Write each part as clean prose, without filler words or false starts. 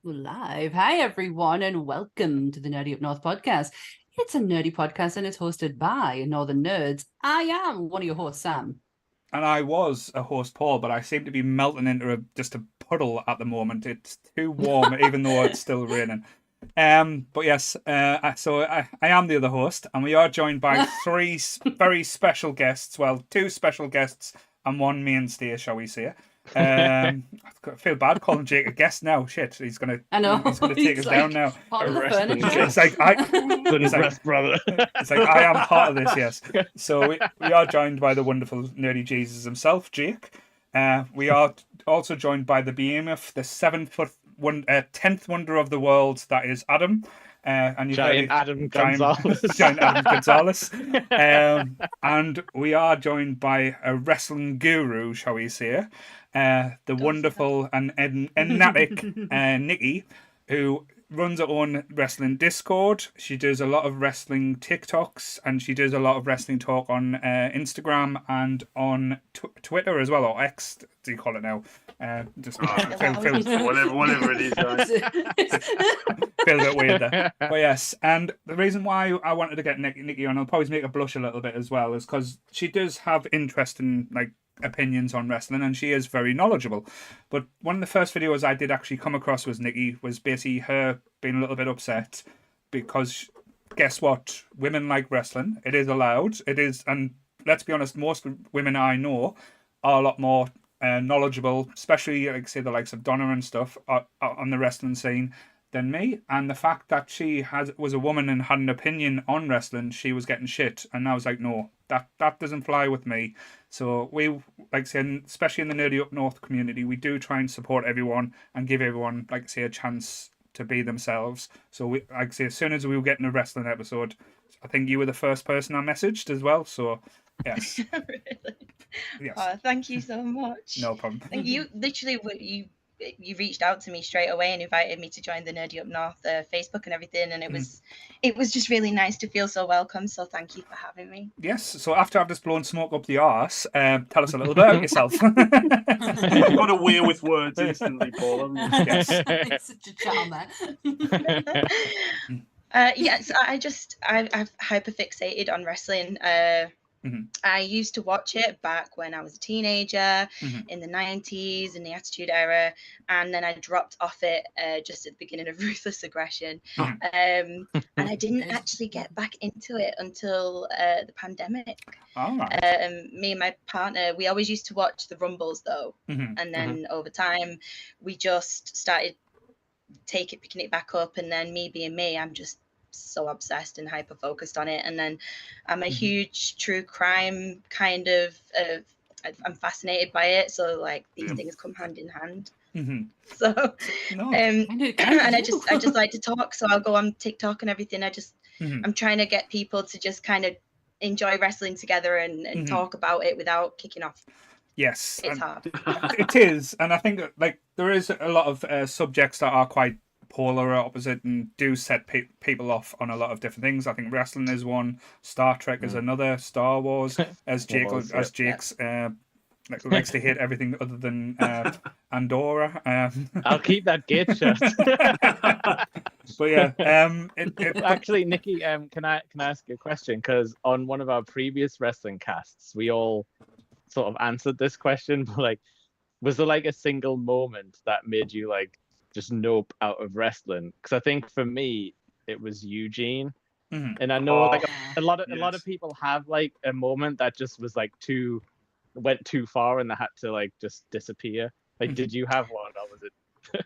We're live. Hi, everyone, and welcome to the Nerdy Up North podcast. It's a nerdy podcast and it's hosted by Northern Nerds. I am one of your hosts, Sam. And I was a host, Paul, but I seem to be melting into just a puddle at the moment. It's too warm, even though it's still raining. But yes, I am the other host, and we are joined by three very special guests. Well, two special guests and one mainstay, shall we say? I feel bad calling Jake a guest now. Shit, he's gonna take us down now. Part of the furniture. It's like brother. It's like I am part of this, yes. So we are joined by the wonderful nerdy Jesus himself, Jake. We are also joined by the behemoth, the 10th wonder of the world, that is Adam. And Giant Adam Gonzalez. Giant Adam Gonzalez. And we are joined by a wrestling guru, shall we say, the wonderful and enigmatic Nikki, who runs her own wrestling Discord. She does a lot of wrestling TikToks, and she does a lot of wrestling talk on Instagram and on Twitter as well, or X, do you call it now? Just whatever it is, guys. Feel a bit weird there. But yes, and the reason why I wanted to get Nikki on, I'll probably make her blush a little bit as well, is because she does have interesting opinions on wrestling, and she is very knowledgeable. But one of the first videos I did actually come across was Nikki, was basically her being a little bit upset because guess what? Women like wrestling. It is allowed. It is, and let's be honest, most women I know are a lot more knowledgeable, especially like say the likes of Donna and stuff are on the wrestling scene than me. And the fact that she was a woman and had an opinion on wrestling, she was getting shit, and I was like, no, that doesn't fly with me. So we, like say, especially in the Nerdy Up North community, we do try and support everyone and give everyone, like say, a chance to be themselves. So we, like say, as soon as we were getting a wrestling episode, I think you were the first person I messaged as well. So yes. Really? Yes. Oh, thank you so much. No problem. Thank you. Literally, you reached out to me straight away and invited me to join the Nerdy Up North Facebook and everything, and it was just really nice to feel so welcome. So thank you for having me. Yes. So after I've just blown smoke up the arse, tell us a little bit about yourself. You've got away with words instantly, Paul. Yes. It's such a charmer. Yes, I've hyperfixated on wrestling. I used to watch it back when I was a teenager in the 90s, in the Attitude Era, and then I dropped off it just at the beginning of Ruthless Aggression. And I didn't actually get back into it until the pandemic. All right. Me and my partner, we always used to watch the Rumbles though, and then over time we just started picking it back up, and then me being me, I'm just so obsessed and hyper focused on it. And then I'm a huge true crime kind of I'm fascinated by it, so like these things come hand in hand. So and I just like to talk, so I'll go on TikTok and everything. I'm trying to get people to just kind of enjoy wrestling together and talk about it without kicking off. Yes, it's hard. It is, and I think like there is a lot of subjects that are quite polar or opposite and do set people off on a lot of different things. I think wrestling is one, Star Trek is another, Star Wars, as Jake's likes to hate everything other than Andorra. I'll keep that gate shut. But yeah, actually, Nikki, can I ask you a question? Because on one of our previous wrestling casts, we all sort of answered this question, but like, was there like a single moment that made you like just nope out of wrestling? Because I think for me it was Eugene, and I know like a lot of people have like a moment that just was like went too far and they had to like just disappear. Like, did you have one, or was it?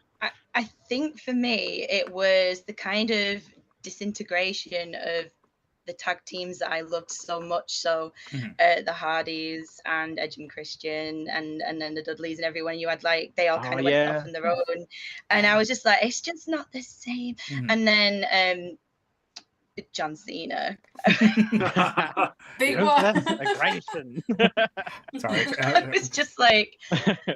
I think for me it was the kind of disintegration of the tag teams that I loved so much. So the Hardys and Edge and Christian and then the Dudleys and everyone, you had like, they all kind of went off on their own. And I was just like, it's just not the same. And then John Cena. Big one. Aggression. Sorry. It was just like,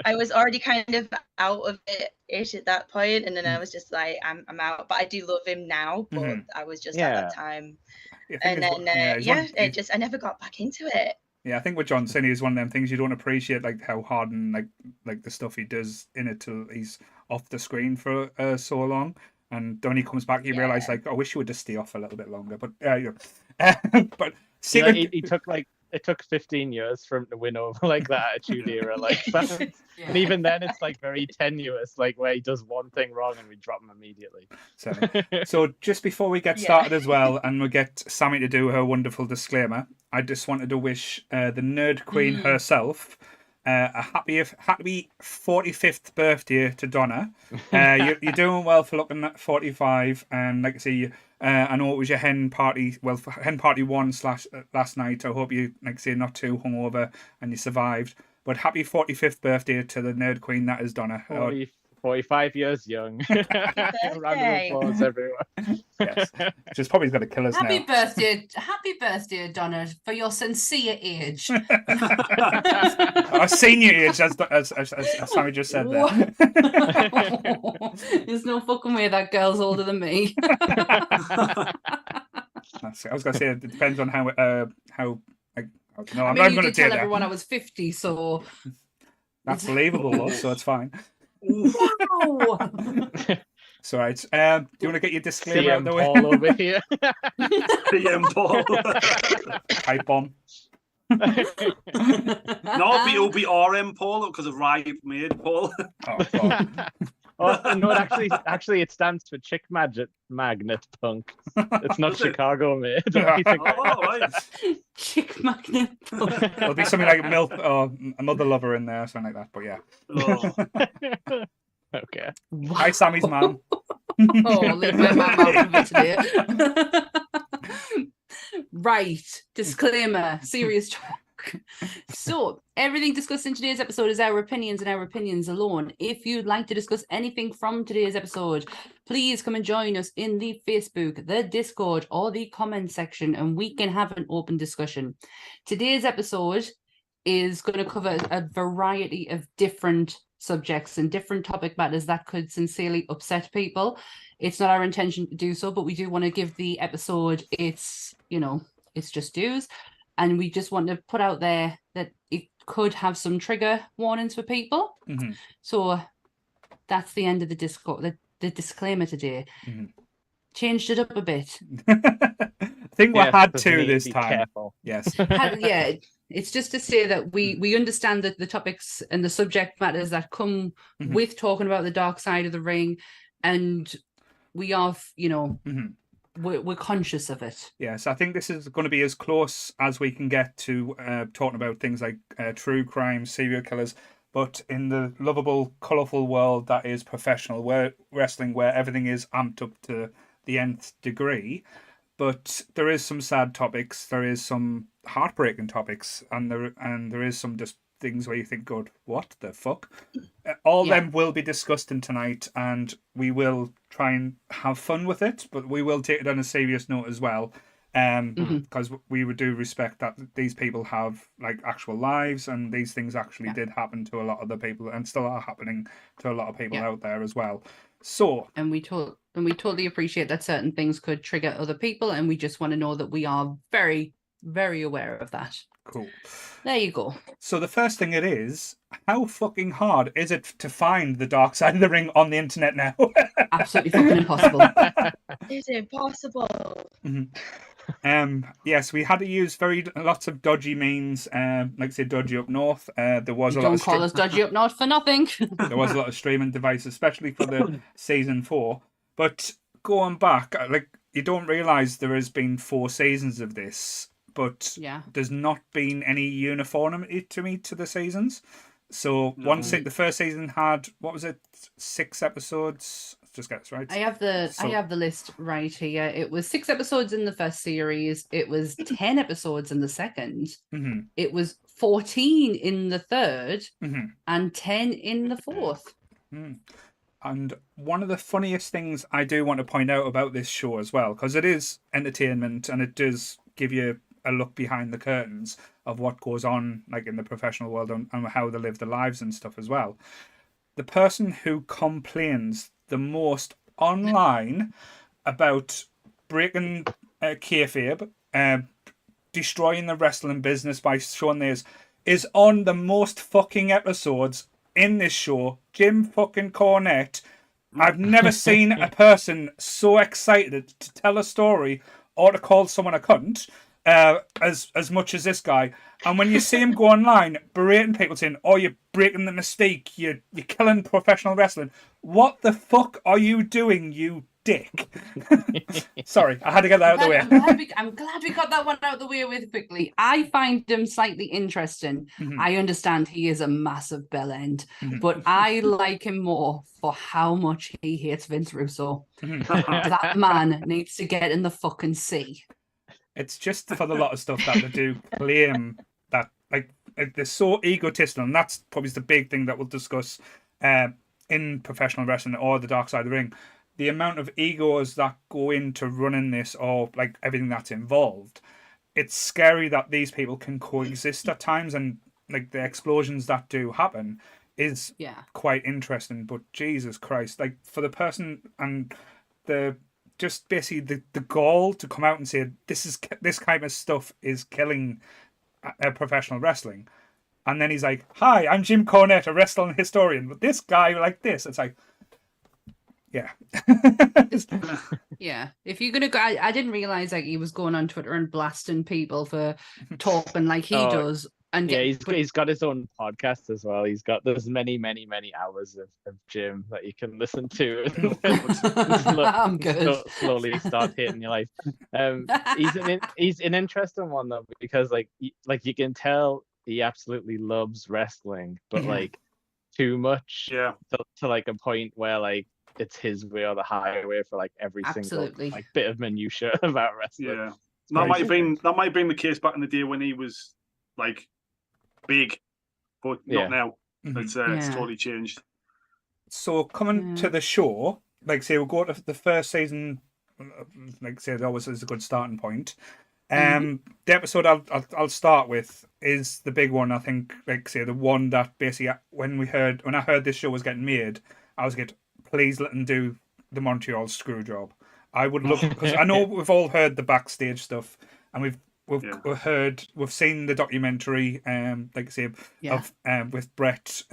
I was already kind of out of it at that point, and then I was just like, I'm out. But I do love him now, but I was just at that time. And then I never got back into it. Yeah, I think what John Cena is one of them things you don't appreciate, like how hard and like the stuff he does in it till he's off the screen for so long, and then when he comes back, you realize like, I wish you would just stay off a little bit longer. But but he took it took 15 years for him to win over like the Attitude Era, like that. And even then, it's like very tenuous, like where he does one thing wrong and we drop him immediately. So just before we get started as well, and we get Sammy to do her wonderful disclaimer, I just wanted to wish the Nerd Queen herself a happy 45th birthday to Donna. You're doing well for looking at 45, and like I say, I know it was your hen party. Well, hen party 1 / last night. I hope you, like I say, not too hungover and you survived. But happy 45th birthday to the Nerd Queen that is Donna. 45 years young. Round of applause, everyone. Yes, she's probably going to kill us Happy now. Happy birthday, Donna, for your sincere age. Our senior age, as Sammy just said there. There's no fucking way that girl's older than me. I was going to say it depends on how like, no, I'm I mean, not you going to did tell that. everyone I was 50, so that's believable, so it's fine. Wow. So right, do you want to get your disclaimer out the way? Paul over here. CM Paul. Pipe bomb. No, it'll be RM Paul because of Riot Made Paul. Oh God. Oh no! Actually, it stands for Chick Magnet Punk. It's not Chicago made. Right. Chick Magnet Punk. There'll be something like milk or another lover in there, something like that. But yeah. Oh. Okay. Hi, Sammy's mum. Oh, leave my mum out of it today. Right. Disclaimer. Serious talk. So, everything discussed in today's episode is our opinions and our opinions alone. If you'd like to discuss anything from today's episode, please come and join us in the Facebook, the Discord, or the comment section, and we can have an open discussion. Today's episode is going to cover a variety of different subjects and different topic matters that could sincerely upset people. It's not our intention to do so, but we do want to give the episode its just dues. And we just want to put out there that it could have some trigger warnings for people. Mm-hmm. So that's the end of the Discord, the disclaimer today. Mm-hmm. Changed it up a bit. I think we had to this time. Careful. Yes. Yeah, it's just to say that we understand that the topics and the subject matters that come with talking about the dark side of the ring, and we are, we're conscious of it. Yes, I think this is going to be as close as we can get to talking about things like true crime, serial killers, but in the lovable, colourful world that is professional wrestling, where everything is amped up to the nth degree. But there is some sad topics, there is some heartbreaking topics, and there is some just things where you think, God, what the fuck? All them will be discussed in tonight, and we will try and have fun with it, but we will take it on a serious note as well, because we do respect that these people have like actual lives, and these things actually did happen to a lot of the people, and still are happening to a lot of people out there as well. So, and we totally appreciate that certain things could trigger other people, and we just want to know that we are very, very aware of that. Cool. There you go. So the first thing it is, how fucking hard is it to find the dark side of the ring on the internet now? Absolutely fucking impossible. It's impossible. Yes, we had to use lots of dodgy means, like say dodgy up north. There was Don't call us dodgy up north for nothing. There was a lot of streaming devices, especially for the season 4. But going back, like you don't realise there has been 4 seasons of this, but there's not been any uniformity to the seasons. So the first season had, what was it, 6 episodes? Let's just get this right. I have the list right here. It was 6 episodes in the first series. It was 10 episodes in the second. Mm-hmm. It was 14 in the third, mm-hmm. and 10 in the fourth. Mm. And one of the funniest things I do want to point out about this show as well, because it is entertainment and it does give you a look behind the curtains of what goes on like in the professional world and how they live their lives and stuff as well. The person who complains the most online about breaking kayfabe, destroying the wrestling business by showing this, is on the most fucking episodes in this show. Jim fucking Cornette. I've never seen a person so excited to tell a story or to call someone a cunt as much as this guy. And when you see him go online berating people saying, "Oh, you're breaking the mystique, you're killing professional wrestling," what the fuck are you doing, you dick? Sorry, I had to get that out of the way. I'm glad we got that one out of the way with quickly. I find him slightly interesting. I understand he is a massive bell end, but I like him more for how much he hates Vince Russo. That man needs to get in the fucking sea. It's just for the lot of stuff that they do claim that like they're so egotistical, and that's probably the big thing that we'll discuss in professional wrestling or the dark side of the ring. The amount of egos that go into running this, or like everything that's involved, it's scary that these people can coexist at times, and like the explosions that do happen is quite interesting. But Jesus Christ, like for the person and the just basically the goal to come out and say this kind of stuff is killing professional wrestling, and then he's like, "Hi, I'm Jim Cornette, a wrestling historian, but this guy like this." It's like, yeah. Yeah. If you're gonna go, I didn't realize like he was going on Twitter and blasting people for talking like he does. And yeah, he's got his own podcast as well. There's many hours of Jim that you can listen to. I'm good. Slowly start hating your life. He's an interesting one though, because like you can tell he absolutely loves wrestling, but like too much to like a point where like it's his way or the highway for like every single like bit of minutia about wrestling. Yeah, that might have been the case back in the day when he was like big, but not now. It's totally changed. So coming to the show, like say we'll go to the first season, like say that always is a good starting point. The episode I'll start with is the big one. I think, like say the one that basically when I heard this show was getting made, I was like, please let them do the Montreal Screwjob. I would love, because I know we've all heard the backstage stuff, and we've seen the documentary, like I say, of with Brett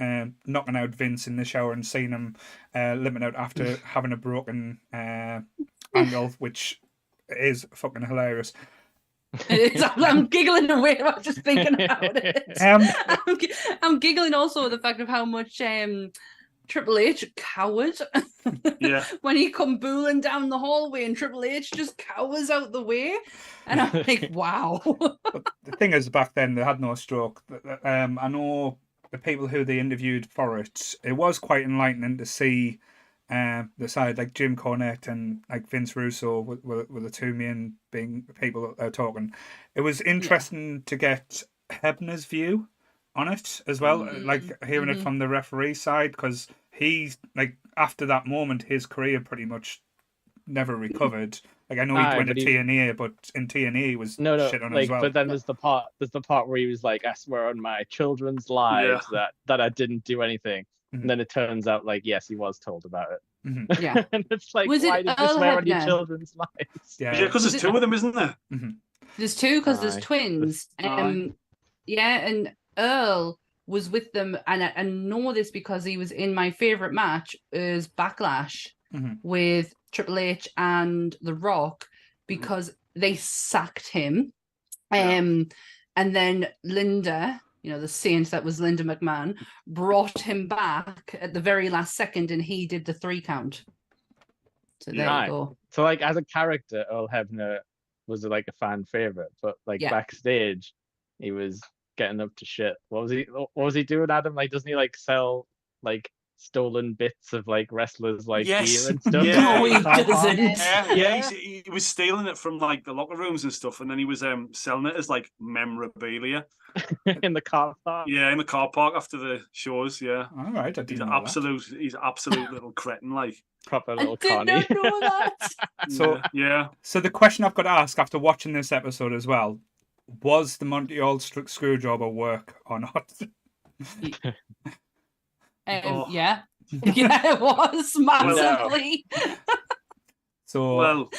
knocking out Vince in the shower and seeing him limping out after having a broken ankle, which is fucking hilarious. I'm giggling away about just thinking about it. I'm giggling also at the fact of how much Triple H coward. When he come booling down the hallway and Triple H just cowers out the way, and I'm like, wow. But the thing is, back then they had no stroke. I know the people who they interviewed for it. It was quite enlightening to see the side like Jim Cornette and like Vince Russo were the two main being people that they're talking. It was interesting to get Hebner's view on it as well, like hearing it from the referee side, because he's like after that moment his career pretty much never recovered. Like I know he went to TNA, but in TNA he was shit on like, as well. But then there's the part where he was like, I swear on my children's lives that I didn't do anything. And then it turns out like yes, he was told about it. Yeah. And it's like, was why it did you swear on your Hebner? children's lives? Yeah, because there's two of them, isn't there? There's two because there's twins. And Earl was with them, and I know this because he was in my favorite match is Backlash with Triple H and The Rock, because they sacked him. And then Linda, the saint that was Linda McMahon, brought him back at the very last second, and he did the 3 count. So there you go. So like as a character, Earl Hebner was like a fan favorite, but like backstage, he was getting up to shit. What was he doing, Adam? Like, doesn't he like sell like stolen bits of like wrestlers like gear and stuff? No, he doesn't. He was stealing it from like the locker rooms and stuff, and then he was selling it as like memorabilia in the car park. Yeah, in the car park after the shows. Yeah. All right, I didn't know he's absolute little cretin, like proper little Connie. I did not know that. So the question I've got to ask after watching this episode as well: was the Montreal Screwjob a work or not? Yeah, it was massively. So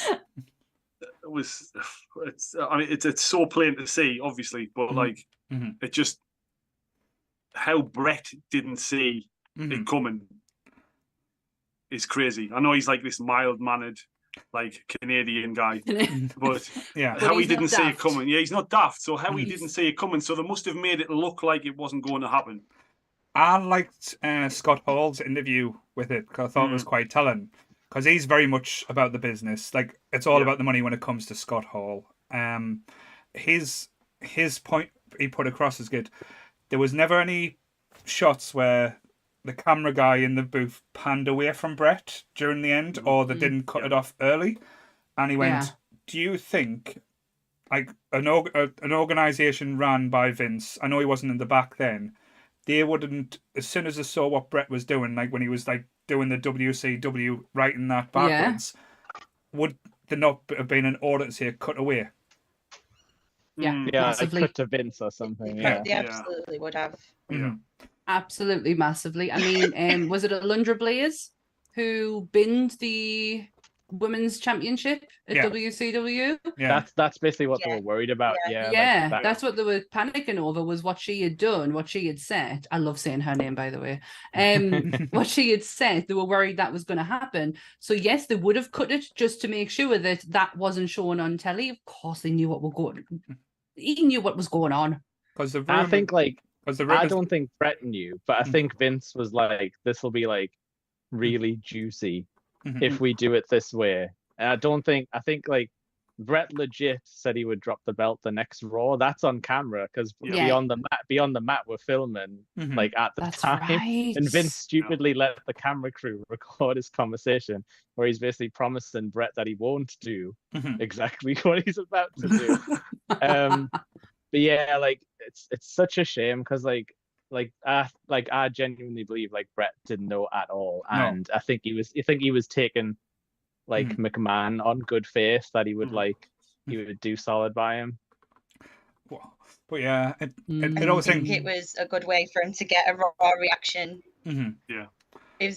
was, I mean, it's so plain to see, obviously, but like, it just, how Brett didn't see it coming is crazy. I know he's like this mild-mannered, like Canadian guy, but how he didn't see it coming. Yeah, he's not daft. So how he didn't see it coming. So they must have made it look like it wasn't going to happen. I liked Scott Hall's interview with it because I thought it was quite telling. Because he's very much about the business. Like, it's all about the money when it comes to Scott Hall. His point he put across is good. There was never any shots where the camera guy in the booth panned away from Brett during the end, or they didn't cut it off early. And he went, do you think, like, an organisation ran by Vince, I know he wasn't in the back then, they wouldn't, as soon as they saw what Brett was doing, like when he was like doing the WCW, writing that backwards, would there not have been an order to say cut away? Yeah, massively. Like cut to Vince or something. Yeah, they absolutely would have. Absolutely, massively. I mean, was it Alundra Blaze who binned the women's championship at WCW? That's basically what they were worried about. That's what they were panicking over, was what she had done, what she had said. I love saying her name, by the way. What she had said, they were worried that was going to happen. So yes, they would have cut it just to make sure that that wasn't shown on telly. Of course, they knew what was going. He knew what was going on. Because I think I don't think Brett knew, but I think Vince was like, this will be like really juicy if we do it this way. And I think like Brett legit said he would drop the belt the next Raw. That's on camera because beyond the mat we're filming like at the time. Right. And Vince stupidly let the camera crew record his conversation where he's basically promising Brett that he won't do exactly what he's about to do. But yeah, like it's such a shame because I genuinely believe like Brett didn't know at all, and I think he was taking like McMahon on good faith that he would he would do solid by him. But yeah, I think it was a good way for him to get a raw reaction. Yeah. It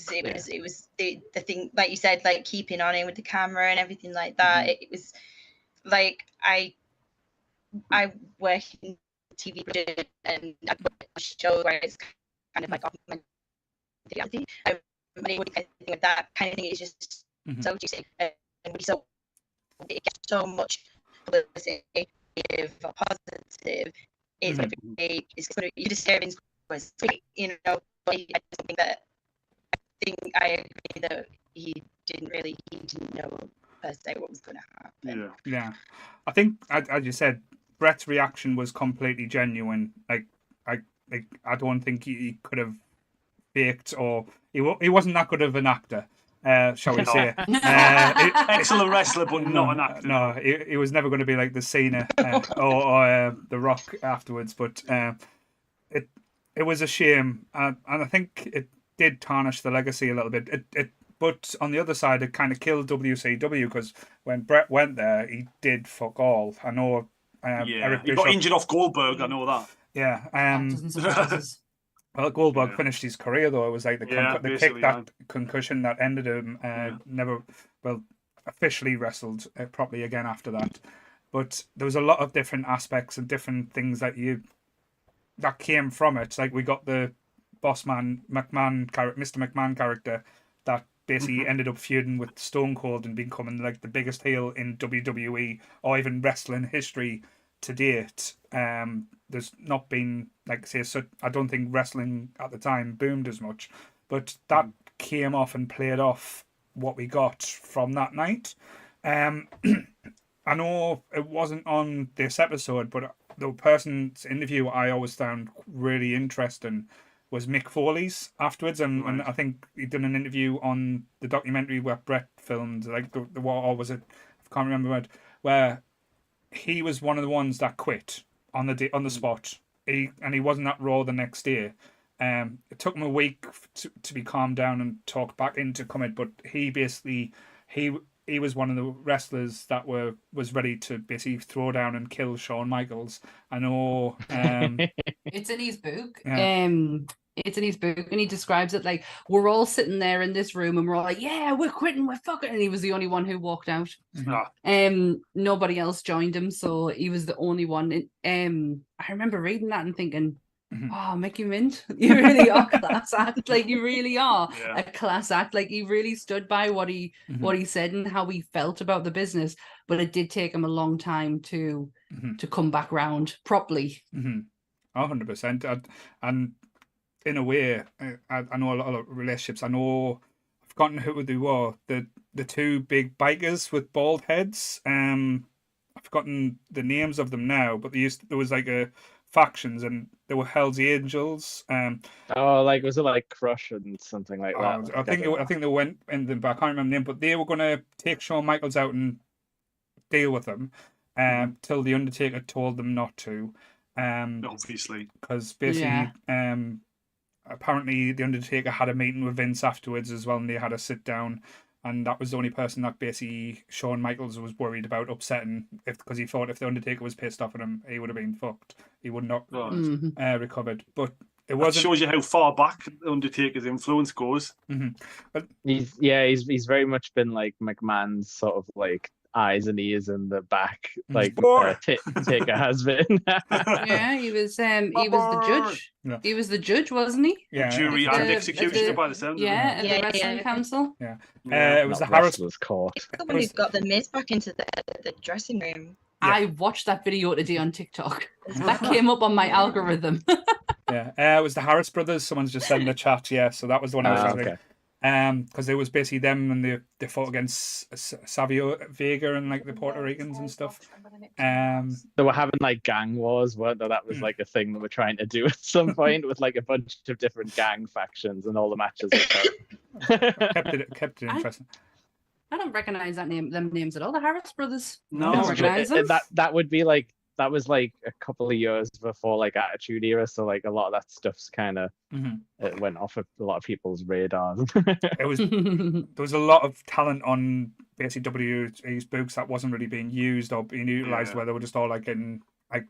was the thing, like you said, like keeping on in with the camera and everything like that. It was like I work in TV and I put a show where it's kind of like augmented reality. I really would think of that kind of thing is just so juicy and so it gets so much publicity, negative or positive. It's sort of your disturbance was sweet, you know. But he had something that I think I agree that he didn't know per se what was going to happen. Yeah. I think, as you said, Brett's reaction was completely genuine. Like I don't think he could have faked, or he wasn't that good of an actor, shall we say? Excellent wrestler, but not an actor. No, he was never going to be like the Cena or the Rock afterwards. But it was a shame, and I think it did tarnish the legacy a little bit. But on the other side, it kind of killed WCW because when Brett went there, he did fuck all. I know. Eric he got injured off Goldberg. I know that. Yeah. Well, Goldberg finished his career though. It was like the concussion that ended him. Never officially wrestled properly again after that. But there was a lot of different aspects and different things that came from it. Like we got the boss man McMahon Mr. McMahon character that basically ended up feuding with Stone Cold and becoming like the biggest heel in WWE or even wrestling history to date. There's not been, like say, so I don't think wrestling at the time boomed as much, but that came off and played off what we got from that night. I know it wasn't on this episode, but the person's interview I always found really interesting was Mick Foley's afterwards, and I think he did an interview on the documentary where Brett filmed, like the what, or was it? I can't remember where he was one of the ones that quit on the spot. He wasn't at Raw the next day. It took him a week to be calmed down and talk back into coming, but he basically he was one of the wrestlers that was ready to basically throw down and kill Shawn Michaels. I know. It's in his book. Yeah. it's in his book, and he describes it like we're all sitting there in this room and we're all like, yeah, we're quitting, we're fucking, and he was the only one who walked out. Nobody else joined him, so he was the only one. I remember reading that and thinking, oh, Mickey Mint, you really are class act. Like, you really are a class act. Like, he really stood by what he said and how he felt about the business. But it did take him a long time to come back round properly. 100%. And in a way, I know a lot of relationships. I know, I've forgotten who they were. The two big bikers with bald heads. I've forgotten the names of them now, but there was like a factions, and there were Hell's Angels. Was it like Crush and something like that? I think they went in them, but I can't remember the name. But they were going to take Shawn Michaels out and deal with them, till the Undertaker told them not to. Obviously, because basically, apparently the Undertaker had a meeting with Vince afterwards as well, and they had a sit down. And that was the only person that basically Shawn Michaels was worried about upsetting, because he thought if the Undertaker was pissed off at him, he would have been fucked. He would not recovered. But it wasn't. That shows you how far back the Undertaker's influence goes. But he's very much been like McMahon's sort of like eyes and ears in the back, like Taker has been. He was the judge. Yeah. He was the judge, wasn't he? Yeah, jury and executioner by the sound. Yeah, at the wrestling council. Yeah, it was the Harris court. It's the one who got the Miz back into the dressing room. I watched that video today on TikTok. That came up on my algorithm. It was the Harris brothers. Someone's just said in the chat. Yeah, so that was the one I was trying to. Because it was basically them, and they fought against Savio Vega and like the Puerto Ricans and stuff. They were having like gang wars, weren't they? That was like a thing that we're trying to do at some point with like a bunch of different gang factions, and all the matches. kept it interesting. I don't recognize them names at all. The Harris brothers. No, I don't recognize them. That would be like. That was like a couple of years before like Attitude Era, so like a lot of that stuff's kind of it went off of a lot of people's radars. There was a lot of talent on basically WWE's books that wasn't really being used or being utilized, where they were just all like in like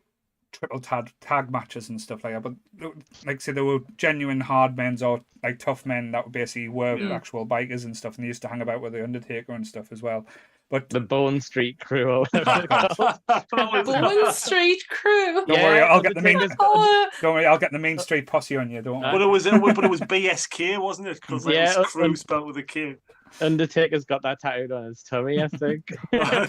triple tag matches and stuff like that. But like say there were genuine hard men or like tough men that basically were actual bikers and stuff, and they used to hang about with the Undertaker and stuff as well. But the Bone Street Crew, or whatever Bone Street Crew. Don't worry, I'll get the main. Don't worry, I'll get the Main Street Posse on you. Don't worry. But it was BSK, wasn't it? Because it was Crew spelled with a K. Undertaker's got that tattooed on his tummy, I think. He's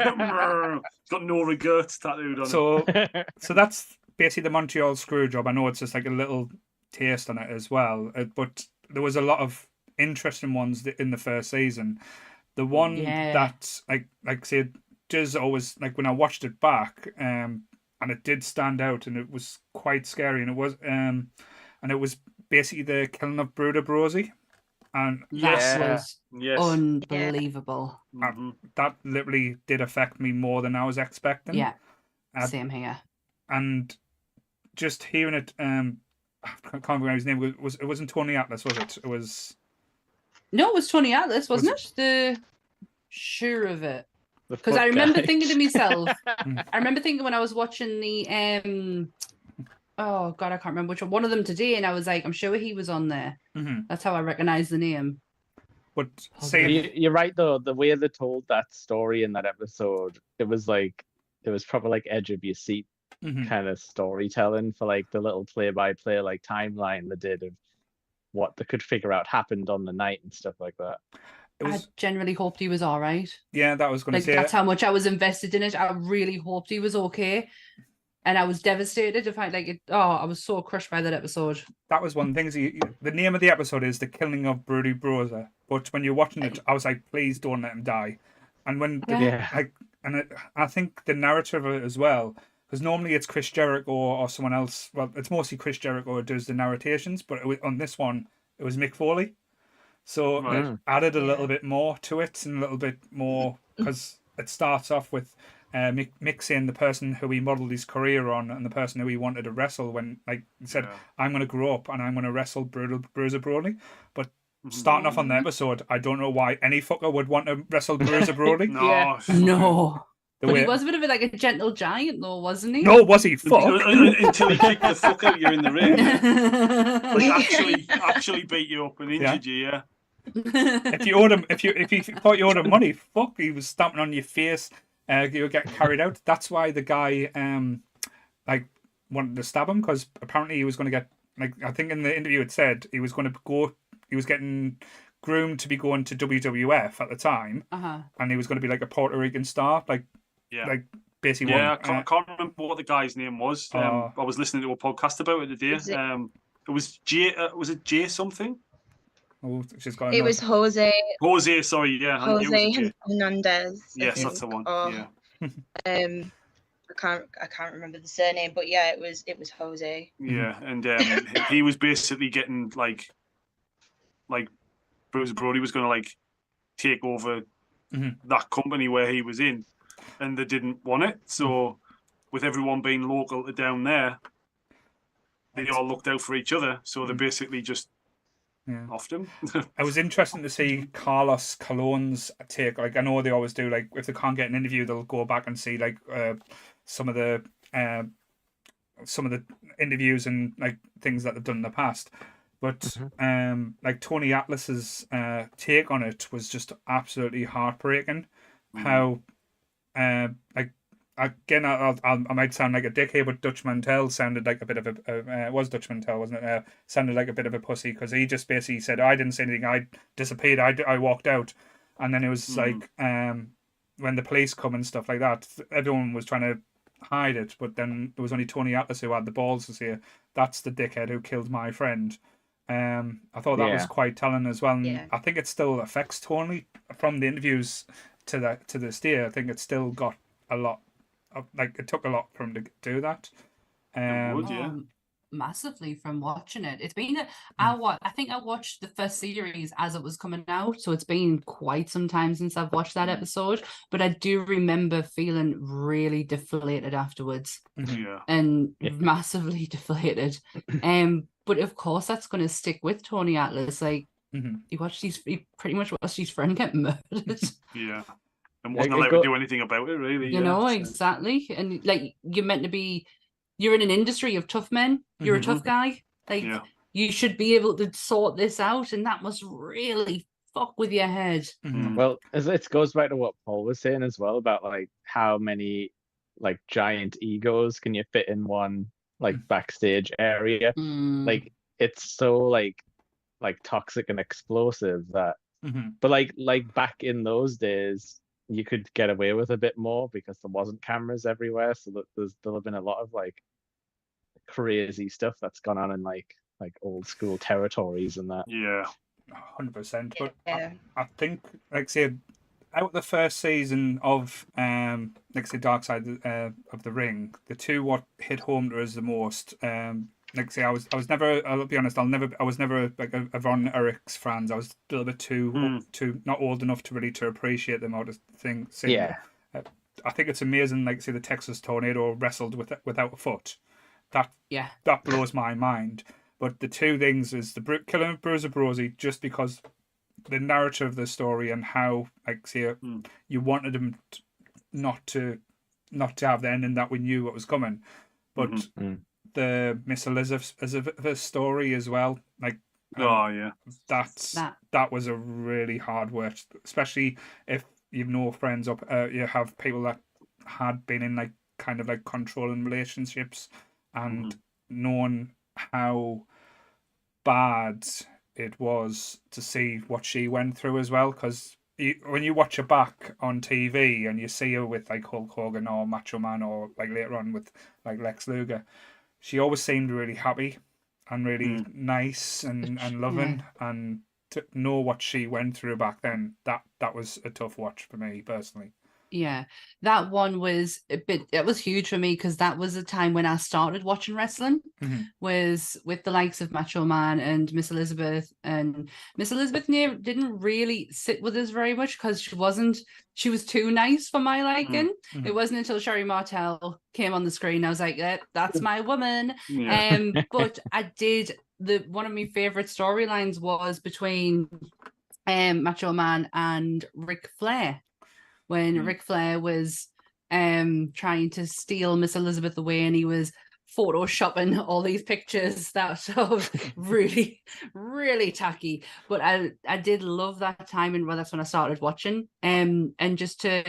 got no regrets tattooed on it. So that's basically the Montreal Screwjob. I know it's just like a little taste on it as well, but there was a lot of interesting ones in the first season. The one that like say does always like when I watched it back, and it did stand out, and it was quite scary, and it was basically the killing of Bruder Brosy, and that was unbelievable. That literally did affect me more than I was expecting. Yeah, same here. And just hearing it, I can't remember his name. It wasn't Tony Atlas, was it? It was. No, it was Tony Atlas, wasn't it? Sure of it. Because I remember thinking to myself, I remember thinking when I was watching the, oh God, I can't remember which one of them today, and I was like, I'm sure he was on there. That's how I recognized the name. But you're right though, the way they told that story in that episode, it was probably like edge of your seat kind of storytelling for like the little play-by-play like timeline they did of what they could figure out happened on the night and stuff like that. I generally hoped he was all right. Yeah, that was going to say. That's how much I was invested in it. I really hoped he was okay, and I was devastated to find like it. Oh, I was so crushed by that episode. That was one thing. The name of the episode is "The Killing of Bruder Brosy," but when you're watching it, I was like, "Please don't let him die." And when I think the narrative of it as well. Because normally it's Chris Jericho or someone else. Well, it's mostly Chris Jericho who does the narrations, but on this one, it was Mick Foley. So it added a little bit more to it, and a little bit more, because it starts off with Mick saying the person who he modelled his career on and the person who he wanted to wrestle when, like, he said, I'm going to grow up and I'm going to wrestle Bruiser Brody. But starting off on the episode, I don't know why any fucker would want to wrestle Bruiser Brody. No. But he was a bit of a gentle giant, though, wasn't he? No, was he? Fuck. Until he kicked the fuck out of you in the ring. Actually beat you up and injured you, yeah. If you owed him, if you thought you owed him money, fuck, he was stamping on your face. You were getting carried out. That's why the guy wanted to stab him, because apparently he was going to get, I think in the interview it said he was getting groomed to be going to WWF at the time, and he was going to be a Puerto Rican star, basically. Yeah, I can't remember what the guy's name was. I was listening to a podcast about it today. It was Jay. Was it Jay something? Oh, she's got. It was Jose. Jose, sorry, yeah. Jose Hernandez. Yes, that's the one. Yeah. I can't remember the surname, but yeah, it was Jose. Yeah, and he was basically getting Bruce Brody was going to take over that company where he was in, and they didn't want it. So with everyone being local to down there, they all looked out for each other. So they basically just offed him. It was interesting to see Carlos Colon's take. I know they always do. If they can't get an interview, they'll go back and see some of the interviews and things that they've done in the past. But Tony Atlas's take on it was just absolutely heartbreaking. How again, I might sound like a dickhead, but Dutch Mantel sounded like a bit of a. It was Dutch Mantel, wasn't it? Sounded like a bit of a pussy, because he just basically said, "I didn't say anything. I disappeared. I walked out," and then it was when the police come and stuff like that, everyone was trying to hide it, but then there was only Tony Atlas who had the balls to say, "That's the dickhead who killed my friend." I thought that was quite telling as well, and I think it still affects Tony from the interviews to this day. I think it's still got a lot of, it took a lot for him to do that. Massively from watching it. It's been I think I watched the first series as it was coming out, so it's been quite some time since I've watched that episode, but I do remember feeling really deflated afterwards. And massively deflated. But of course that's going to stick with Tony Atlas. He pretty much watched his friend get murdered. And wasn't allowed to do anything about it, really. You know, exactly. And you're meant to be, you're in an industry of tough men. You're a tough guy. You should be able to sort this out, and that must really fuck with your head. Well, it goes back to what Paul was saying as well about how many giant egos can you fit in one backstage area. It's so toxic and explosive that but back in those days you could get away with a bit more because there wasn't cameras everywhere, so that there'll have been a lot of crazy stuff that's gone on in old school territories and that. 100%. But I think say out the first season of Dark Side of the Ring, the two what hit home to us the most. I was never. I'll be honest. I was never a Von Erichs fan. I was a little bit too not old enough to really appreciate them or to think. I think it's amazing. Say the Texas Tornado wrestled without a foot. That blows my mind. But the two things is the killing of Bruiser Brody, just because the narrative of the story and how you wanted him not to have the ending that we knew what was coming, but the Miss Elizabeth story as well, that was a really hard work, especially if you've no friends up, you have people that had been in controlling relationships and knowing how bad it was to see what she went through as well, because when you watch her back on TV and you see her with Hulk Hogan or Macho Man or later on with Lex Luger, she always seemed really happy and really nice and loving, and to know what she went through back then, that was a tough watch for me personally. Yeah, that one was it was huge for me because that was a time when I started watching wrestling, was with the likes of Macho Man and Miss Elizabeth. And Miss Elizabeth didn't really sit with us very much because she was too nice for my liking. It wasn't until Sherry Martel came on the screen I was like, that's my woman. But I did, one of my favorite storylines was between Macho Man and Ric Flair. When Ric Flair was trying to steal Miss Elizabeth away, and he was photoshopping all these pictures that sort of really, really tacky. But I did love that time, and well, that's when I started watching. And just to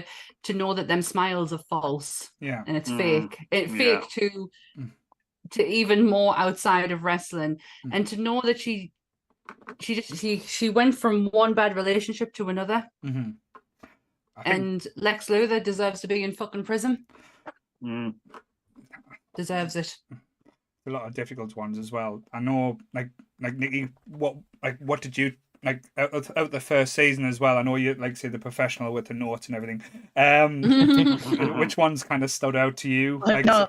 know that them smiles are false, and it's fake. It's fake to even more outside of wrestling, and to know that she went from one bad relationship to another. And Lex Luthor deserves to be in fucking prison. Deserves it. A lot of difficult ones as well. I know, like Nikki, what did you like out the first season as well? I know you like say the professional with the notes and everything. Which ones kind of stood out to you? Like, no,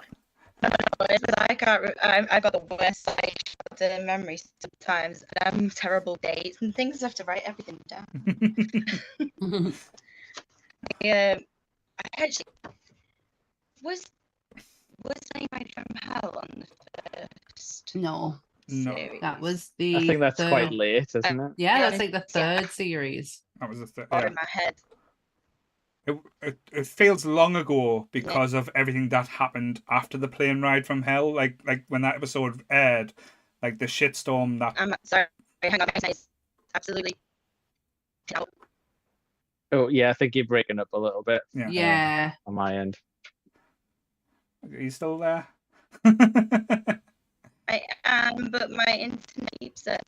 I can't. I got the worst sight memory sometimes, and I'm terrible dates and things. I have to write everything down. I actually was Dynamite from Hell on the first. No, series? that was the. I think that's third. quite late, isn't it? Yeah, that's like the third series. That was the third. In my head. It feels long ago because of everything that happened after the plane ride from hell. Like when that episode aired, like the shitstorm that. I'm sorry. Hang on. It's absolutely. No. Oh yeah, I think you're breaking up a little bit. Yeah. On my end. Are you still there? I am, but my internet's just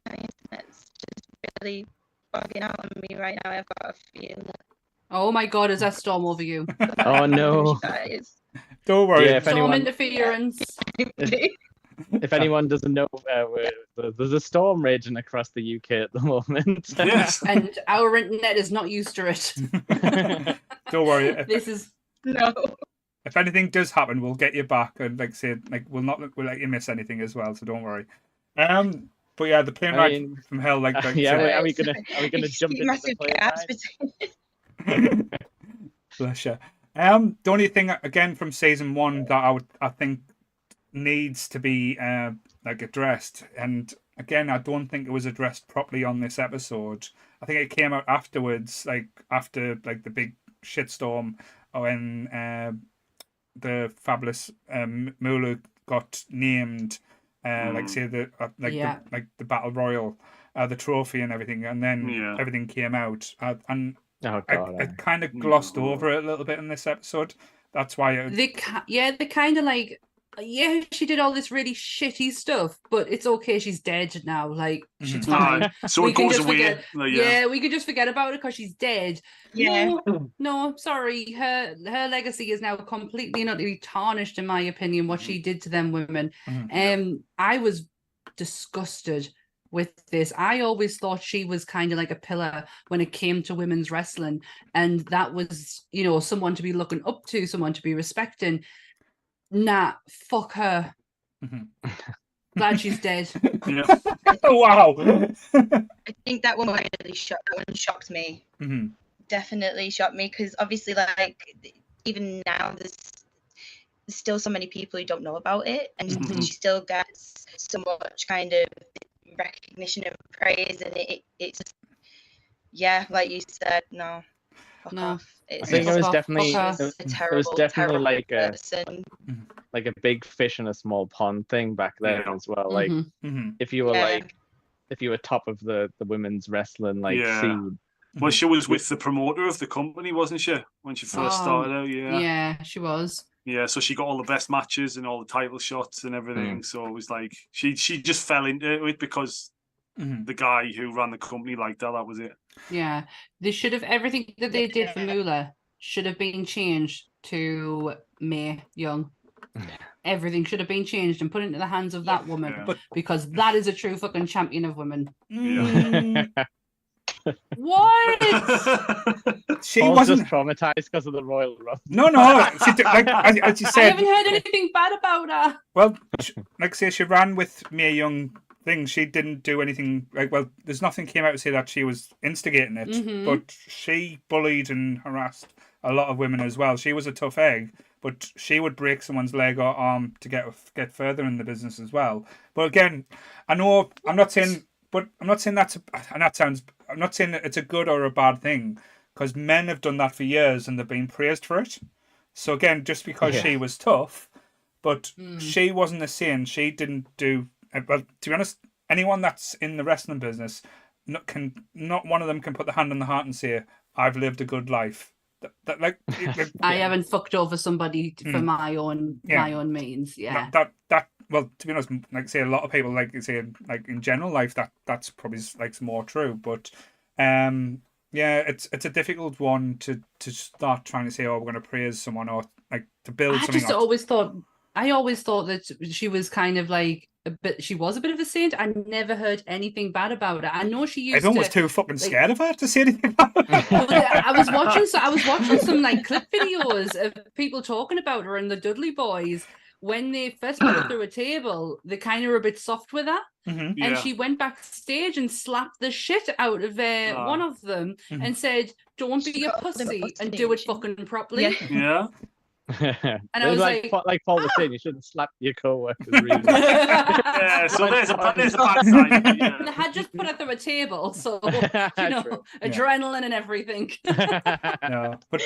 really bugging out on me right now. I've got a feeling. Oh my God, is that storm over you? Oh no! Don't worry. Yeah, storm interference. If anyone doesn't know, there's a storm raging across the UK at the moment. Yes. And our internet is not used to it. Don't worry. No. If anything does happen, we'll get you back, and like say, like we'll let you miss anything as well. So don't worry. But yeah, the plane ride from hell, like are we gonna jump into the plane ride? Bless you. The only thing again from season 1 that I think needs to be like addressed, and again I don't think it was addressed properly on this episode. I think it came out afterwards, like after like the big shitstorm when the fabulous Moolah got named, like say the the battle royal, the trophy and everything, and then everything came out, and it kind of glossed over it a little bit in this episode. That's why they kind of like. Yeah, she did all this really shitty stuff, but it's okay. She's dead now. Like she's fine. So it goes away. We could just forget about it because she's dead. Yeah. No, sorry. Her legacy is now completely and utterly tarnished, in my opinion. What she did to them women. I was disgusted with this. I always thought she was kind of like a pillar when it came to women's wrestling, and that was, someone to be looking up to, someone to be respecting. Nah, fuck her. Glad she's dead. Wow. I think that one really shocked me. Definitely shocked me, because obviously, like, even now there's still so many people who don't know about it, and she still gets so much kind of recognition and praise, and it's like you said, no. No, I think it was definitely like a big fish in a small pond thing back then as well. Like if you were top of the women's wrestling scene. Well, she was with the promoter of the company, wasn't she, when she first started out? Yeah, she was. Yeah, so she got all the best matches and all the title shots and everything. So it was like she just fell into it because the guy who ran the company liked her. That was it. Yeah, they should have, everything that they did for Moolah should have been changed to Mae Young. Everything should have been changed and put into the hands of that woman, because that is a true fucking champion of women. What? She wasn't just traumatized because of the Royal Rumble. No. She did, like as you said, I haven't heard anything bad about her. Well, like say she ran with Mae Young. She didn't do anything there's nothing came out to say that she was instigating it, but she bullied and harassed a lot of women as well. She was a tough egg, but she would break someone's leg or arm to get further in the business as well. But again, I'm not saying it's a good or a bad thing, because men have done that for years and they've been praised for it. So again, just because she was tough, but Mm. she wasn't a saint. She didn't do well. To be honest, anyone that's in the wrestling business, not one of them can put their hand on the heart and say, "I've lived a good life." Like I haven't fucked over somebody for Mm. my own means. Yeah. That well, to be honest, like say a lot of people like say like in general life that's probably like more true, but yeah, it's a difficult one to start trying to say, oh, we're going to praise someone or like to build something up. I always thought that she was kind of like she was a bit of a saint. I never heard anything bad about her. I know she used Everyone was too fucking scared of her to say anything about her. I was watching some like clip videos of people talking about her and the Dudley Boys. When they first put her through a table, they kind of were a bit soft with her. Mm-hmm. And she went backstage and slapped the shit out of one of them and said, "Don't be a pussy and do it fucking properly." Yeah. And I was like Paul was saying, you shouldn't slap your co-workers. Really. Yeah, so there's a bad side. Yeah. And I had just put her through a table, so True. adrenaline and everything. No, but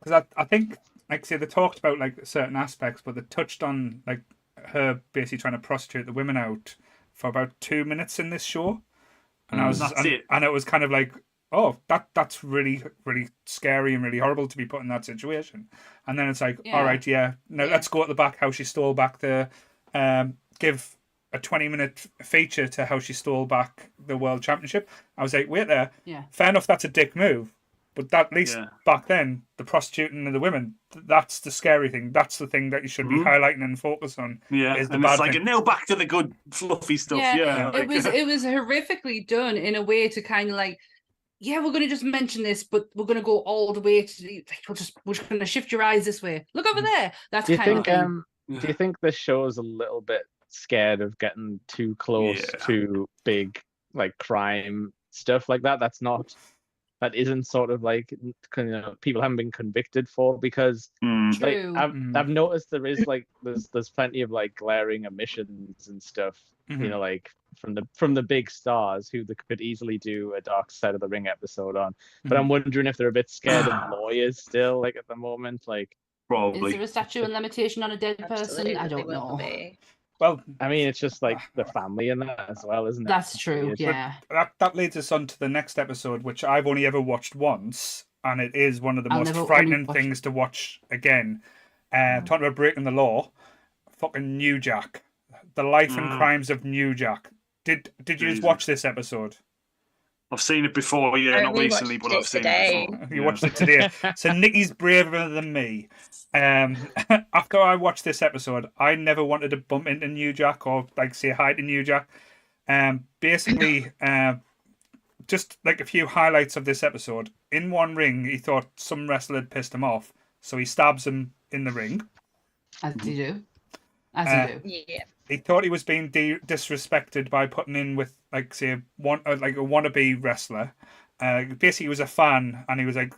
because I think like say they talked about like certain aspects, but they touched on like her basically trying to prostitute the women out for about 2 minutes in this show, and and it was kind of like, oh, that's really really scary and really horrible to be put in that situation. And then it's like, all right, let's go at the back how she stole back the give a 20-minute feature to how she stole back the world championship. I was like, wait there, fair enough, that's a dick move. But at least back then, the prostituting of the women, that's the scary thing. That's the thing that you should be highlighting and focus on. Yeah, is the and bad it's like thing. now back to the good fluffy stuff. Yeah, it was horrifically done in a way to kind of like, we're going to just mention this, but we're going to go all the way to like, we're just going to shift your eyes this way. Look over there. That's kind of thing. Do you think this show's a little bit scared of getting too close to big like crime stuff like that? That isn't sort of like people haven't been convicted for, because like I've noticed there is like there's plenty of like glaring omissions and stuff, like from the big stars who they could easily do a Dark Side of the Ring episode on. But I'm wondering if they're a bit scared of lawyers still, like at the moment, like probably. Is there a statute and limitation on a dead person? I don't know. Well, I mean, it's just like the family in that as well, isn't it? That's true, yeah. But that leads us on to the next episode, which I've only ever watched once, and it is one of the most frightening things to watch again. Talking about breaking the law, fucking New Jack. The life and crimes of New Jack. Did you watch this episode? I've seen it before, not recently, but I've seen it before. You watched it today. So Nikki's braver than me. After I watched this episode, I never wanted to bump into New Jack or like say hi to New Jack. Basically, just like a few highlights of this episode. In one ring, he thought some wrestler had pissed him off, so he stabs him in the ring. As you do. Yeah. He thought he was being disrespected by putting in with, like, say, a wannabe wrestler. Basically, he was a fan, and he was like,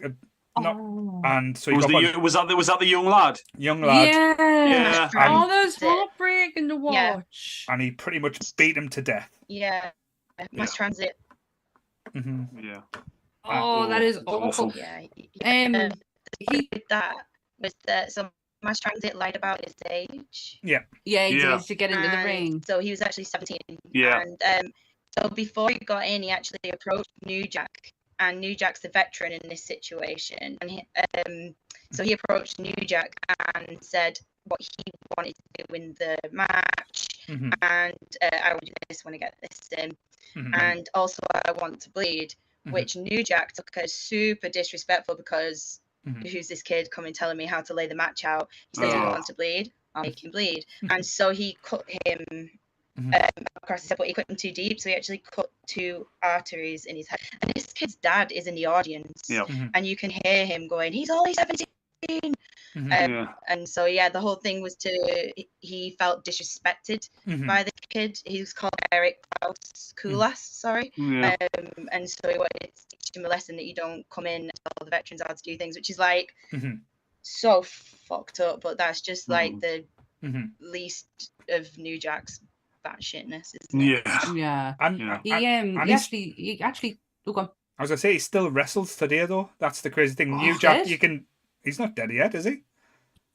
and so he was that the young lad? Young lad. Yeah. Oh, that was heartbreaking to watch. And he pretty much beat him to death. Yeah. Mass transit. Mm-hmm. Yeah. Oh, that is awful. Yeah. He did that was that some mass transit lied about his age. Yeah, he did to get into the ring. So he was actually 17. Yeah. And so before he got in, he actually approached New Jack, and New Jack's the veteran in this situation. And so he approached New Jack and said what he wanted to do in the match, and I would do this when I get this in, and also I want to bleed, which New Jack took as super disrespectful because. Who's this kid coming telling me how to lay the match out? He says he wants to bleed. I'll make him bleed. And so he cut him across his head, but he cut him too deep. So he actually cut 2 arteries in his head. And this kid's dad is in the audience. And you can hear him going, he's only 17. And so, the whole thing was he felt disrespected by the kid. He was called Eric Kulas, sorry. And so he wanted to teach him a lesson that you don't come in and tell the veterans how to do things, which is like so fucked up. But that's just like the least of New Jack's batshitness, isn't it? Yeah. He actually look on. I was gonna say he still wrestles today though. That's the crazy thing. New Jack, you can He's not dead yet, is he?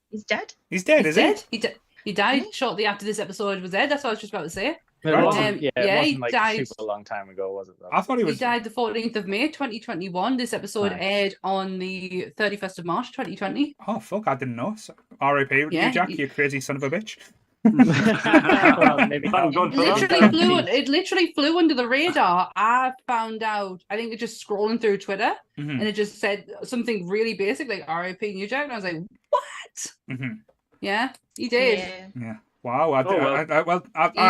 He's dead. He's dead, He's is dead. He died shortly after this episode was aired. That's what I was just about to say. It Right. wasn't, Yeah, it he wasn't like died. a super long time ago, was it? Though? I thought he was. He died the 14th of May, 2021. This episode Nice. aired on the 31st of March, 2020. Oh fuck! I didn't know. So, R.I.P. Yeah, you, Jack, you crazy son of a bitch. Well, maybe Thank not. God for that. It literally flew under the radar. I found out, I think it just scrolling through Twitter, and it just said something really basic like R.I.P. New Jack, and I was like, what? Yeah, he did. Yeah. Wow. I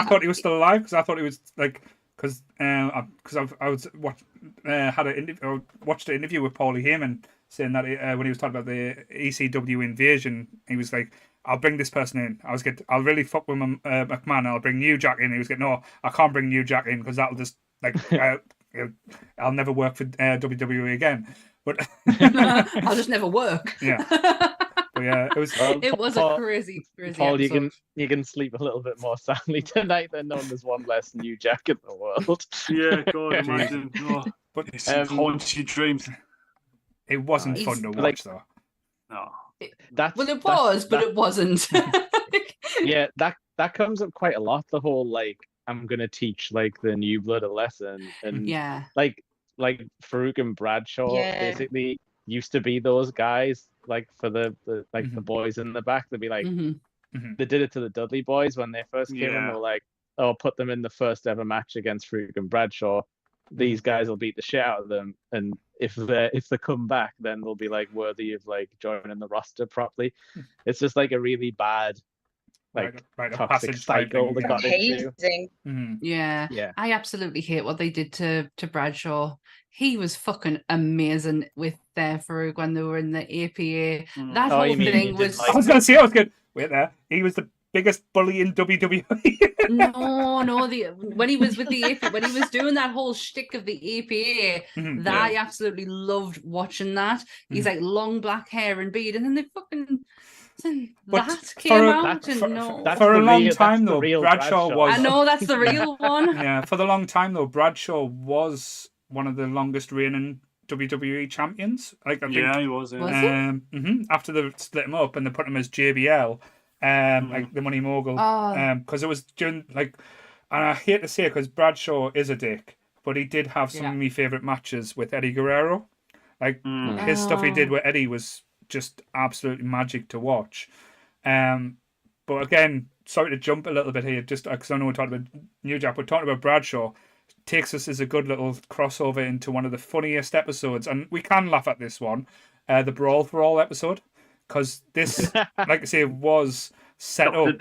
thought he was still alive because I thought he was like because I was watched an interview with Paulie Heyman saying that when he was talking about the ECW invasion, he was like, I'll bring this person in. I'll really fuck with McMahon. I'll bring New Jack in. He was like, no, I can't bring New Jack in because that'll just like I'll never work for WWE again. But I'll just never work. Yeah. But yeah, it was a crazy Paul, episode. you can sleep a little bit more soundly tonight than knowing there's one less New Jack in the world. Yeah, God, imagine. Oh, but it's haunts your dreams. It wasn't fun to watch though. No. It wasn't. Yeah, that comes up quite a lot. The whole like, I'm gonna teach like the new blood a lesson, and like Farouk and Bradshaw basically used to be those guys. Like for the boys in the back, they'd be like, they did it to the Dudley boys when they first came in. They were like, "Oh, put them in the first ever match against Farouk and Bradshaw. These guys will beat the shit out of them, and if they come back, then they'll be like worthy of like joining the roster properly." It's just like a really bad, like toxic cycle they got into. Yeah, I absolutely hate what they did to Bradshaw. He was fucking amazing with Farouk when they were in the APA. That whole thing was. I was going to say, I was good. Wait there. He was the biggest bully in WWE. no. When he was with the APA, when he was doing that whole shtick of the APA, I absolutely loved watching that. He's like long black hair and beard, and then they fucking. That came out, and for a long time though, Bradshaw was. I know that's the real one. Yeah, for the long time though, Bradshaw was one of the longest reigning WWE champions. Like I think, he was. After they split him up and they put him as JBL, like the Money Mogul, because it was during like, and I hate to say it because Bradshaw is a dick, but he did have some of my favorite matches with Eddie Guerrero. Like his stuff he did with Eddie was just absolutely magic to watch. But again, sorry to jump a little bit here, just because I know we're talking about New Jack, we're talking about Bradshaw. Takes us as a good little crossover into one of the funniest episodes, and we can laugh at this one, the Brawl for All episode, because this, like I say, was set up.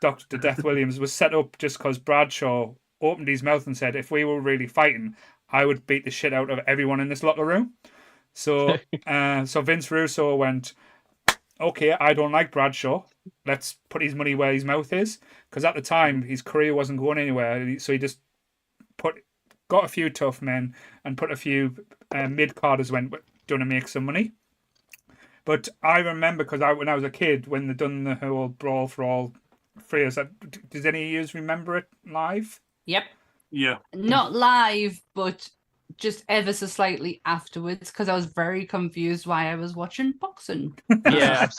Dr. Death Williams was set up just because Bradshaw opened his mouth and said, if we were really fighting, I would beat the shit out of everyone in this locker room. So, so Vince Russo went, okay, I don't like Bradshaw. Let's put his money where his mouth is, because at the time his career wasn't going anywhere. So he just got a few tough men and put a few mid-carders going to make some money. But I remember, because when I was a kid, when they done the whole Brawl for All phrase, does any of you remember it live? Yep. Yeah. Not live, but just ever so slightly afterwards, because I was very confused why I was watching boxing. Yeah, I've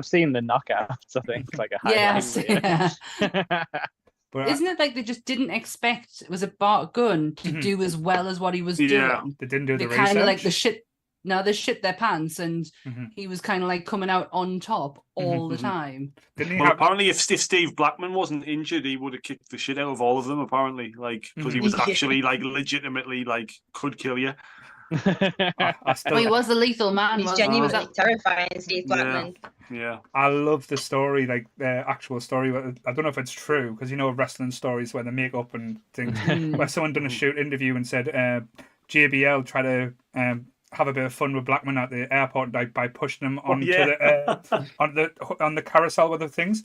seen the knockouts. I think it's like a highlight. Yeah. But isn't it like they just didn't expect, was it Gunn to do as well as what he was doing? They didn't do the research. They kind of like they shit their pants, and he was kind of like coming out on top all the time. Apparently if Steve Blackman wasn't injured, he would have kicked the shit out of all of them, apparently, like, because he was actually like legitimately like could kill you. He was a lethal man. He's genuinely terrifying, Steve Blackman. Yeah, I love the story, like the actual story. I don't know if it's true, because you know wrestling stories where they make up and things. Where someone done a shoot interview and said JBL tried to have a bit of fun with Blackman at the airport by pushing him onto on the carousel with the things.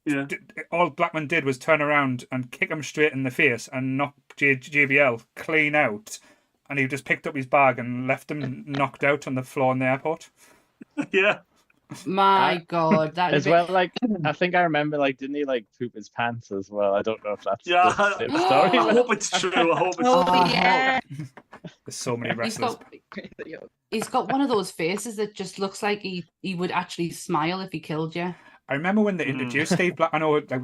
Yeah. All Blackman did was turn around and kick him straight in the face and knock JBL clean out. And he just picked up his bag and left him knocked out on the floor in the airport. Yeah. My God, that as well. Like, I think I remember, like, didn't he like poop his pants as well? I don't know if that's Yeah, the same story. I hope it's true. I hope it's Oh, true. yeah. There's so many wrestlers. He's got one of those faces that just looks like he would actually smile if he killed you. I remember when they introduced Steve Black. I know, like,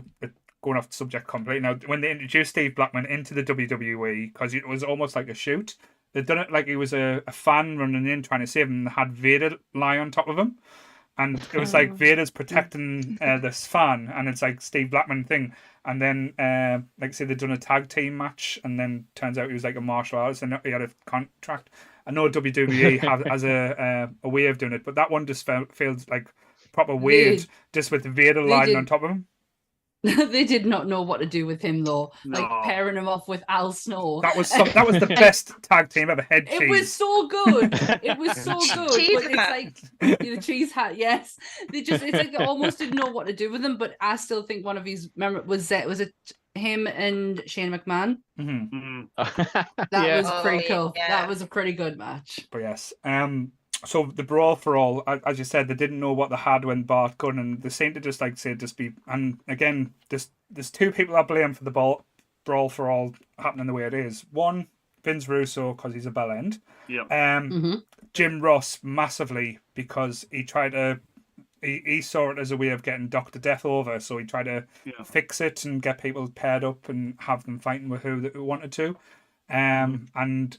going off the subject completely now. When they introduced Steve Blackman into the WWE, because it was almost like a shoot. They'd done it like he was a fan running in trying to save him, and they had Vader lie on top of him. And it was like Vader's protecting this fan, and it's like Steve Blackman thing. And then, like, say they'd done a tag team match, and then turns out he was like a martial artist, and he had a contract. I know WWE has a way of doing it, but that one just feels like proper weird, just with Vader lying on top of him. They did not know what to do with him though. No. Like pairing him off with Al Snow. That was the best tag team ever. Head cheese. It was so good. It was so good. Cheese But it's like the cheese hat. Yes, it's like they almost didn't know what to do with him. But I still think one of his was it him and Shane McMahon. Mm-hmm. That was pretty cool. Yeah. That was a pretty good match. But yes, so the brawl for all, as you said, they didn't know what they had when Bart Gunn, and they seemed to just be. And again, there's two people I blame for the brawl for all happening the way it is. One, Vince Russo, because he's a bell end. Yeah. Jim Ross massively, because he tried to. He saw it as a way of getting Dr. Death over, so he tried to fix it and get people paired up and have them fighting with who they wanted to. And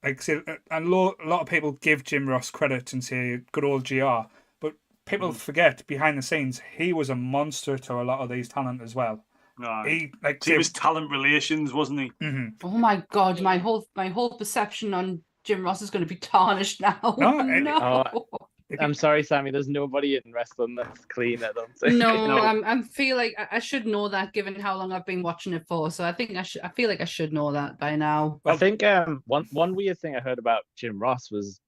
like I said, a lot of people give Jim Ross credit and say good old GR, but people forget behind the scenes he was a monster to a lot of these talent as well. He was talent relations, wasn't he? Mm-hmm. Oh my God, my whole perception on Jim Ross is going to be tarnished now. No. I'm sorry, Sammy. There's nobody in wrestling that's clean, I don't think. No, I feel like I should know that, given how long I've been watching it for. So I think I feel like I should know that by now. I think one weird thing I heard about Jim Ross was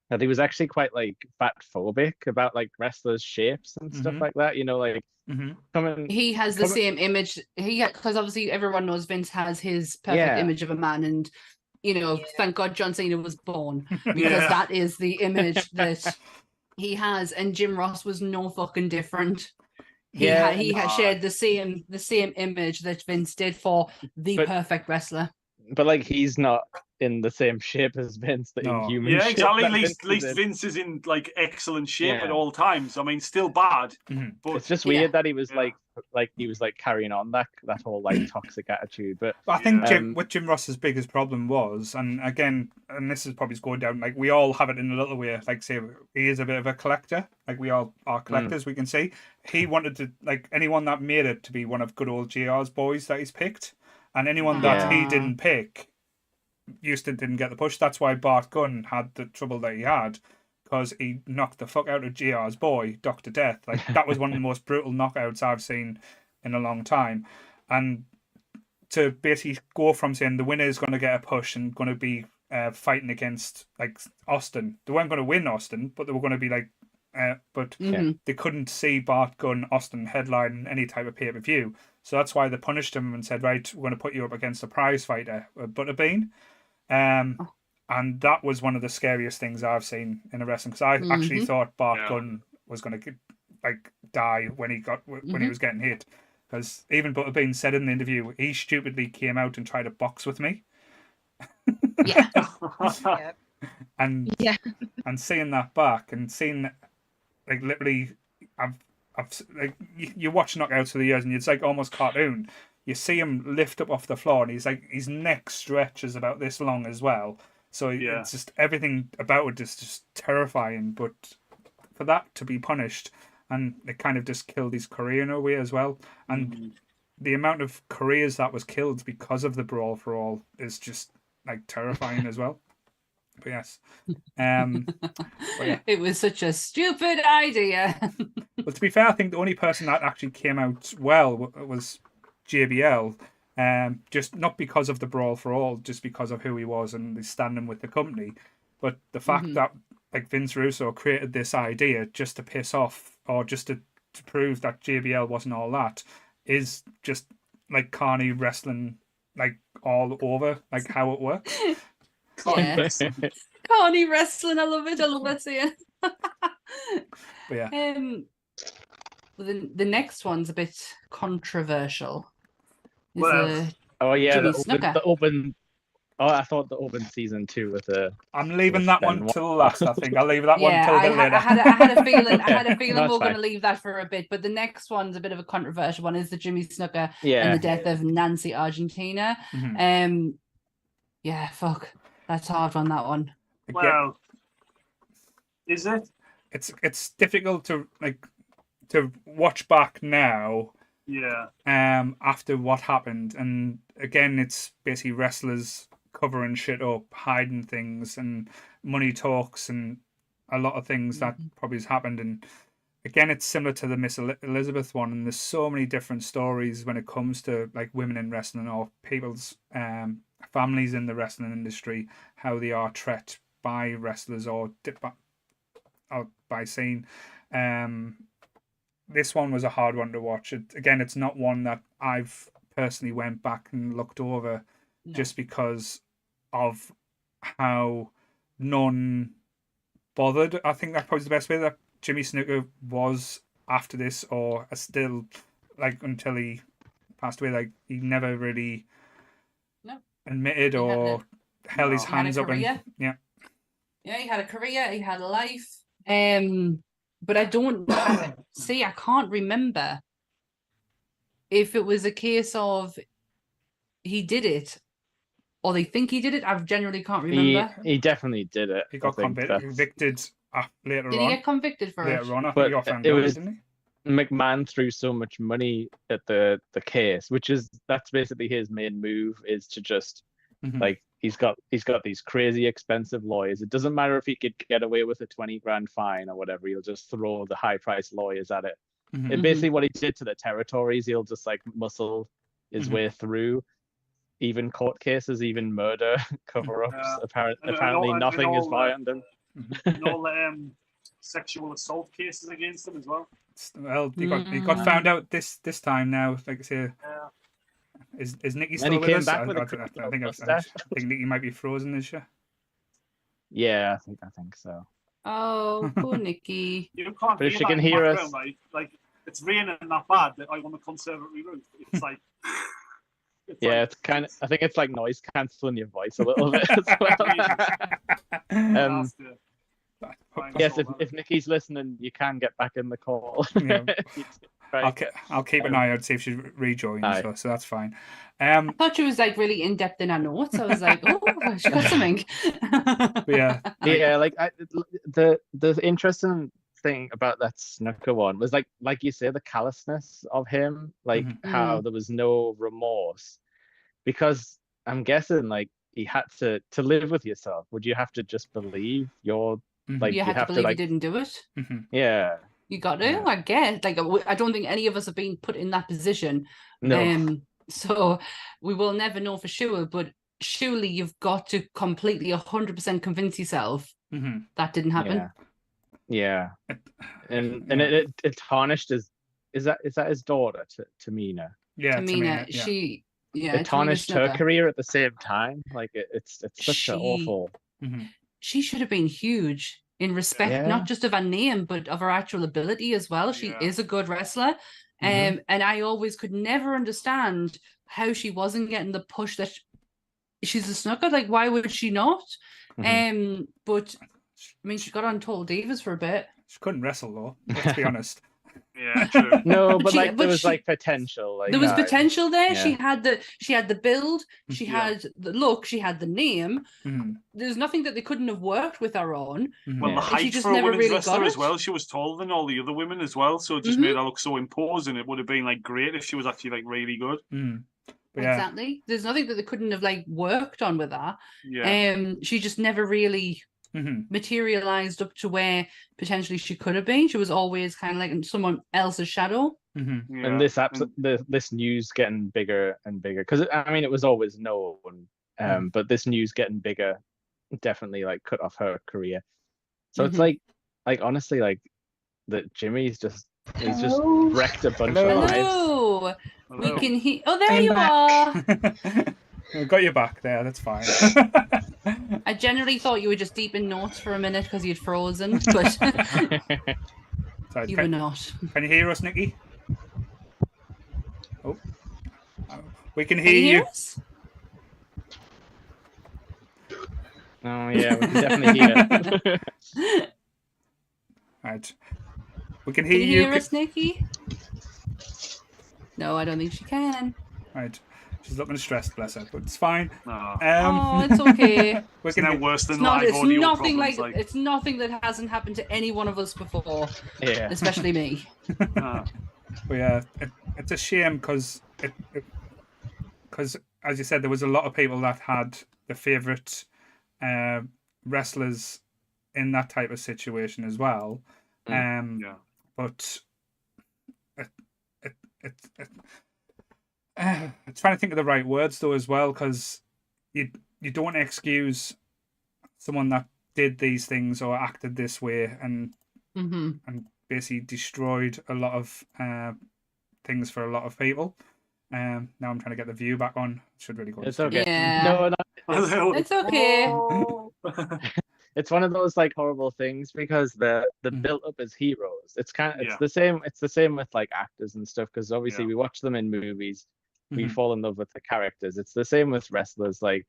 that he was actually quite like fat phobic about like wrestlers' shapes and stuff like that. You know, like he has the same image. Because obviously everyone knows Vince has his perfect image of a man, and thank God John Cena was born, because that is the image that he has, and Jim Ross was no fucking different. He had shared the same image that Vince did for the perfect wrestler. But like, he's not in the same shape as Vince, in human shape. Yeah, exactly. At least Vince is in like excellent shape at all times. I mean, still bad, but it's just weird that he was like he was like carrying on that whole like toxic attitude. But I think what Jim Ross's biggest problem was, and again, and this is probably going down, like we all have it in a little way. Like, say he is a bit of a collector. Like we all are collectors. We can see he wanted to, like, anyone that made it to be one of good old JR's boys that he's picked, and anyone that he didn't pick, Houston didn't get the push. That's why Bart Gunn had the trouble that he had, because he knocked the fuck out of JR's boy, Dr. Death. Like, that was one of the most brutal knockouts I've seen in a long time. And to basically go from saying the winner is going to get a push and going to be fighting against like Austin. They weren't going to win Austin, but they were going to be like, they couldn't see Bart Gunn, Austin headline any type of pay-per-view. So that's why they punished him and said, right, we're going to put you up against a prize fighter, Butterbean. And that was one of the scariest things I've seen in a wrestling, because I actually thought Bart Gunn was going to die when he was getting hit, because even Butterbean said in the interview he stupidly came out and tried to box with me. And seeing that back and seeing like literally, I've like you watch knockouts for the years and it's like almost cartoon. You see him lift up off the floor and he's like, his neck stretches about this long as well. So it's just, everything about it is just terrifying. But for that to be punished, and it kind of just killed his career in a way as well. And the amount of careers that was killed because of the brawl for all is just like terrifying as well. But yes, it was such a stupid idea. But to be fair, I think the only person that actually came out well was JBL. Just not because of the brawl for all, just because of who he was and his standing with the company. But the fact that like Vince Russo created this idea just to piss off, or just to prove that JBL wasn't all that, is just like carny wrestling, like all over, like how it works. Carny wrestling, I love it. I love it. But yeah. The next one's a bit controversial. Well, Oh yeah, Jimmy the Snuka. open. Oh, I thought the open season 2 with the. I'm leaving with that one Benoit. till last. I think I'll leave that one Yeah, till a bit later. I had a feeling. I had a Okay, feeling no, we it's we're going fine. to leave that for a bit. But the next one's a bit of a controversial one. Is the Jimmy Snuka and Yeah. the death of Nancy Argentina. Mhm. Yeah, fuck. That's hard on that one. well, is it? It's difficult to watch back now. Yeah. After what happened, and again, it's basically wrestlers covering shit up, hiding things, and money talks, and a lot of things that probably has happened. And again, it's similar to the Miss Elizabeth one, and there's so many different stories when it comes to like women in wrestling or people's families in the wrestling industry, how they are treated by wrestlers or by scene. This one was a hard one to watch. It's not one that I've personally went back and looked over, just because of how non-bothered. I think that's probably the best way that Jimmy Snuka was after this, or still, like, until he passed away. Like, he never really admitted or held his hands up. And, yeah, he had a career. He had a life. But I don't see. I can't remember if it was a case of he did it or they think he did it. I generally can't remember. He definitely did it. He got convicted later on. Did he get convicted for it? Later on, I think But he got found it out, was didn't he? McMahon threw so much money at the case, that's basically his main move, is to just like he's got these crazy expensive lawyers. It doesn't matter if he could get away with a 20 grand fine or whatever, he'll just throw the high priced lawyers at it. And basically what he did to the territories, he'll just like muscle his way through even court cases, even murder cover-ups. Apparently nothing is violent. And all the sexual assault cases against him as well. Well, he got found out this time now. Like I say, is Nikki still with us? I think Nikki might be frozen this year. Yeah, I think so. Oh, poor Nikki. You can't. But if she can hear us, like it's raining that bad that I want a conservatory roof. It's like. It's kind of. I think it's like noise cancelling your voice a little bit as well. Yes, if Nikki's listening, you can get back in the call. Yeah. I'll keep an eye out, see if she rejoins. So that's fine. I thought she was like really in depth in her notes. I was like, oh, she got something. Yeah. Like the interesting thing about that Snuka one was like you say, the callousness of him, like how there was no remorse, because I'm guessing like he had to live with yourself. Would you have to just believe your like you have to believe he didn't do it? Yeah, you got to. I guess like I don't think any of us have been put in that position. No. So we will never know for sure, but surely you've got to completely 100% convince yourself that didn't happen. Yeah. And it tarnished his is that his daughter, Tamina? Yeah, Tamina. It tarnished her career at the same time. Like it's such an awful. She should have been huge in respect, not just of her name, but of her actual ability as well. She is a good wrestler. And I always could never understand how she wasn't getting the push that she's a Snuka. Like, why would she not? But I mean, she got on Total Divas for a bit. She couldn't wrestle though, let's be honest. Yeah, true. No, but there was potential. Like, there was potential there. Yeah. She had the build, she had the look, she had the name. There's nothing that they couldn't have worked with her on. Well, the height for a women's wrestler as well. She was taller than all the other women as well, so it just made her look so imposing. It would have been like great if she was actually like really good. Exactly. There's nothing that they couldn't have like worked on with her. She just never really materialized up to where potentially she could have been. She was always kind of like in someone else's shadow. And this news getting bigger and bigger, because I mean it was always known, but this news getting bigger definitely like cut off her career. So it's like honestly, like that Jimmy's just wrecked a bunch of lives. Hello. We can hear. Oh, there you are. We got you back there. That's fine. I generally thought you were just deep in notes for a minute because you'd frozen, but Sorry, you were not. Can you hear us, Nikki? Oh, we can Can you hear hear you. us? Oh yeah, we can definitely hear. Right. We can Can hear you you. hear us, Nikki? No, I don't think she can. Right. She's looking stressed, bless her, but it's fine. Oh, it's okay. We It's can now hear. worse than It's not. live It's audio nothing problems. like. It's nothing that hasn't happened to any one of us before, Yeah. especially me. But yeah, it's a shame because as you said, there was a lot of people that had the favorite wrestlers in that type of situation as well. Yeah. But it's trying to think of the right words though as well, because you don't excuse someone that did these things or acted this way and basically destroyed a lot of things for a lot of people. Now I'm trying to get the view back on. Should really go. It's okay. Yeah. No, It's okay. it's one of those like horrible things because the build up as heroes. It's the same. It's the same with like actors and stuff because obviously we watch them in movies, we fall in love with the characters. It's the same with wrestlers. Like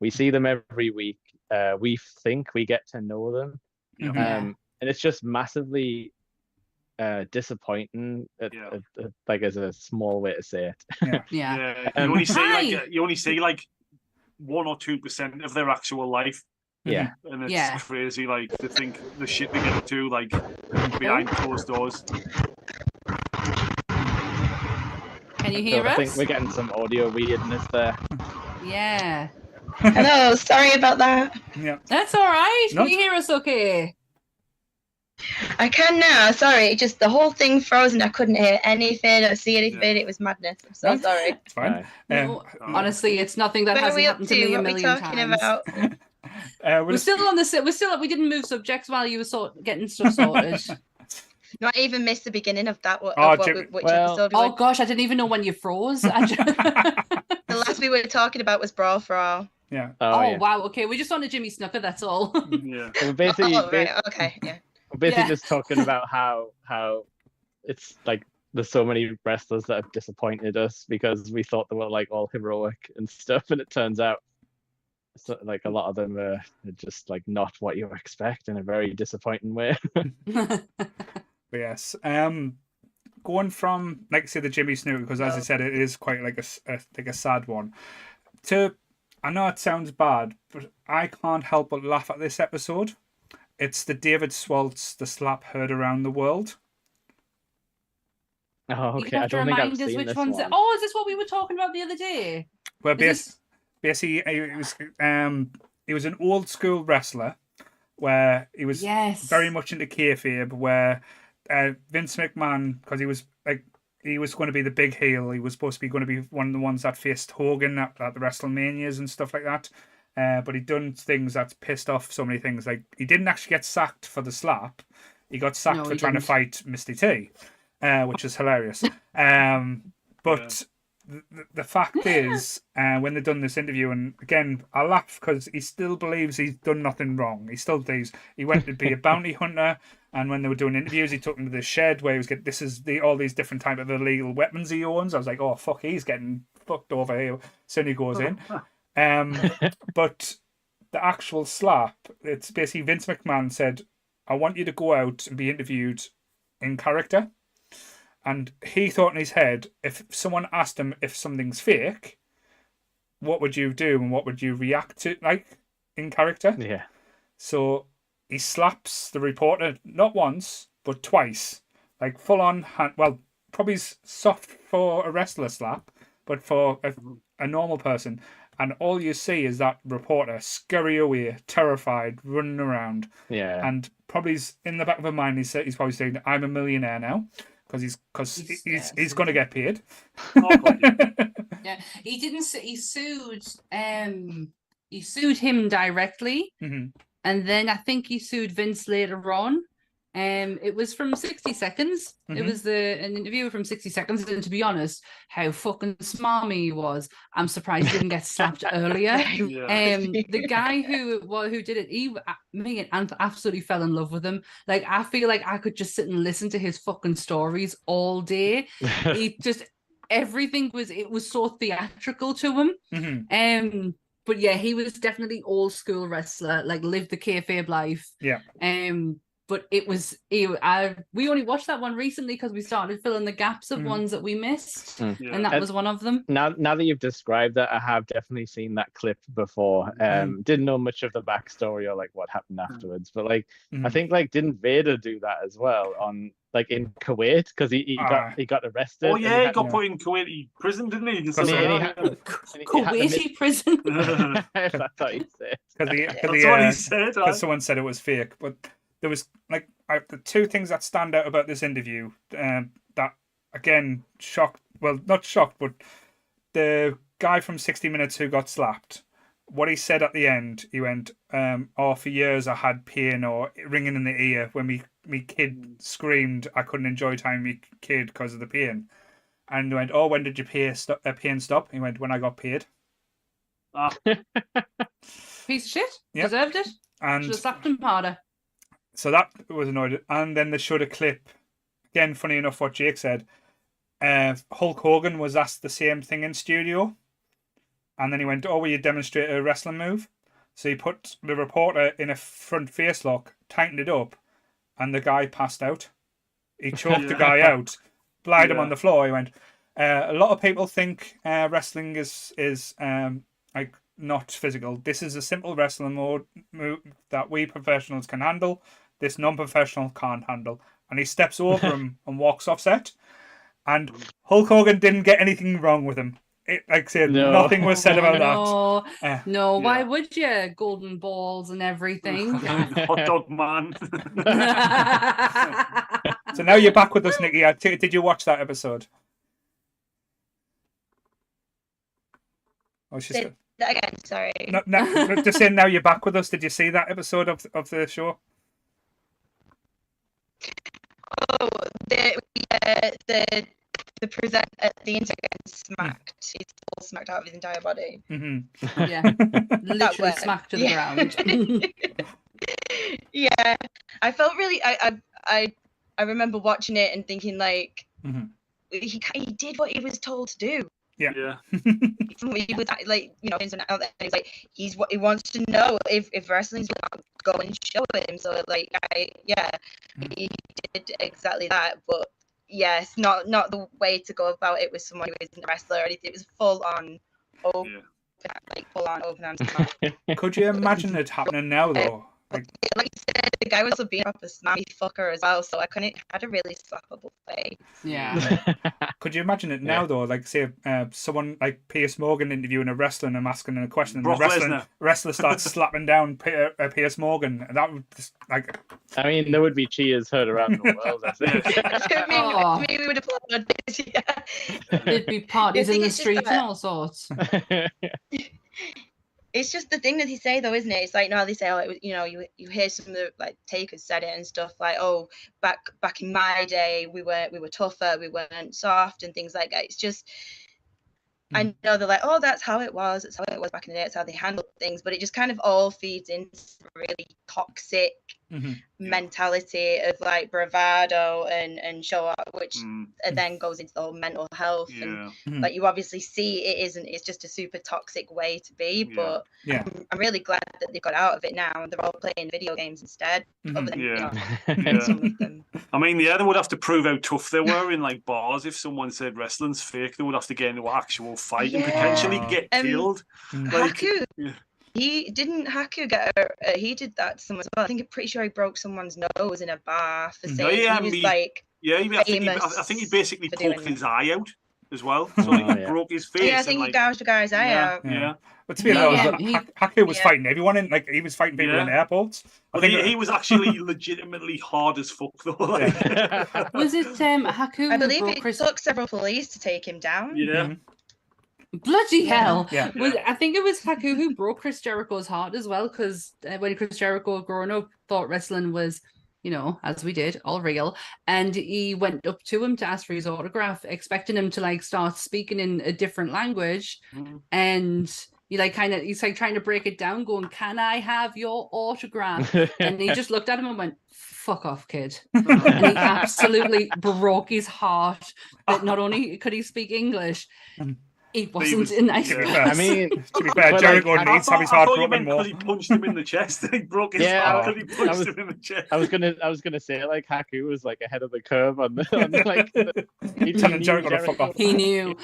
we see them every week. We think we get to know them, and it's just massively disappointing. Like as a small way to say it. Yeah. You only see like 1 or 2% of their actual life. Yeah. And it's crazy, like, to think the shit they get up to, like, behind closed doors. Can you hear us? I think we're getting some audio weirdness there. Yeah. Hello, sorry about that. Yeah. That's all right. Can you hear us okay? I can now. Sorry, just the whole thing frozen. I couldn't hear anything or see anything. It was madness. I'm so sorry. It's fine. No, honestly, it's nothing that hasn't happened to me a million times. We're still on the. We didn't move subjects while you were getting stuff sorted. No, I even missed the beginning of that. Which episode? Oh gosh, I didn't even know when you froze. The last we were talking about was Brawl for All. Yeah. Oh wow. Okay, we just on a Jimmy Snooker. That's all. Yeah. We're basically. Okay. Yeah. We're basically just talking about how it's like there's so many wrestlers that have disappointed us because we thought they were like all heroic and stuff, and it turns out like a lot of them are just like not what you expect in a very disappointing way. Yes. Going from, like I say, the Jimmy Snooker, because as I said, it is quite like a sad one. I know it sounds bad, but I can't help but laugh at this episode. It's the David Schwartz, the slap heard around the world. Oh, okay. You have to remind us which ones. Oh, is this what we were talking about the other day? Where basically he was an old school wrestler where he was very much into kayfabe, where Vince McMahon, because he was going to be the big heel, he was supposed to be going to be one of the ones that faced Hogan at the WrestleManias and stuff like that. But he'd done things that pissed off so many things. Like, he didn't actually get sacked for the slap. He got sacked for trying to fight Misty T, which is hilarious. But the fact is, when they've done this interview, and again, I laugh because he still believes he's done nothing wrong. He still believes he went to be a bounty hunter, and when they were doing interviews, he took him to the shed where he was getting all these different type of illegal weapons he owns. I was like, oh fuck, he's getting fucked over here. Soon he goes in. But the actual slap, it's basically Vince McMahon said, I want you to go out and be interviewed in character. And he thought in his head, if someone asked him if something's fake, what would you do and what would you react to, like, in character? Yeah. So he slaps the reporter not once, but twice. Like, full on hand. Well, probably soft for a wrestler slap, but for a normal person. And all you see is that reporter scurry away, terrified, running around. Yeah. And probably in the back of her mind, he's probably saying, I'm a millionaire now. Because he's going to get paid. Yeah, he didn't. He sued him directly, and then I think he sued Vince later on. It was from 60 Seconds. It was an interview from 60 Seconds. And to be honest, how fucking smarmy he was. I'm surprised he didn't get slapped earlier. The guy who did it, me and absolutely fell in love with him. Like, I feel like I could just sit and listen to his fucking stories all day. He just, everything was so theatrical to him. But yeah, he was definitely old school wrestler, like lived the kayfabe life. Yeah. But we only watched that one recently because we started filling the gaps of ones that we missed, and that was one of them. Now that you've described that, I have definitely seen that clip before. Didn't know much of the backstory or like what happened afterwards, but like I think like didn't Vader do that as well on like in Kuwait because he got arrested? Oh yeah, he got put in Kuwaiti prison, didn't he? Kuwaiti prison. That's what he said. That's what he said. Because someone said it was fake, but there was like the two things that stand out about this interview that again shocked. Well, not shocked, but the guy from 60 Minutes who got slapped. What he said at the end, he went, "Oh, for years I had pain or ringing in the ear when me kid screamed. I couldn't enjoy time with me kid because of the pain." And he went, "Oh, when did your pain stop?" He went, "When I got paid." Piece of shit. Yep. Deserved it. And should have slapped him harder. So that was annoyed. And then they showed a clip. Again, funny enough, what Jake said. Hulk Hogan was asked the same thing in studio. And then he went, "Oh, will you demonstrate a wrestling move?" So he put the reporter in a front face lock, tightened it up, and the guy passed out. He choked the guy out, lied him on the floor. He went, "A lot of people think wrestling is like not physical. This is a simple wrestling move that we professionals can handle. This non-professional can't handle." And he steps over him and walks off set. And Hulk Hogan didn't get anything wrong with him. Like I said, nothing was said about that. No, why would you? Golden balls and everything. Hot dog man. So now you're back with us, Nikki. Did you watch that episode? Oh, she's that again, sorry. No, just saying now you're back with us. Did you see that episode of the show? Oh, the present the internet smacked. He's all smacked out of his entire body. Yeah, literally smacked to the ground. Yeah, I felt really. I remember watching it and thinking like he did what he was told to do. Yeah. He was like, you know, he's like he wants to know if wrestling's go and show him. So like he did exactly that. But yes, not the way to go about it with someone who isn't a wrestler or anything. It was full on open hands. Could you imagine it happening now though? Like you said, the guy was being up a snotty fucker as well, so had a really slappable face. Yeah. Could you imagine it now though? Like say someone like Piers Morgan interviewing a wrestler and I'm asking a question and the wrestler starts slapping down Piers Morgan. That would just, like. I mean, there would be cheers heard around the world. I think. We would applaud this. Yeah. There'd be parties in the streets and all sorts. It's just the thing that he say though, isn't it? It's like now they say, oh, you know, you hear some of the like takers said it and stuff like, oh, back in my day, we were tougher, we weren't soft and things like that. It's just, I know they're like, oh, that's how it was. It's how it was back in the day. It's how they handled things. But it just kind of all feeds into really toxic mentality of like bravado and show up, which then goes into the whole mental health. And like you obviously see it's just a super toxic way to be. But I'm really glad that they got out of it now and they're all playing video games instead. Other than, some of them. I mean, they would have to prove how tough they were in like bars. If someone said wrestling's fake, they would have to get into an actual fight and potentially get killed. Like, Haku, he didn't Haku get he did that to someone as well. I think I'm pretty sure he broke someone's nose in a bar for saying he was like I think he basically poked his eye out as well. So he broke his face. Yeah, I think he gouged the guy's eye out. Yeah. But to be honest, Haku was fighting everyone in he was fighting people in airports. I think he was actually legitimately hard as fuck though. Was it Haku? I believe it took several police to take him down. Yeah. Bloody hell. Yeah. I think it was Haku who broke Chris Jericho's heart as well, because when Chris Jericho growing up thought wrestling was you know, as we did, all real. And he went up to him to ask for his autograph, expecting him to like start speaking in a different language. And he's like trying to break it down, going, "Can I have your autograph?" And he just looked at him and went, "Fuck off, kid." And he absolutely broke his heart that not only could he speak English, he wasn't a nice person. I mean, to be fair, Jericho needs to have his heart broken more. Because he punched him in the chest. He broke his heart because he punched him in the chest. I was gonna say like Haku was like ahead of the curve on the telling Jericho to fuck off. He knew.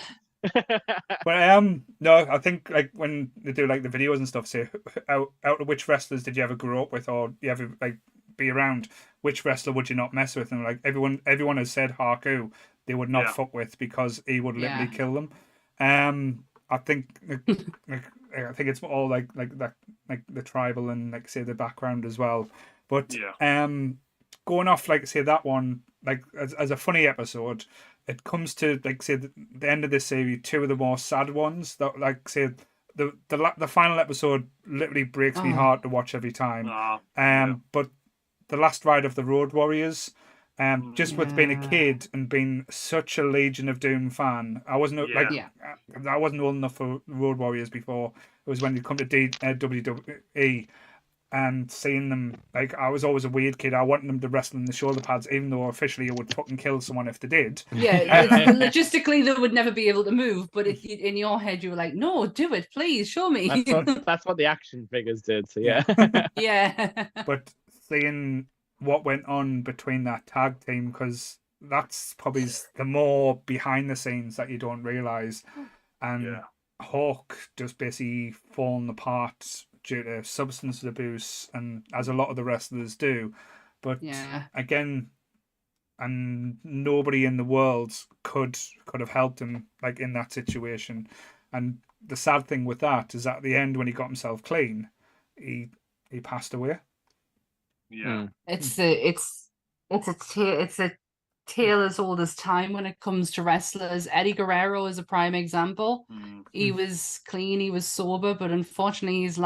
But no, I think like when they do like the videos and stuff, say out of which wrestlers did you ever grow up with, or you ever like be around? Which wrestler would you not mess with? And like everyone has said Haku they would not fuck with because he would literally kill them. I think I think it's all like that, like the tribal and like say the background as well. But going off like say that one like as a funny episode, it comes to like say the end of this series, two of the more sad ones that like say the final episode literally breaks me heart to watch every time. But the last ride of the Road Warriors. Just with being a kid and being such a Legion of Doom fan, I wasn't I wasn't old enough for Road Warriors before. It was when they come to WWE and seeing them. Like I was always a weird kid. I wanted them to wrestle in the shoulder pads, even though officially it would fucking kill someone if they did. Yeah, logistically they would never be able to move. But in your head you were like, "No, do it, please, show me." That's what the action figures did. So yeah, yeah. But seeing what went on between that tag team, because that's probably the more behind the scenes that you don't realize. And Hawk just basically fallen apart due to substance abuse, and as a lot of the wrestlers do. But again, and nobody in the world could have helped him like in that situation. And the sad thing with that is at the end when he got himself clean, he passed away. Yeah, it's a tale as old as time when it comes to wrestlers. Eddie Guerrero is a prime example. He was clean, he was sober, but unfortunately his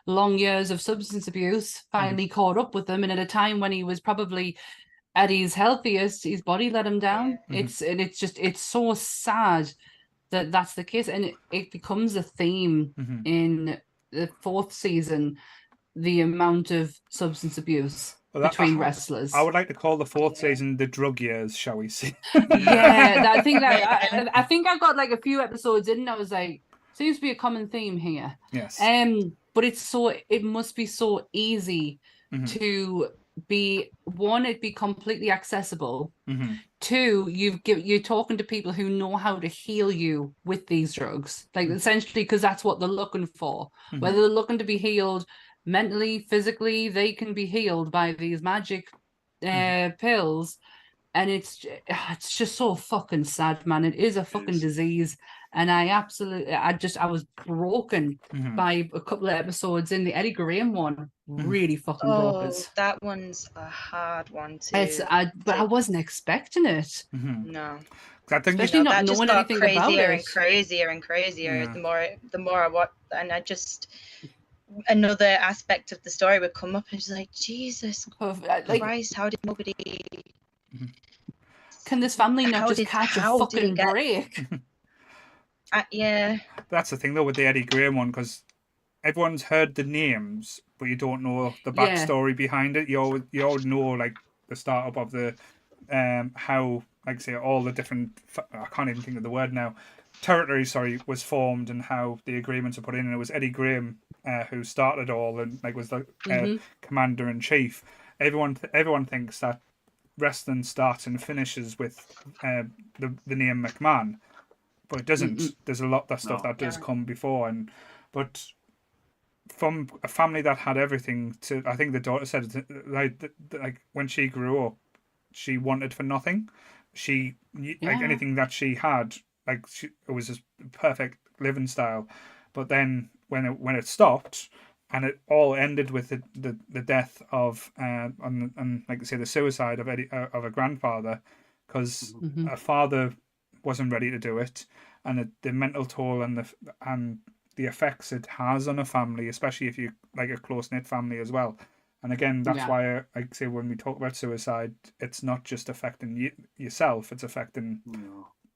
long years of substance abuse finally caught up with him, and at a time when he was probably at his healthiest, his body let him down. It's so sad that that's the case, and it becomes a theme in the 4th season. The amount of substance abuse between wrestlers. I would like to call the 4th season the drug years, shall we see? I think I've got like a few episodes in and I was like, seems to be a common theme here. Yes. But it must be so easy to be, one, it'd be completely accessible. 2, you're talking to people who know how to heal you with these drugs. Like essentially, because that's what they're looking for. Whether they're looking to be healed mentally, physically, they can be healed by these magic pills, and it's just so fucking sad, man. It is a fucking disease, and I was broken by a couple of episodes in the Eddie Graham one. Really fucking broke us. That one's a hard one too. But I wasn't expecting it. No. I think especially not that just knowing got anything about crazier it. and crazier and crazier. The more I watch, and I just. Another aspect of the story would come up and she's like, Jesus Christ, how did nobody... Can this family not just catch a fucking break? That's the thing though with the Eddie Graham one, because everyone's heard the names, but you don't know the backstory behind it. You all know like the startup of the how, like say, all the different, I can't even think of the word now, territory was formed and how the agreements are put in, and it was Eddie Graham who started all and like was the commander in chief. Everyone thinks that wrestling starts and finishes with the name McMahon, but it doesn't. There's a lot of stuff that does come before, but from a family that had everything, to I think the daughter said like when she grew up, she wanted for nothing. Like anything that she had, like it was a perfect living style. But then when it stopped, and it all ended with the death of and like I say, the suicide of Eddie, of a grandfather, because a father wasn't ready to do it, and the mental toll and the effects it has on a family, especially if you like a close knit family as well. And again, that's why I say when we talk about suicide, it's not just affecting yourself; it's affecting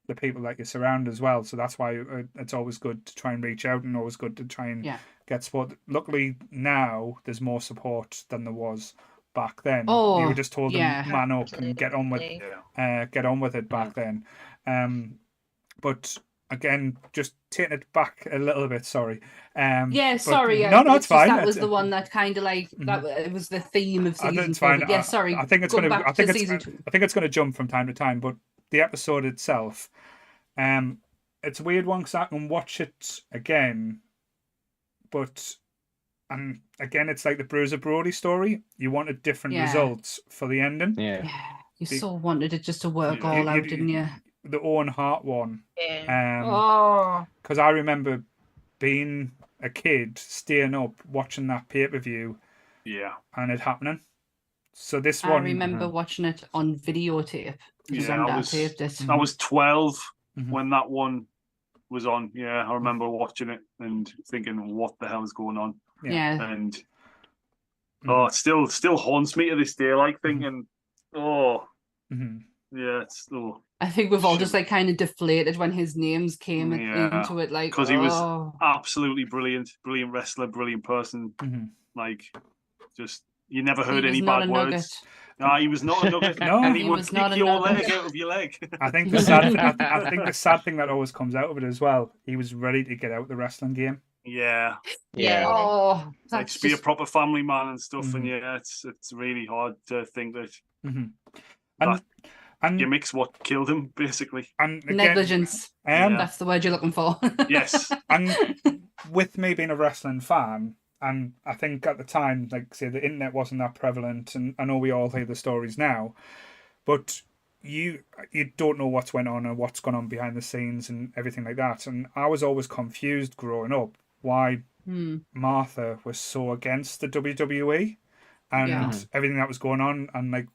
the people that you surround as well. So that's why it's always good to try and reach out, and always good to try and get support. Luckily, now there's more support than there was back then. You were just told to man up and get on with it back then. But again, just taking it back a little bit. Sorry. Sorry. No, it's fine. That was the one that kind of like that. It was the theme of season 4. Fine. Sorry. I think it's going to. I think it's going to jump from time to time. But the episode itself, it's a weird one because I can watch it again, but. And again, it's like the Bruiser Brody story. You wanted different results for the ending. Yeah. You so wanted it just to work all out, didn't you? The Owen Hart one. Yeah. Because I remember being a kid, staying up, watching that pay-per-view. Yeah. And it happening. So this one... I remember watching it on videotape. I was 12 when that one was on. Yeah, I remember watching it and thinking, what the hell is going on? Yeah. And it still haunts me to this day, like thinking, it's still. I think we've all just like kind of deflated when his names came into it, like because he was absolutely brilliant wrestler, brilliant person. Like, just you never heard any bad words. No, he was not a nugget. No, and he would pick your leg out of your leg. I think the sad thing that always comes out of it as well. He was ready to get out the wrestling game. Yeah. Oh, like to be a proper family man and stuff, and it's really hard to think that and gimmicks what killed him basically. And again, negligence. That's the word you're looking for. Yes. And with me being a wrestling fan, and I think at the time, like say, the internet wasn't that prevalent, and I know we all hear the stories now, but you don't know what's went on and what's gone on behind the scenes and everything like that. And I was always confused growing up why Martha was so against the WWE and everything that was going on, and like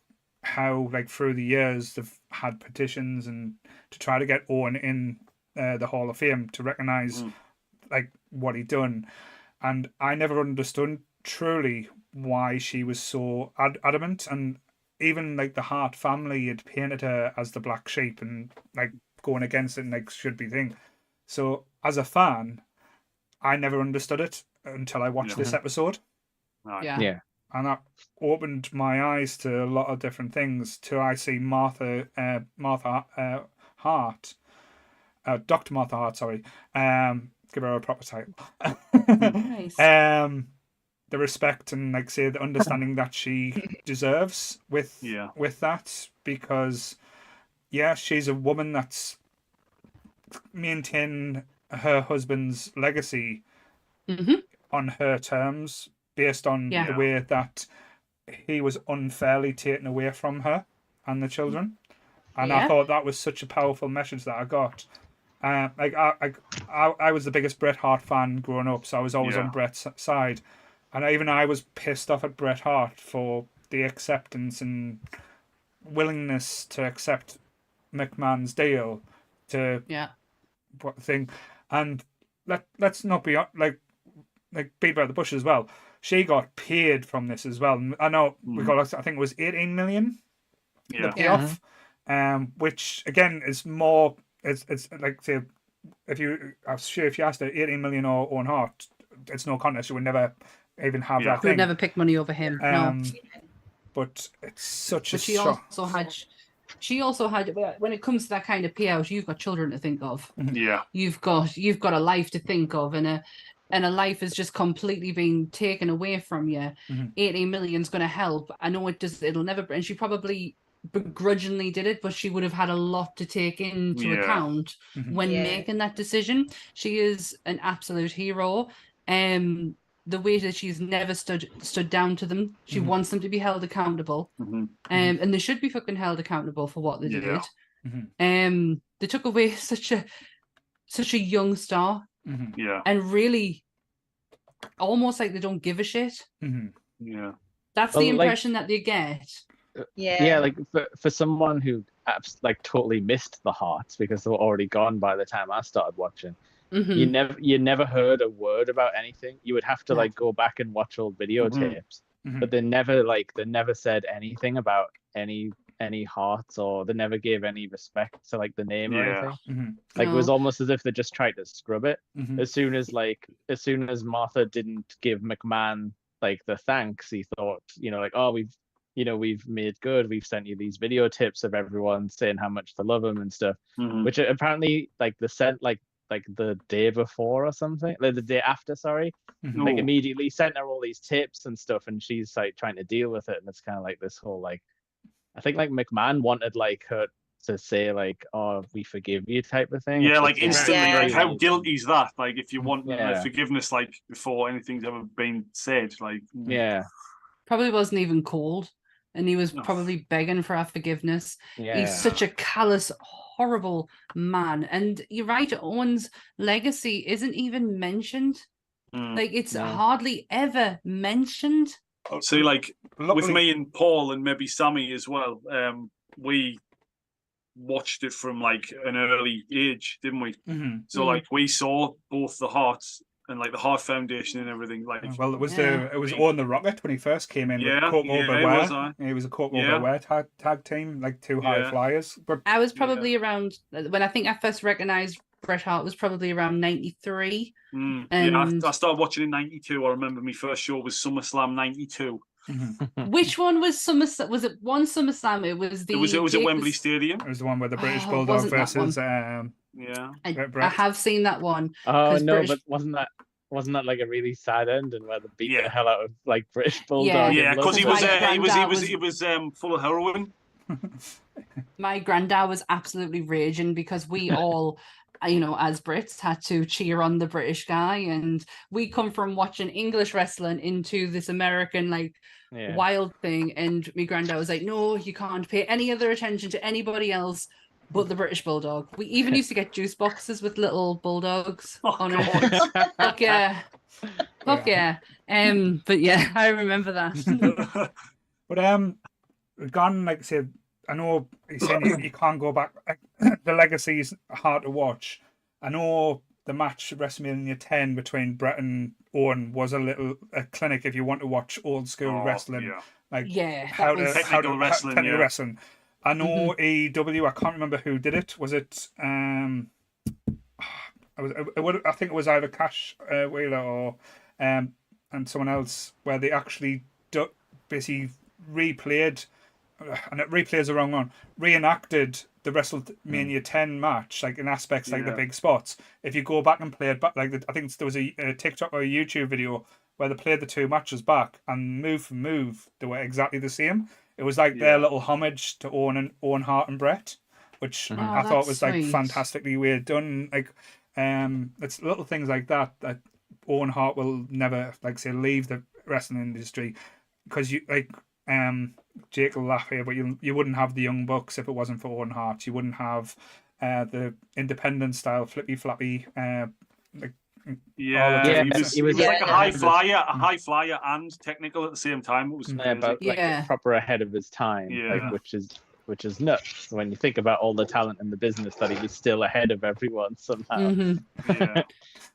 how like through the years they've had petitions and to try to get Owen in the Hall of Fame to recognize like what he'd done. And I never understood truly why she was so adamant, and even like the Hart family had painted her as the black sheep and like going against it and like should be thing. So as a fan, I never understood it until I watched this episode. Yeah. And that opened my eyes to a lot of different things. Till I see Martha Hart, Dr. Martha Hart, sorry. Give her a proper title. Nice. The respect and like say the understanding that she deserves with that, because she's a woman that's maintained her husband's legacy on her terms, based on the way that he was unfairly taken away from her and the children. And I thought that was such a powerful message that I got. Like I was the biggest Bret Hart fan growing up, so I was always on Bret's side, and I was pissed off at Bret Hart for the acceptance and willingness to accept McMahon's deal to thing. And let's not be like beat about the bush as well. She got paid from this as well. I know we got, I think it was 18 million. The payoff, which again is more. It's like say, I'm sure if you asked her 18 million or Owen Hart, it's no contest. You would never even have that. We would never pick money over him. No. But it's such a. She also had when it comes to that kind of payout, you've got children to think of. Yeah. You've got a life to think of, and a life has just completely been taken away from you. 18 million is going to help. I know it does. It'll never. And she probably begrudgingly did it, but she would have had a lot to take into account when making that decision. She is an absolute hero. The way that she's never stood down to them. She wants them to be held accountable. And they should be fucking held accountable for what they did. They took away such a young star. And really almost like they don't give a shit. That's the impression that they get. Like for someone who like totally missed the Hearts because they were already gone by the time I started watching. You never heard a word about anything. You would have to like go back and watch old videotapes but they never said anything about any hearts, or they never gave any respect to like the name or anything. Like it was almost as if they just tried to scrub it. As soon as Martha didn't give McMahon like the thanks, he thought, like, oh, we've made good, we've sent you these video tips of everyone saying how much they love him and stuff, which apparently like they sent like the day before or something, like the day after, sorry, like immediately sent her all these tips and stuff, and she's like trying to deal with it, and it's kind of like this whole like, I think like McMahon wanted like her to say like, oh, we forgive you type of thing. Yeah, like instantly, like how guilty is that? Like if you want forgiveness, like before anything's ever been said, like probably wasn't even called, and he was probably begging for our forgiveness. He's such a callous, horrible man, and you're right, Owen's legacy isn't even mentioned. Like it's hardly ever mentioned. See, like with me and Paul and maybe Sammy as well, we watched it from like an early age, didn't we? So like we saw both the Hearts and like the Heart Foundation and everything. Like, well, it was Owen the Rocket when he first came in. With Coco Beware. It was a Coco Beware tag team, like two high flyers. But I was probably around when I think I first recognized Bret Hart was probably around 93. I started watching in 92. I remember my first show was SummerSlam 92. Which one was SummerSlam? Was it one SummerSlam? It was at Wembley Stadium. It was the one where the British Bulldog versus I have seen that one. Oh no, but wasn't that like a really sad ending where they beat the hell out of like British Bulldog? Yeah, because he was full of heroin. My granddad was absolutely raging because we all, as Brits, had to cheer on the British guy, and we come from watching English wrestling into this American wild thing, and my granddad was like, no, you can't pay any other attention to anybody else but the British Bulldog. We even used to get juice boxes with little bulldogs on it. Fuck yeah. But yeah, I remember that. But Gunn, like I said, I know he's saying you can't go back. The legacy is hard to watch. I know the match at WrestleMania 10 between Bret and Owen was a clinic if you want to watch old school wrestling. Technical wrestling. I know AEW, I can't remember who did it. Was it I think it was either Cash Wheeler or and someone else, where they actually basically replayed, and it replays the wrong one, reenacted the WrestleMania 10 match, like in aspects like the big spots. If you go back and play it back, like I think there was a TikTok or a YouTube video where they played the two matches back, and move for move they were exactly the same. It was like their little homage to Owen Hart and Bret, which I thought was like fantastically weird done. Like it's little things like that Owen Hart will never, like say, leave the wrestling industry, because you like Jake will laugh here, but you wouldn't have the Young Bucks if it wasn't for Owen Hart. You wouldn't have the independent style flippy floppy he was like a high flyer and technical at the same time. It was proper ahead of his time, which is nuts when you think about all the talent in the business, that he was still ahead of everyone somehow.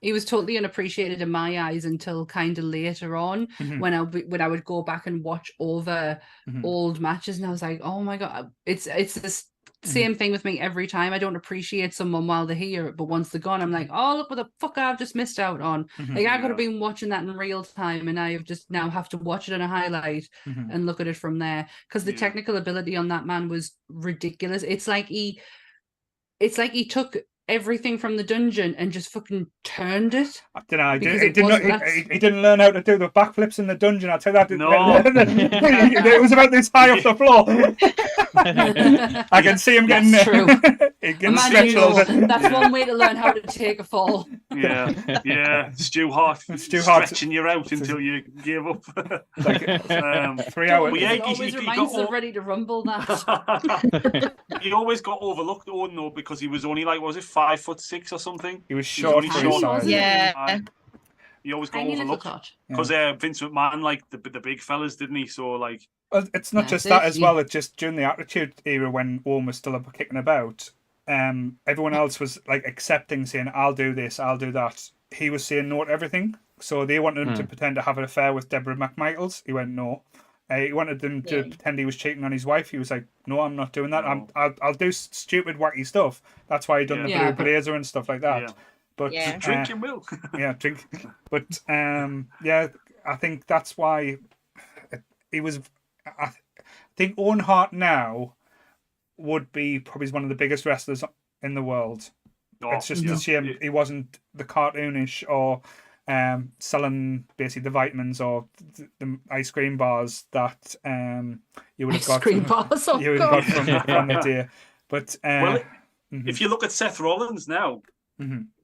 He was totally unappreciated in my eyes until kind of later on, when I would go back and watch over old matches, and I was like, oh my god, it's this same thing with me every time. I don't appreciate someone while they're here, but once they're gone, I'm like, oh, look what the fuck I've just missed out on. Like I could have been watching that in real time, and I just now have to watch it on a highlight and look at it from there, because the technical ability on that man was ridiculous. It's like he took everything from the dungeon and just fucking turned it. I don't know. He didn't learn how to do the backflips in the dungeon. I'll tell you that. No. It was about this high off the floor. I can see him getting stretched a little bit. That's one way to learn how to take a fall. Stu Hart stretching you out until you give up. 3 hours. It always reminds us of Ready to Rumble. That he always got overlooked, Owen, though, because he was only 5'6" or something. He was short. He always got overlooked because Vince McMahon liked the big fellas, didn't he? So well, it's not just that as well. It's just during the Attitude Era when Owen was still kicking about. Everyone else was like accepting, saying, "I'll do this, I'll do that." he was saying no to everything. So they wanted him to pretend to have an affair with Deborah McMichaels. He went no. He wanted them to pretend he was cheating on his wife. He was like, no, I'm not doing that. No. I'll do stupid wacky stuff. That's why he done the blue blazer and stuff like that. Yeah. But drinking will. yeah, drink. But yeah, I think that's why he was. I think Owen Hart now would be probably one of the biggest wrestlers in the world. It's just a shame he wasn't the cartoonish or selling basically the vitamins or the ice cream bars that you would have got from the day. But if you look at Seth Rollins now,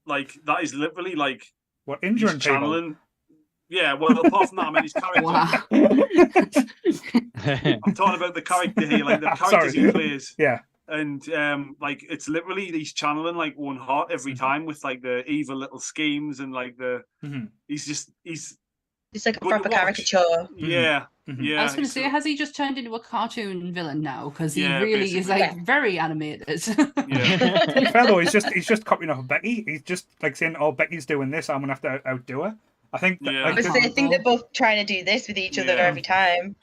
like that is literally like what injuring channeling. People. Yeah, well, apart from that, I mean his character. Wow. I'm talking about the character here, like the characters he plays. Yeah. And like it's literally he's channeling like Owen Hart every time with like the evil little schemes and like the he's like a proper caricature. Yeah. Yeah. I was going to say, has he just turned into a cartoon villain now? Because he really is like very animated. Yeah. Fair though, he's just copying off of Becky. He's just like saying, "Oh, Becky's doing this. I'm gonna have to outdo her." I think. I think they're both trying to do this with each other every time.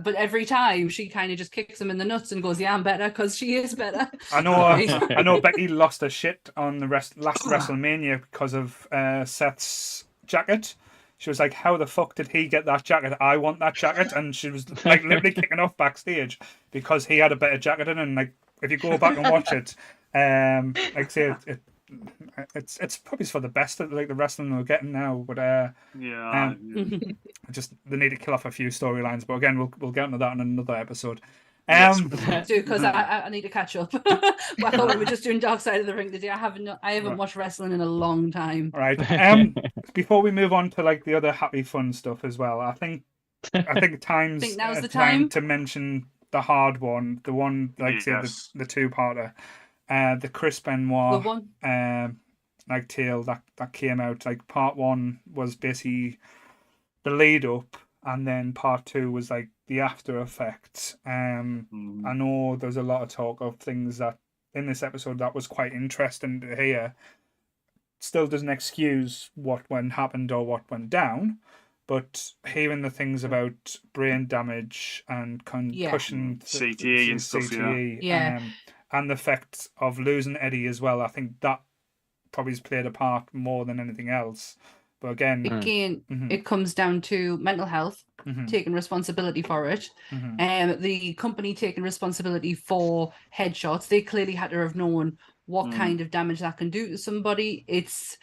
But every time she kind of just kicks him in the nuts and goes, "Yeah, I'm better," because she is better. I know. I know. Becky lost her shit on the last WrestleMania because of Seth's jacket. She was like, "How the fuck did he get that jacket? I want that jacket." And she was like literally kicking off backstage because he had a better jacket in. And like, if you go back and watch it, like say it's probably for the best of like the wrestling we're getting now. But just they need to kill off a few storylines. But again, we'll get into that in another episode. Because I need to catch up. Well, I thought we were just doing Dark Side of the Ring today. I haven't watched wrestling in a long time. Right. Before we move on to like the other happy fun stuff as well, I think now's the time to mention the hard one, the one like say the two-parter, the Chris Benoit like tale that came out. Like part one was basically the lead up, and then part two was like the after effects. I know there's a lot of talk of things that in this episode that was quite interesting to hear. Still doesn't excuse what happened or what went down, but hearing the things about brain damage and concussion, CTE and stuff, and the effect of losing Eddie as well, I think that probably has played a part more than anything else. But again, it comes down to mental health, taking responsibility for it, the company taking responsibility for headshots. They clearly had to have known what kind of damage that can do to somebody. It's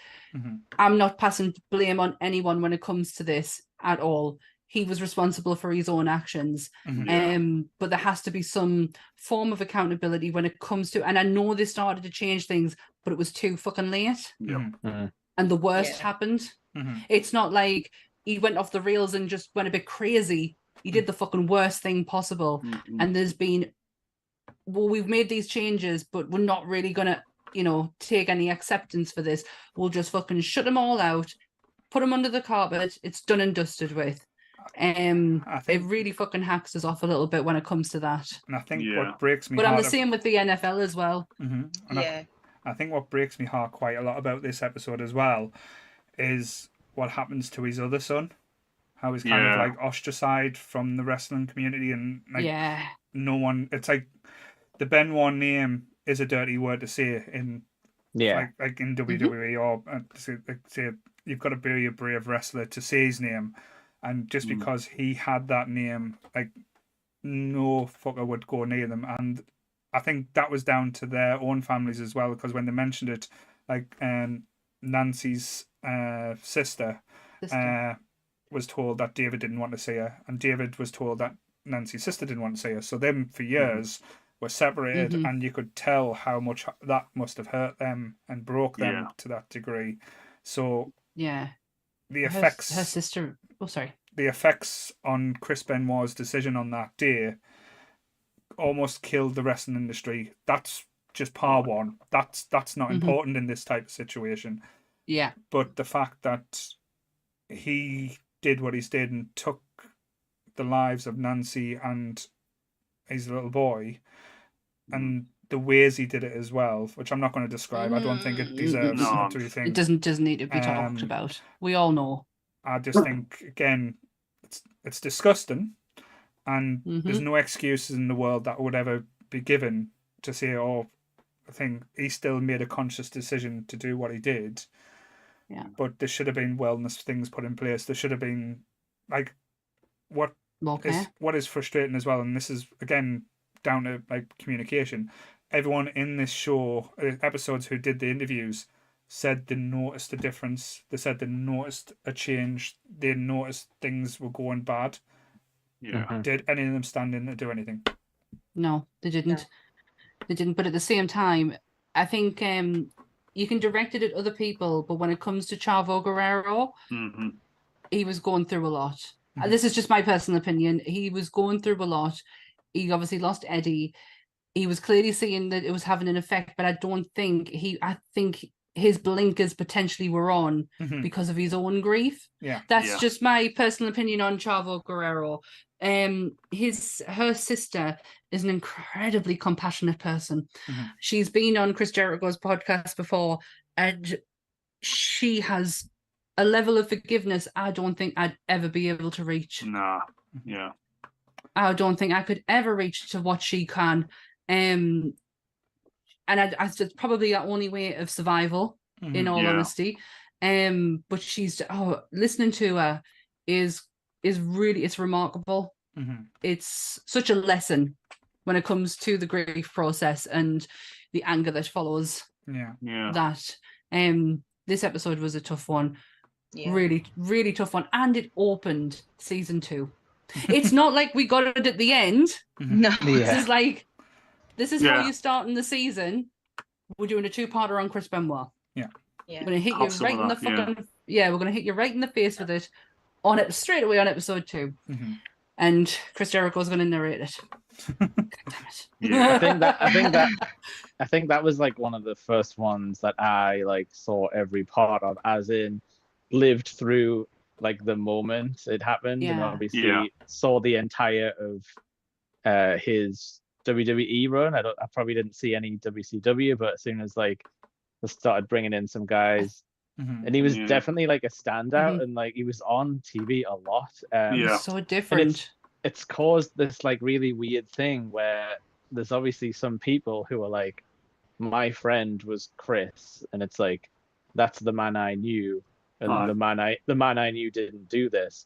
I'm not passing blame on anyone when it comes to this at all. He was responsible for his own actions. But there has to be some form of accountability when it comes to, and I know they started to change things, but it was too fucking late. And the worst happened. It's not like he went off the rails and just went a bit crazy. He did the fucking worst thing possible. And there's been, we've made these changes, but we're not really gonna, take any acceptance for this. We'll just fucking shut them all out, put them under the carpet. It's done and dusted with. It really fucking hacks us off a little bit when it comes to that. And I think what breaks me but I'm the same with the NFL as well. I think what breaks me heart quite a lot about this episode as well is what happens to his other son. How he's kind of like ostracized from the wrestling community, and like no one. It's like the Benoit name is a dirty word to say in like in WWE or say you've got to be a brave wrestler to say his name, and just because he had that name, like no fucker would go near them. And I think that was down to their own families as well, because when they mentioned it, like Nancy's sister was told that David didn't want to see her, and David was told that Nancy's sister didn't want to see her. So them for years were separated, and you could tell how much that must have hurt them and broke them to that degree. So the effects, her sister. Oh, sorry. The effects on Chris Benoit's decision on that day almost killed the wrestling industry. That's just part one. That's not important in this type of situation. Yeah. But the fact that he did what he did and took the lives of Nancy and his little boy, and the ways he did it as well, which I'm not going to describe. I don't think it deserves No. to be thing. It doesn't need to be talked about. We all know. I just think, again, it's disgusting, and there's no excuses in the world that would ever be given to say, oh, I think he still made a conscious decision to do what he did. Yeah. But there should have been wellness things put in place. There should have been, like, what is frustrating as well, and this is, again, down to, like, communication. Everyone in this show, episodes who did the interviews, said they noticed a difference. They said they noticed a change. They noticed things were going bad. Yeah. Did any of them stand in to do anything? No, they didn't. They didn't. But at the same time, I think you can direct it at other people, but when it comes to Chavo Guerrero, he was going through a lot. This is just my personal opinion. He was going through a lot. He obviously lost Eddie. He was clearly seeing that it was having an effect, but I think his blinkers potentially were on because of his own grief. Yeah. That's just my personal opinion on Chavo Guerrero. Her sister is an incredibly compassionate person. She's been on Chris Jericho's podcast before, and she has a level of forgiveness I don't think I'd ever be able to reach. Nah. Yeah. I don't think I could ever reach to what she can. And it's probably our only way of survival, in all honesty. But she's listening to her is really, it's remarkable. It's such a lesson when it comes to the grief process and the anger that follows that. This episode was a tough one. Really, really tough one. And it opened season 2. It's not like we got it at the end. No. This is how you start in the season. We're doing a 2-parter on Chris Benoit. Yeah. We're gonna hit you right in the fucking we're gonna hit you right in the face with it straight away on episode 2. And Chris Jericho's gonna narrate it. God damn it. Yeah. I think that was like one of the first ones that I like saw every part of, as in lived through like the moment it happened, and obviously saw the entire of his WWE run. I probably didn't see any WCW, but as soon as like they started bringing in some guys, and he was definitely like a standout, and like he was on TV a lot. So different. It's caused this like really weird thing where there's obviously some people who are like, my friend was Chris, and it's like, that's the man I knew, and the man I knew didn't do this.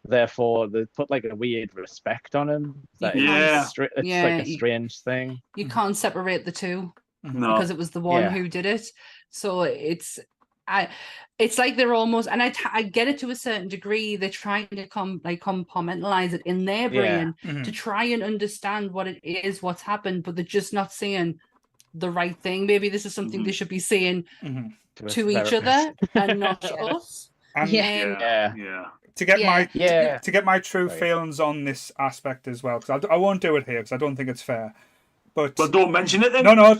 Therefore, they put like a weird respect on him. It's like a strange thing. You can't separate the two because it was the one who did it. So it's like they're almost, and I get it to a certain degree. They're trying to compartmentalize it in their brain to try and understand what it is, what's happened, but they're just not saying the right thing. Maybe this is something they should be saying to each other and not to us. To get my true feelings on this aspect as well, because I won't do it here because I don't think it's fair. But don't mention it then. No.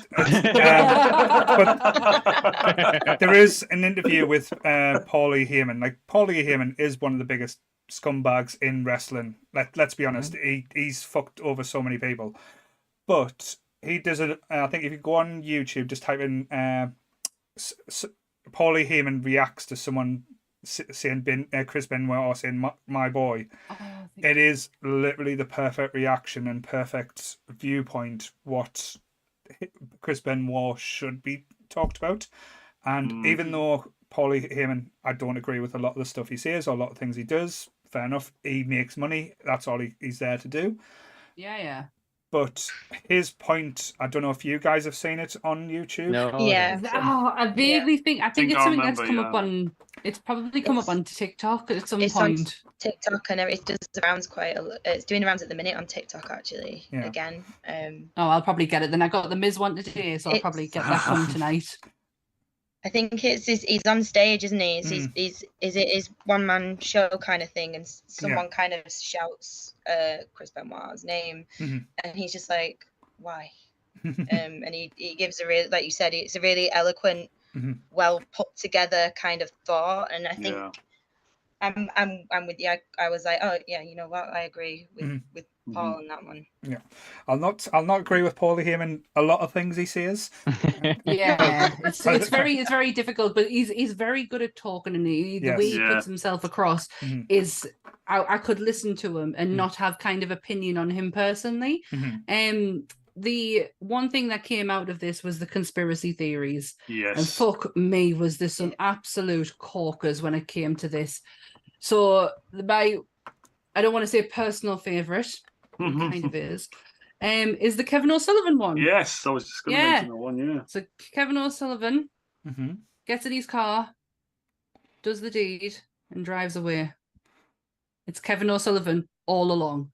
But there is an interview with Paulie Heyman. Like, Paulie Heyman is one of the biggest scumbags in wrestling. Let's be honest. He's fucked over so many people. But he does it. I think if you go on YouTube, just type in Paulie Heyman reacts to someone saying Chris Benoit or saying my boy. It is literally the perfect reaction and perfect viewpoint what Chris Benoit should be talked about. And even though Paulie Heyman, I don't agree with a lot of the stuff he says or a lot of things he does, fair enough, he makes money, that's all he's there to do. But his point, I don't know if you guys have seen it on YouTube. No. I vaguely think it's something that's come up on. It's probably come up on TikTok at some point. On TikTok, and it does the rounds quite a lot. It's doing the rounds at the minute on TikTok actually. Again. I'll probably get it then. I got the Miz one today, so I'll probably get that one tonight. I think he's on stage, isn't he? Is it his one-man show kind of thing, and someone kind of shouts Chris Benoit's name, and he's just like, why? And he gives a real, like you said, it's a really eloquent, well put together kind of thought, and I think I'm with you. I was like, oh yeah, you know what? I agree with Paul on that one. Yeah, I'll not agree with Paulie here in a lot of things he says. Yeah, it's very difficult, but he's very good at talking, and the way he puts himself across is I could listen to him and not have kind of opinion on him personally. The one thing that came out of this was the conspiracy theories. Yes. And fuck me, was there some absolute corkers when it came to this. So I don't want to say personal favourite, kind of is the Kevin O'Sullivan one. Yes, I was just going to mention that one, yeah. So Kevin O'Sullivan gets in his car, does the deed, and drives away. It's Kevin O'Sullivan all along.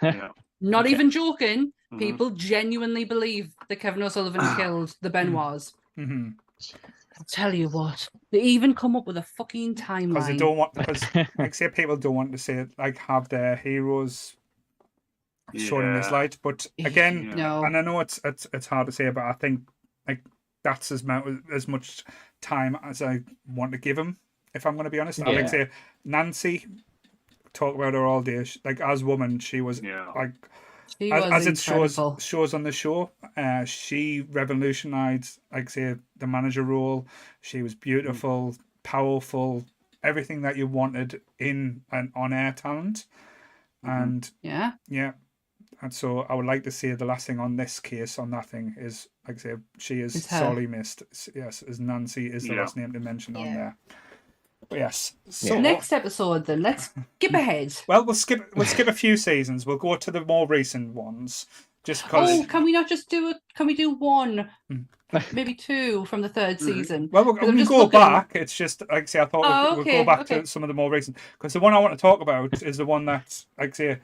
Yeah. Not even joking. People genuinely believe that Kevin O'Sullivan killed the Benoits. I'll tell you what, they even come up with a fucking timeline. Because they don't want, like, say people don't want to say, like, have their heroes shown in this light. But again, and I know it's hard to say, but I think like that's as much time as I want to give him. If I'm going to be honest, I like say Nancy. Talk about her all day. Like as woman, she was like. As it shows on the show, she revolutionized, like say, the manager role. She was beautiful, powerful, everything that you wanted in an on-air talent. And and so I would like to say the last thing on this case, on that thing, is like I say, she is sorely missed. Yes, as Nancy is the last name to mention on there. But yes. So next episode, then let's skip ahead. Well, we'll skip a few seasons. We'll go to the more recent ones, just because. Oh, can we not just do it? Can we do one, maybe two from the third season? Well, we can go back. It's just like I say, I thought we'll go back to some of the more recent, because the one I want to talk about is the one that, like I say,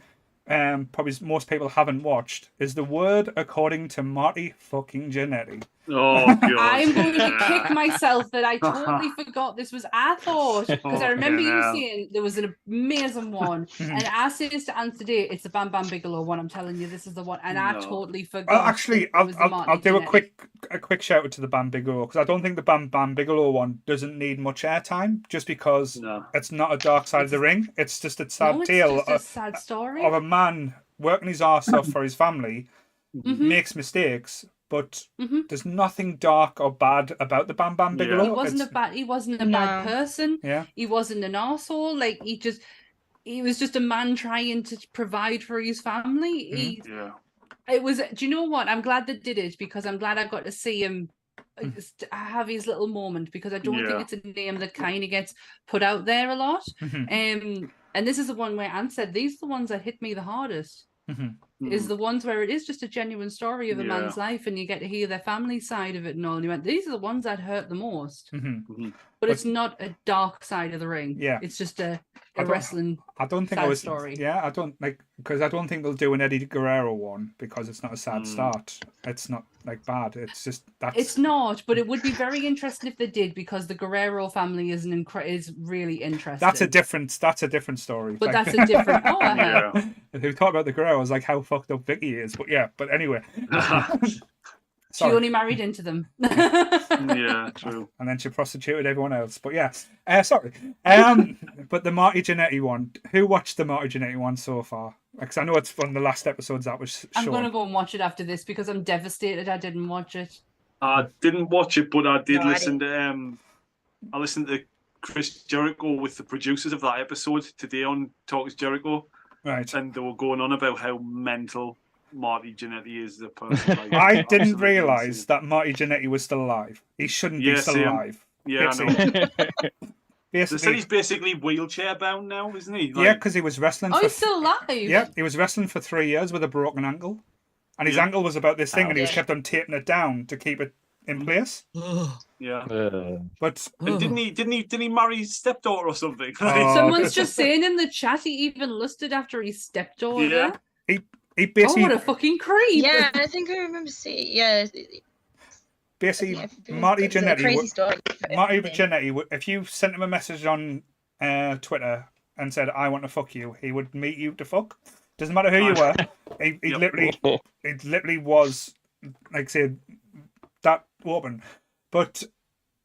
probably most people haven't watched, is The Word According to Marty fucking Jannetty. Oh, God. I'm going to kick myself that I totally forgot this was. I thought, because I remember you saying there was an amazing one, and I said this to Anne today, it's the Bam Bam Bigelow one. I'm telling you, this is the one, and I totally forgot. Well, actually, I'll do a quick shout out to the Bam Bigelow, because I don't think the Bam Bam Bigelow one doesn't need much airtime, just because it's not a dark side of the ring. It's just a sad tale, a sad story of a man working his arse off for his family, makes mistakes. But there's nothing dark or bad about the Bam Bam Bigelow. He wasn't a bad person. Yeah. He wasn't an arsehole. Like he was just a man trying to provide for his family. It was. Do you know what? I'm glad they did it, because I'm glad I got to see him have his little moment, because I don't think it's a name that kind of gets put out there a lot. And this is the one where Anne said these are the ones that hit me the hardest. Is the ones where it is just a genuine story of a man's life, and you get to hear their family side of it and all. And you went, these are the ones that hurt the most. But it's not a dark side of the ring. Yeah, it's just a wrestling. I don't think sad story. Yeah, I don't because I don't think they'll do an Eddie Guerrero one, because it's not a sad start. It's not like bad. It's just it's not. But it would be very interesting if they did, because the Guerrero family is really interesting. That's a different story. But that's a different. If we talk about the Guerreros, like how fucked up Vicky is. But but anyway. She only married into them. Yeah, true. And then she prostituted everyone else. But sorry. But the Marty Jannetty one. Who watched the Marty Jannetty one so far? Because I know it's from the last episodes that was shown. I'm going to go and watch it after this, because I'm devastated I didn't watch it. I didn't watch it, but I did listen to. I listened to Chris Jericho with the producers of that episode today on Talk is Jericho. Right. And they were going on about how mental Marty Jannetty is the person. Like, I didn't realise that Marty Jannetty was still alive. He shouldn't be still alive. Yeah, I know. They said he's basically wheelchair bound now, isn't he? Like, because he was wrestling. He's still alive. Yeah, he was wrestling for 3 years with a broken ankle, and his ankle was about this thing, and he was kept on taping it down to keep it in place. But and didn't he marry his stepdaughter or something? Someone's just saying in the chat he even lusted after his stepdaughter. Yeah. He basically. What a fucking creep! Yeah, I think I remember seeing. Yeah. Basically, Marty Jannetty. Marty Jannetty. If you sent him a message on Twitter and said, "I want to fuck you," he would meet you to fuck. Doesn't matter who you were. He literally was, like, say, that open. But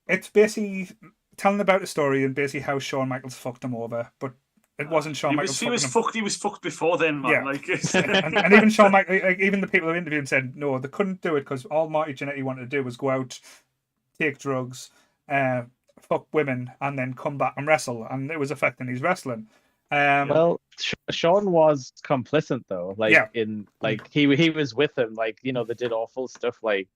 it's basically telling about the story and basically how Shawn Michaels fucked him over. But it wasn't Shawn Michaels. He was fucked before then, man. Yeah. Like, and even Shawn Michaels, like, even the people who interviewed him said no, they couldn't do it because all Marty Jannetty wanted to do was go out, take drugs, fuck women, and then come back and wrestle, and it was affecting his wrestling. Well, Shawn was complicit though. Like he was with him. Like, you know, they did awful stuff like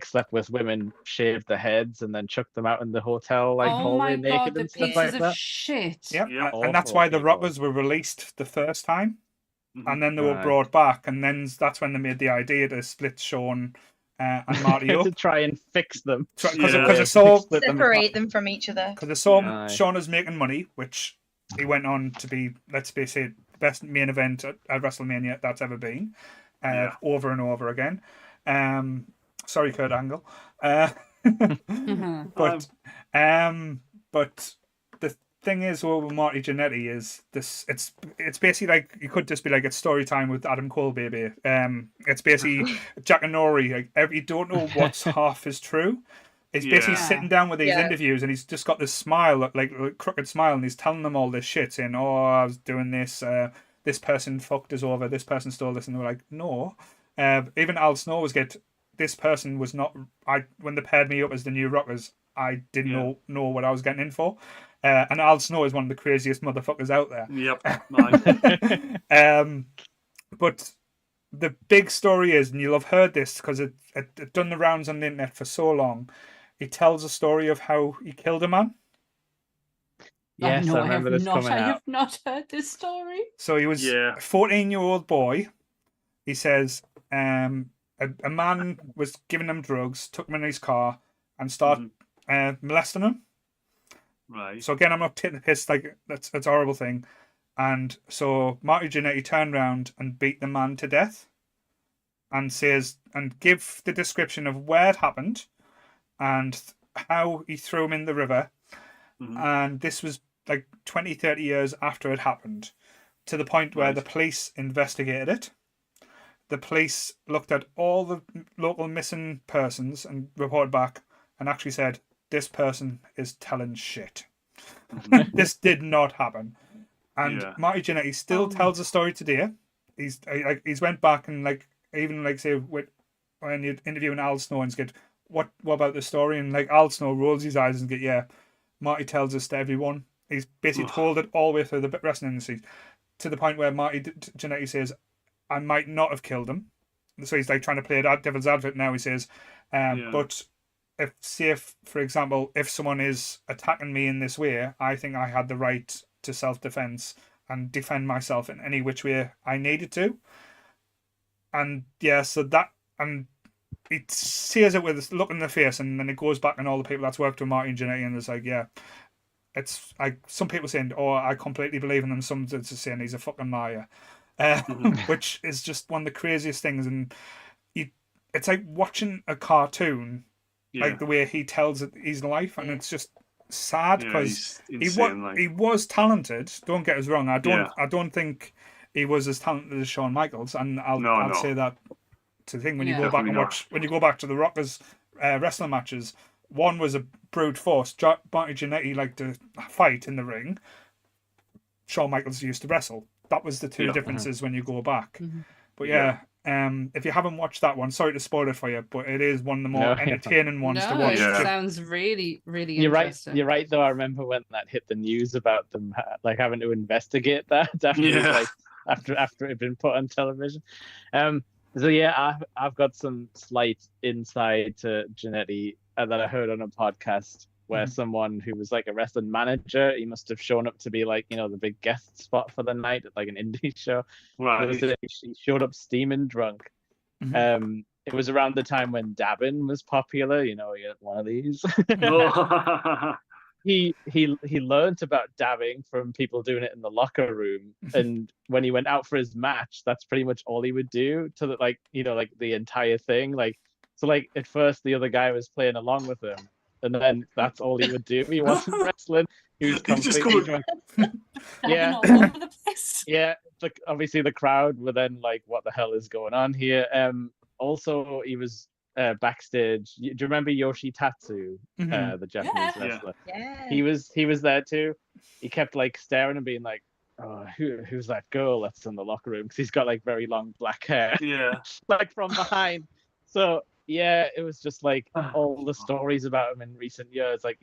slept with women, shaved their heads, and then chucked them out in the hotel like hallway naked and stuff like that. Shit. Yep. And that's why the Rockers were released the first time, and then they were brought back, and then that's when they made the idea to split Shawn and Marty up to try and fix them because they saw separate them from each other. Because they saw Shawn was making money, which he went on to be, let's say, the best main event at WrestleMania that's ever been, over and over again. Sorry, Kurt Angle. But the thing is, with Marty Jannetty is this. It's basically like you could just be like it's story time with Adam Cole, baby. It's basically Jack and Nori. Like you don't know what's half is true. He's basically sitting down with these interviews, and he's just got this smile, like crooked smile, and he's telling them all this shit, saying, "Oh, I was doing this. This person fucked us over. This person stole this," and they're like, "No." Even Al Snow was this person was not. When they paired me up as the New Rockers, I didn't know what I was getting in for. And Al Snow is one of the craziest motherfuckers out there. Yep. But the big story is, and you'll have heard this because it done the rounds on the internet for so long. He tells a story of how he killed a man. Yes, I remember this coming out. I have not heard this story. So he was a 14-year-old boy. He says a man was giving him drugs, took him in his car, and started molesting him. Right. So again, I'm not taking the piss. Like that's a horrible thing. And so Marty Jannetty turned around and beat the man to death, and give the description of where it happened, and how he threw him in the river. And this was like 20, 30 years after it happened, to the point where the police investigated it. The police looked at all the local missing persons and reported back and actually said, this person is telling shit. This did not happen. And Marty Jannetty still tells the story today. He's went back and say when you're interviewing Al Snow and get what about the story, and like Al Snow rolls his eyes and get Marty tells this to everyone. He's basically told it all the way through the wrestling industry, to the point where Marty Jannetty says, I might not have killed him. So he's like trying to play devil's advocate now. He says, but if for example, if someone is attacking me in this way, I think I had the right to self-defense and defend myself in any which way I needed to. And so that, and he says it with a look in the face, and then it goes back and all the people that's worked with Marty Jannetty, and it's like, it's like some people saying, oh, I completely believe in him. Some just saying he's a fucking liar, which is just one of the craziest things. And it's like watching a cartoon, like the way he tells his life, and it's just sad because he was talented. Don't get us wrong. I don't think he was as talented as Shawn Michaels, and I'll say that to the thing when you go back and watch when you go back to the Rockers wrestling matches. One was a brute force. Marty Jannetty liked to fight in the ring. Shawn Michaels used to wrestle. That was the two differences when you go back. But if you haven't watched that one, sorry to spoil it for you, but it is one of the more entertaining ones to watch. It sounds really, really interesting. You're right, though. I remember when that hit the news about them like having to investigate that after it had been put on television. I've got some slight insight to Jannetty that I heard on a podcast where someone who was like a wrestling manager, he must have shown up to be like, the big guest spot for the night at like an indie show. Right. He showed up steaming drunk. It was around the time when dabbing was popular. You had one of these. He learned about dabbing from people doing it in the locker room, and when he went out for his match, that's pretty much all he would do to the entire thing. At first the other guy was playing along with him, and then that's all he would do. He wasn't wrestling. He was completely drunk. All over the place. Yeah. Obviously the crowd were then like, "What the hell is going on here?" Also, he was backstage. Do you remember Yoshi Tatsu, the Japanese wrestler? Yeah. He was there too. He kept like staring and being like, who's that girl that's in the locker room? Because he's got like very long black hair, Yeah. like from behind. So yeah, it was just like all the stories about him in recent years. Like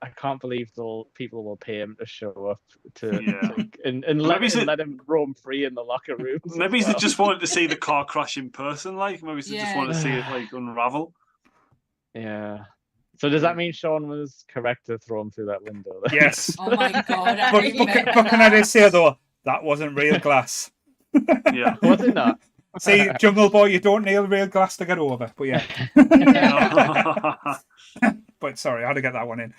I can't believe people will pay him to show up and let him roam free in the locker rooms. Maybe they just wanted to see the car crash in person. Like maybe they just wanted to see it like unravel. Yeah. So does that mean Sean was correct to throw him through that window? Yes. Oh my God. But can I just say though, that wasn't real glass. Yeah. Was it not? See, Jungle Boy, you don't need real glass to get over. But yeah. But sorry, I had to get that one in.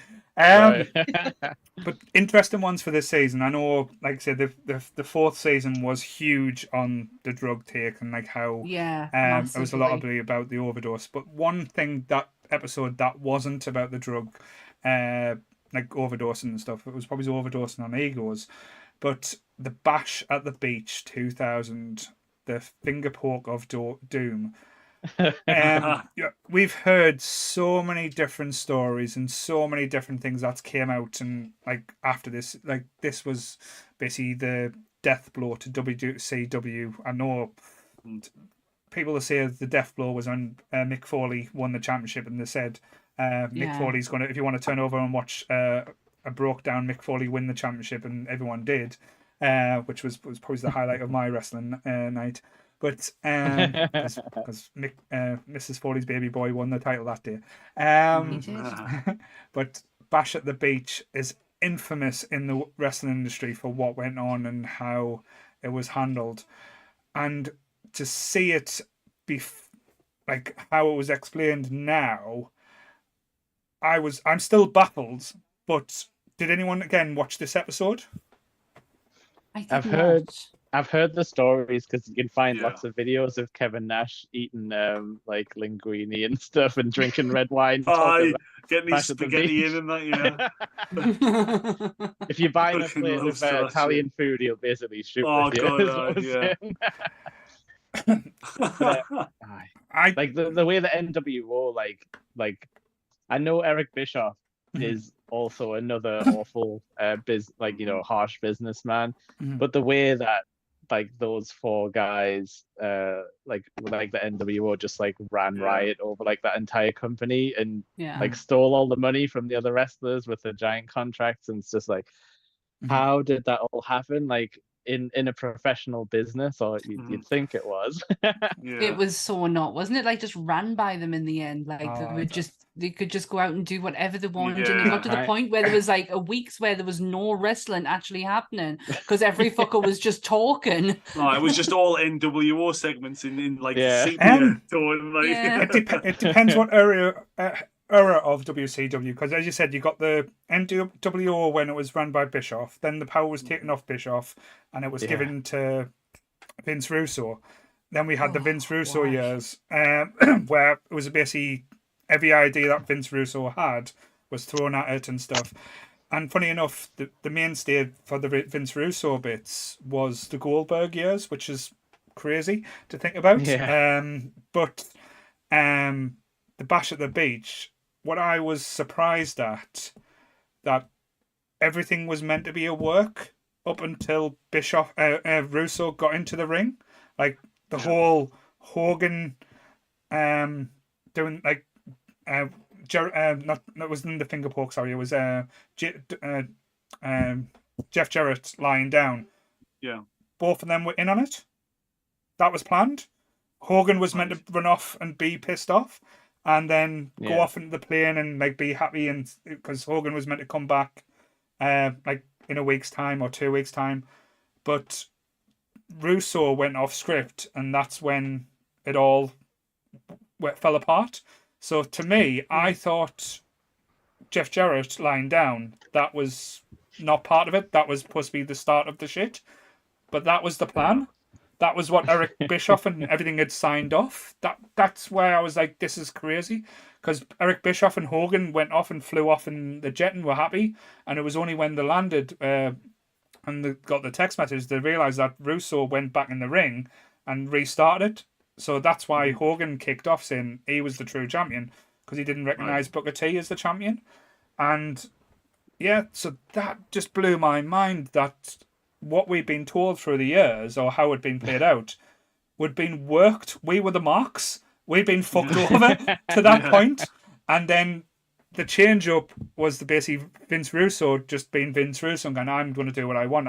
But interesting ones for this season. I know, like I said, the fourth season was huge on the drug take and like how it was a lot about the overdose. But one thing that episode that wasn't about the drug, like overdosing and stuff, it was probably overdosing on egos. But the Bash at the Beach 2000, the finger poke of doom. We've heard so many different stories and so many different things that came out, and like after this, like this was basically the death blow to WCW. I know people that say the death blow was when Mick Foley won the championship, and they said Mick Foley's gonna, if you want to turn over and watch a broke down Mick Foley win the championship, and everyone did, which was probably the highlight of my wrestling night. But because Mrs. Foley's baby boy won the title that day. But Bash at the Beach is infamous in the wrestling industry for what went on and how it was handled. And to see it be like how it was explained now, I'm still baffled. But did anyone again watch this episode? I've heard the stories because you can find lots of videos of Kevin Nash eating like linguine and stuff and drinking red wine. Getting his spaghetti in and that, If you buy a plate of Italian food, he'll basically shoot with you. I like the way the NWO like I know Eric Bischoff is also another awful harsh businessman, but the way that like those four guys like the NWO just like ran riot over like that entire company and like stole all the money from the other wrestlers with the giant contracts, and it's just like how did that all happen like in a professional business, or you'd think it was. It was so not, wasn't it? Like just ran by them in the end. Like they could just go out and do whatever they wanted, and it got to the point where there was like a weeks where there was no wrestling actually happening because every fucker was just talking. It was just all NWO segments in like it depends what era of WCW, because as you said, you got the NWO when it was run by Bischoff, then the power was taken off Bischoff and it was given to Vince Russo. Then we had the Vince Russo years where it was basically every idea that Vince Russo had was thrown at it and stuff. And funny enough, the mainstay for the Vince Russo bits was the Goldberg years, which is crazy to think about. But the Bash at the Beach, what I was surprised at, that everything was meant to be a work up until Russo got into the ring. Like the whole Hogan doing like it wasn't the finger poke, sorry, it was Jeff Jarrett lying down. Yeah. Both of them were in on it. That was planned. Hogan was meant to run off and be pissed off, and then go off into the plane and like be happy, and because Hogan was meant to come back like in a week's time or 2 weeks' time, but Russo went off script, and that's when it all fell apart. So to me, I thought Jeff Jarrett lying down, that was not part of it. That was supposed to be the start of the shit, but that was the plan. That was what Eric Bischoff and everything had signed off. That's where I was like, this is crazy. Because Eric Bischoff and Hogan went off and flew off in the jet and were happy. And it was only when they landed and they got the text message, they realised that Russo went back in the ring and restarted. So that's why Hogan kicked off saying he was the true champion, because he didn't recognise Booker T as the champion. And yeah, so that just blew my mind that what we'd been told through the years or how it'd been played out would been worked. We were the marks. We'd been fucked over to that point. And then the change up was the basically Vince Russo just being Vince Russo and going, I'm going to do what I want.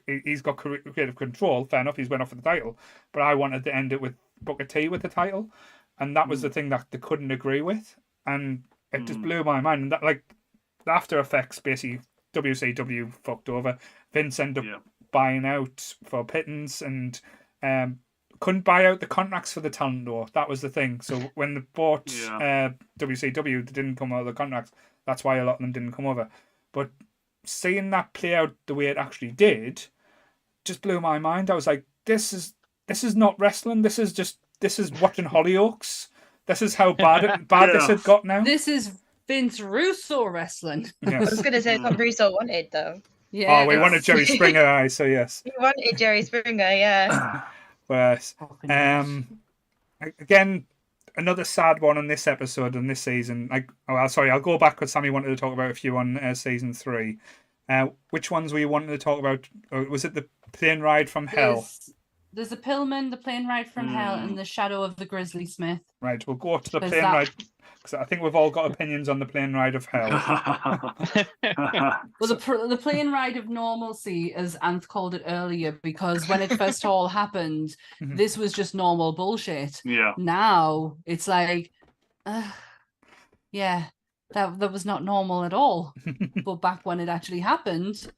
He's got creative control. Fair enough, he's went off for the title. But I wanted to end it with Booker T with the title. And that was the thing that they couldn't agree with. And it just blew my mind. And that, like, the after effects, basically, WCW fucked over. Vince ended up buying out for pittance and couldn't buy out the contracts for the talent, though. That was the thing. So when they bought WCW, they didn't come out of the contracts. That's why a lot of them didn't come over. But seeing that play out the way it actually did just blew my mind. I was like, this is not wrestling. This is watching Hollyoaks. This is how bad this had got now. This is Vince Russo wrestling. I was going to say it's what Russo wanted, though. Yeah. Oh, we wanted Jerry Springer, so yes. We wanted Jerry Springer, yeah. But again, another sad one on this episode and this season. I'll go back because Sammy wanted to talk about a few on season 3. Which ones were you wanting to talk about? Or was it the plane ride from hell? There's the Pillman, the plane ride from hell, and the shadow of the Grizzly Smith. Right, we'll go to the plane ride because I think we've all got opinions on the plane ride of hell. Well, the plane ride of normalcy, as Anth called it earlier, because when it first all happened, this was just normal bullshit. Yeah. Now it's like, that was not normal at all. But back when it actually happened,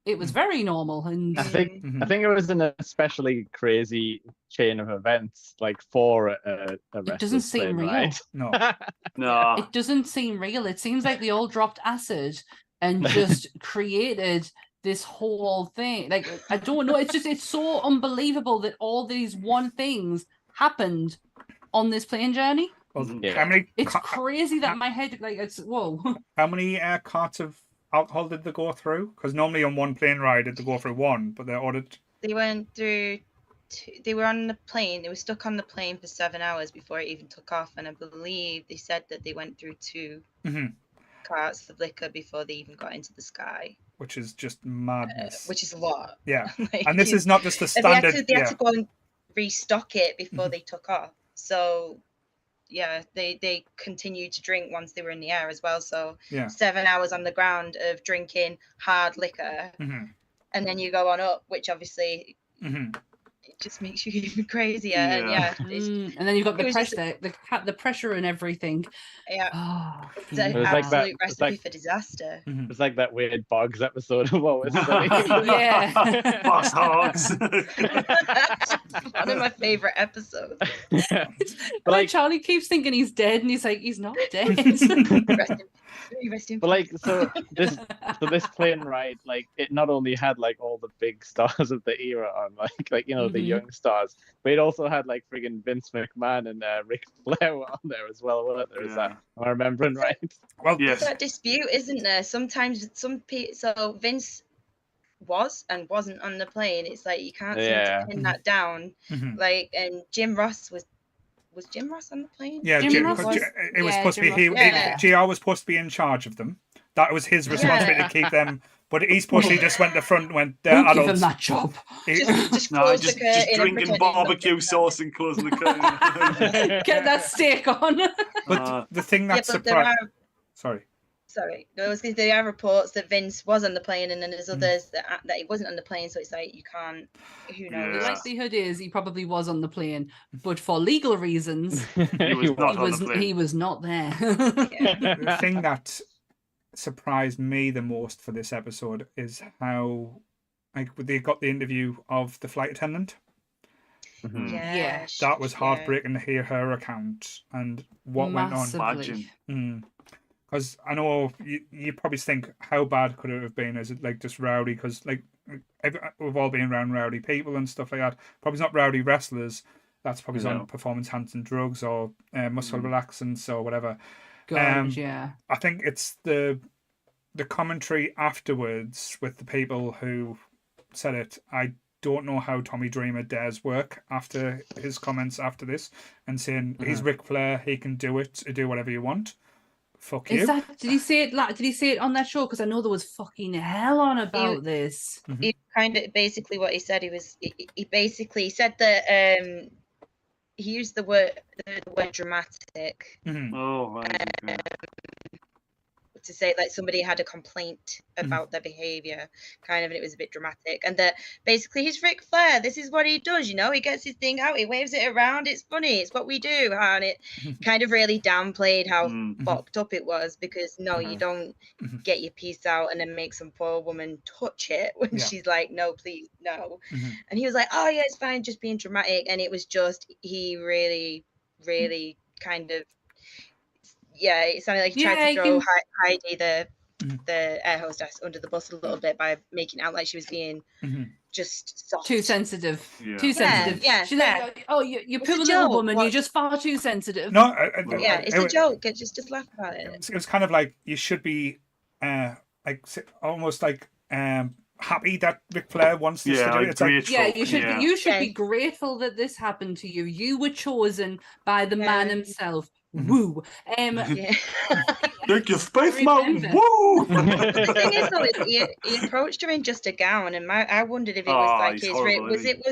it was very normal. And I think it was an especially crazy chain of events, like for a it doesn't seem real. Ride. No. It doesn't seem real. It seems like they all dropped acid and just created this whole thing. Like, I don't know. It's so unbelievable that all these things happened on this plane journey. Well, it's crazy that my head, like, it's whoa. How many carts of alcohol did they go through? Because normally on one plane ride, they go through one, but they ordered. They went through. They were on the plane. They were stuck on the plane for 7 hours before it even took off, and I believe they said that they went through 2 carts of liquor before they even got into the sky. Which is just madness. Which is a lot. Yeah, and this is not just the standard. They had to go and restock it before they took off. So. Yeah, they continued to drink once they were in the air as well. So 7 hours on the ground of drinking hard liquor, and then you go on up, which obviously it just makes you even crazier. Yeah. And and then you've got the pressure, the pressure and everything. Yeah, it's an It was absolute like that- recipe for disaster. It was like that weird Boggs episode of what was Yeah. Boss hogs. One of my favorite episodes. But like, Charlie keeps thinking he's dead, and he's like, he's not dead. Rest in but like, peace. so this plane ride, like, it not only had like all the big stars of the era on, like you know, the young stars, but it also had like friggin' Vince McMahon and Ric Flair on there as well, wasn't there? Is that, am I remembering right? Well, yes. That dispute, isn't there? Sometimes so Vince was and wasn't on the plane. It's like you can't seem to pin that down. Like, and Jim Ross was Jim Ross on the plane? Yeah, Jim Ross was- it was yeah, supposed to be Jim Ross, GR was supposed to be in charge of them. That was his responsibility to keep them. But he supposedly just went to front and went, Who give him adults. that job? Just No, close just the curtain and drinking pretend barbecue it's sauce and closing the curtain. Get that steak on. But the thing not- that Yeah, but there surprised. are Sorry. there are reports that Vince was on the plane, and then there's others that he wasn't on the plane. So it's like you can't. Who knows? The Yeah. likelihood is he probably was on the plane, but for legal reasons, He was not on the plane. he was not there. The thing that surprised me the most for this episode is how, like, they got the interview of the flight attendant. Yeah, That was heartbreaking to hear her account and what went on. Massively. Because I know you probably think, how bad could it have been? Is it like just rowdy? Because like we've all been around rowdy people and stuff like that. Probably not rowdy wrestlers. That's probably on performance enhancing drugs or muscle relaxants or whatever. God, yeah. I think it's the commentary afterwards with the people who said it. I don't know how Tommy Dreamer dares work after his comments after this and saying he's Ric Flair, he can do it, do whatever you want. Fuck you. Did he say it on that show? Because I know there was fucking hell on about this. He kind of basically what he said. He basically said that he used the word dramatic. Oh, right. Okay. To say like somebody had a complaint about their behavior, kind of, and it was a bit dramatic, and that basically he's Ric Flair. This is what he does, you know. He gets his thing out, he waves it around. It's funny. It's what we do, and it kind of really downplayed how fucked up it was, because no, you don't get your piece out and then make some poor woman touch it when she's like, no, please, no. And he was like, oh yeah, it's fine, just being dramatic, and it was just he really, really kind of. Yeah, it sounded like he tried to throw Heidi, the air hostess, under the bus a little bit by making it out like she was being just soft. Too sensitive. Yeah. Too sensitive. Yeah. She's like, oh, you're poor little joke. woman. You're just far too sensitive. No, it's a joke. Just laugh about it. It was kind of like you should be like almost like happy that Ric Flair wants this to do it. It's like, you should be grateful that this happened to you. You were chosen by the man himself. Woo. Take your space mountain. Woo. The thing is, though, he approached her in just a gown, and I wondered if it was like his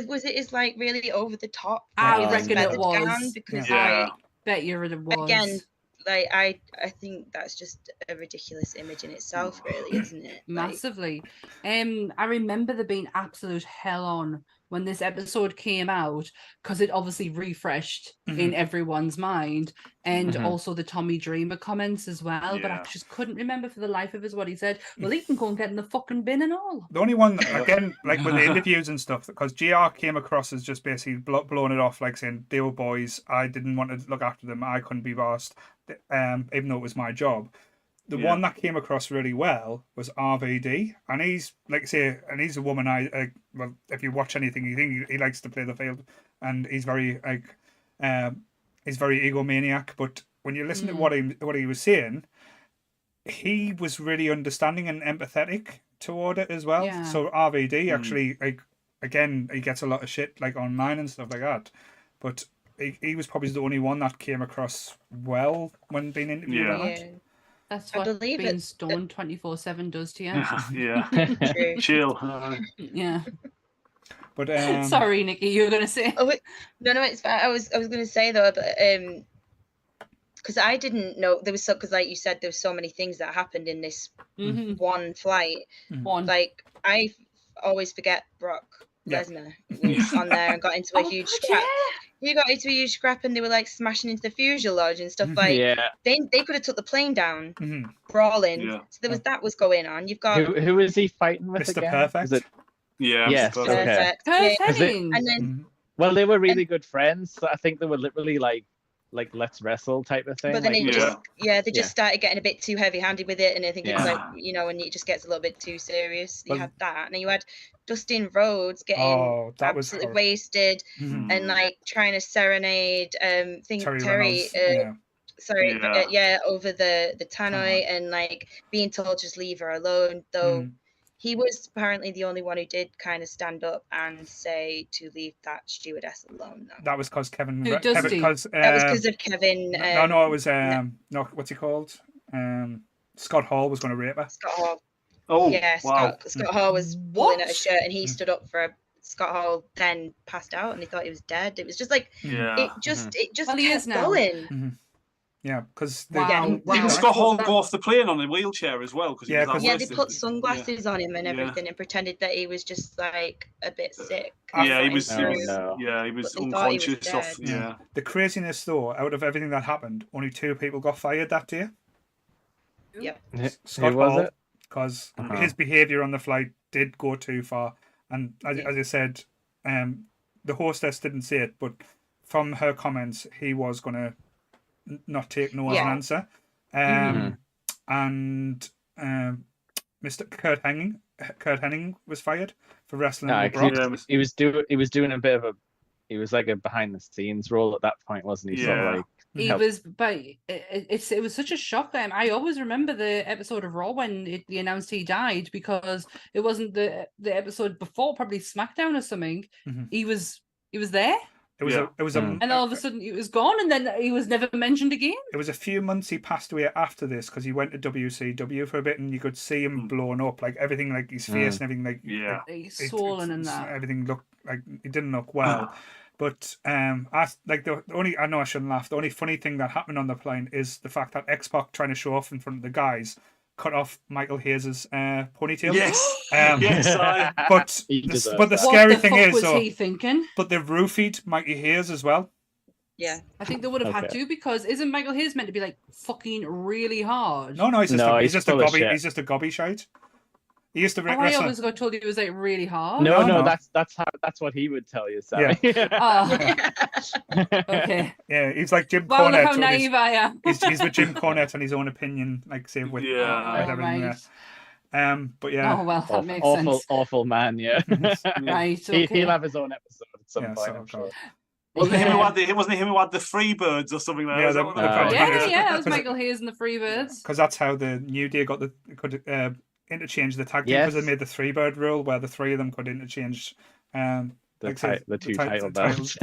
was it his like really over the top? I reckon it was. Gown? Because I bet you it was. Again, like I think that's just a ridiculous image in itself, really, isn't it? Massively. I remember there being absolute hell on when this episode came out, because it obviously refreshed in everyone's mind, and also the Tommy Dreamer comments as well. But I just couldn't remember for the life of us what he said. Well, he can go and get in the fucking bin and all. The only one, again, like with the interviews and stuff, because GR came across as just basically blowing it off, like saying they were boys, I didn't want to look after them, I couldn't be bossed, even though it was my job. The one that came across really well was RVD, and he's like say, and he's a woman. Well, if you watch anything, you think he likes to play the field, and he's very like, he's very egomaniac. But when you listen to what he was saying, he was really understanding and empathetic toward it as well. Yeah. So RVD actually, like, again, he gets a lot of shit like online and stuff like that, but he was probably the only one that came across well when being interviewed on it. That's what being stoned 24/7 does to you. Yeah. Chill. Yeah. But sorry, Nikki, you were gonna say. No, it's fine. I was gonna say though, that because I didn't know there was because like you said, there was so many things that happened in this one flight. Like I always forget Brock Lesnar was on there and got into a huge scrap. He got into a huge scrap, and they were like smashing into the fuselage and stuff. Like they could have took the plane down, crawling. Yeah. So there was that was going on. You've got who is he fighting with Mr. again? Perfect. Yes, Perfect. Okay. And then well, they were really good friends. So I think they were literally like let's wrestle type of thing. But then like, they just started getting a bit too heavy-handed with it, and I think it was like, you know, when it just gets a little bit too serious. You had that, and then you had Dustin Rhodes getting absolutely wasted and like trying to serenade Terry over the tannoy and like being told just leave her alone, though he was apparently the only one who did kind of stand up and say to leave that stewardess alone, though. That was because Kevin. That was because of Kevin. No, it was no, what's he called? Scott Hall was going to rape her. Scott Hall. Oh, yeah, wow. Scott Hall was pulling at a shirt, and he stood up for Scott Hall. Then passed out, and he thought he was dead. It was just like it just kept going. Yeah, because didn't Scott Hall go off the plane on a wheelchair as well? They put sunglasses on him and everything, and pretended that he was just like a bit sick. He was unconscious. The craziness, though, out of everything that happened, only 2 people got fired that day. Yep. Scott Hall, because his behaviour on the flight did go too far, and as I said, the hostess didn't say it, but from her comments, he was going to not take no as an answer. And Mr. Kurt Hennig was fired for wrestling with Brock. He was doing a bit of he was like a behind the scenes role at that point, wasn't he? Yeah. So like he was, but it was such a shock. I always remember the episode of Raw when they announced he died, because it wasn't the episode before, probably SmackDown or something. He was there. It was and all of a sudden he was gone, and then he was never mentioned again. It was a few months he passed away after this because he went to WCW for a bit, and you could see him blown up, like everything, like his face and everything, like he's swollen and that. Everything looked like it didn't look well. But I know I shouldn't laugh. The only funny thing that happened on the plane is the fact that X-Pac, trying to show off in front of the guys, cut off Michael Hayes' ponytail. Yes. But the scary thing is, what was he thinking? But they've roofied Mikey Hayes as well. Yeah, I think they would have had to, because isn't Michael Hayes meant to be like fucking really hard? No, he's just a gobby. He's just a gobby shite. He used to wrestle. I always got told he was like really hard. No, that's what he would tell you, Sammy. Yeah. Okay. Yeah, he's like Jim Cornette. Well, look how naive I am. He's with Jim Cornette on his own opinion, like say with everything there. But yeah. Oh well, that makes sense. Awful man, yeah. Right. Okay. He'll have his own episode at some point, I'm sure. Wasn't it him who had the Freebirds or something like that? That was Michael Hayes and the Freebirds. Because that's how the New Day could interchange the tag team, because they made the Freebird rule where the three of them could interchange the two title belts.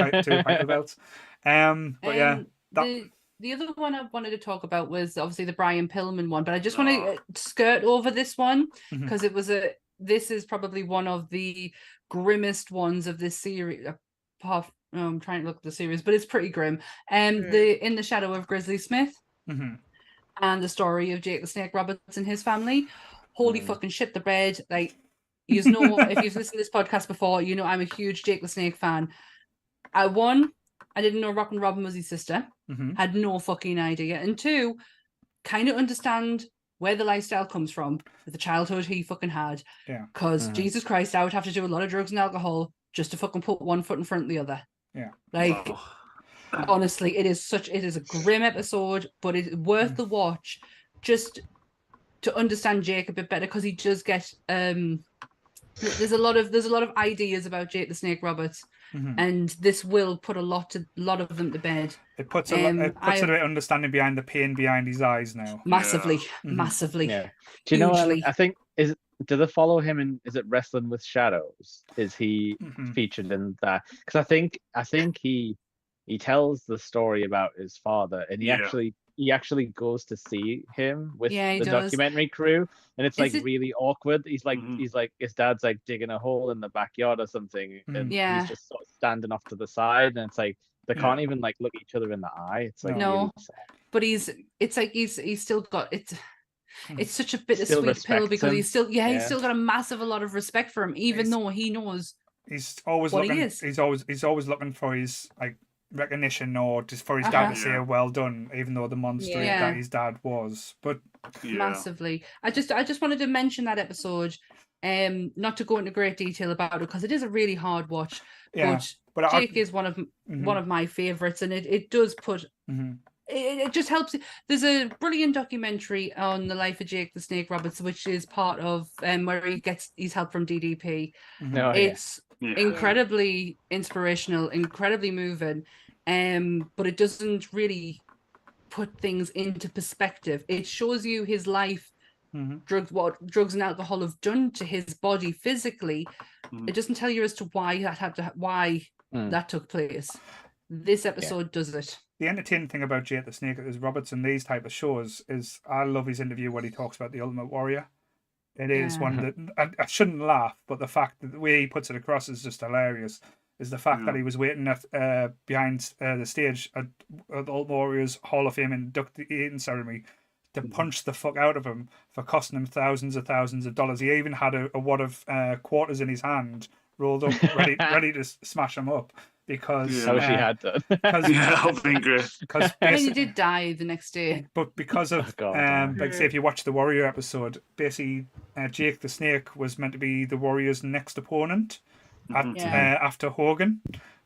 But yeah, the other one I wanted to talk about was obviously the Brian Pillman one, but I just want to skirt over this one because this is probably one of the grimmest ones of this series. I'm trying to look at the series, but it's pretty grim. The In the Shadow of Grizzly Smith and the story of Jake the Snake Roberts and his family. Holy fucking shit, the bread. Like, you know, if you've listened to this podcast before, you know I'm a huge Jake the Snake fan. I didn't know Rockin' Robin was his sister. Had no fucking idea. And two, kind of understand where the lifestyle comes from, the childhood he fucking had. Yeah. Because Jesus Christ, I would have to do a lot of drugs and alcohol just to fucking put one foot in front of the other. Yeah. Like, honestly, it is a grim episode, but it's worth the watch just to understand Jake a bit better, because he does get there's a lot of ideas about Jake the Snake Roberts, and this will put a lot of them to bed. It puts a bit of understanding behind the pain behind his eyes now. Massively. Yeah. Do you know what I think? Do they follow him in? Is it Wrestling with Shadows? Is he featured in that? Because I think he tells the story about his father, and he actually goes to see him with the documentary crew, and it's really awkward. He's like his dad's like digging a hole in the backyard or something, and he's just sort of standing off to the side, and it's like they can't even like look each other in the eye. It's like no, but he's still got it. It's such a bittersweet pill, because he's still got a lot of respect for him, even though he knows he's always what looking. He is. He's always looking for his like recognition, or just for his dad to say well done, even though the monster that his dad was. But massively, I just wanted to mention that episode, not to go into great detail about it, because it is a really hard watch. But Jake is one of my favorites, and it does put. It just helps. There's a brilliant documentary on the life of Jake the Snake Roberts, which is part of where he gets his help from DDP. It's incredibly inspirational, incredibly moving, but it doesn't really put things into perspective. It shows you his life, what drugs and alcohol have done to his body physically. It doesn't tell you as to why that took place. This episode does it. The entertaining thing about Jake the Snake is Roberts and these type of shows is I love his interview when he talks about the Ultimate Warrior. It is one that I shouldn't laugh, but the fact that the way he puts it across is just hilarious. Is the fact that he was waiting at behind the stage at the Ultimate Warrior's Hall of Fame induction ceremony to punch the fuck out of him for costing him thousands of dollars. He even had a wad of quarters in his hand, rolled up, ready to smash him up. Because I wish he had done. I've been great. And he did die the next day. But because of like say if you watch the Warrior episode, basically Jake the Snake was meant to be the Warrior's next opponent after Hogan,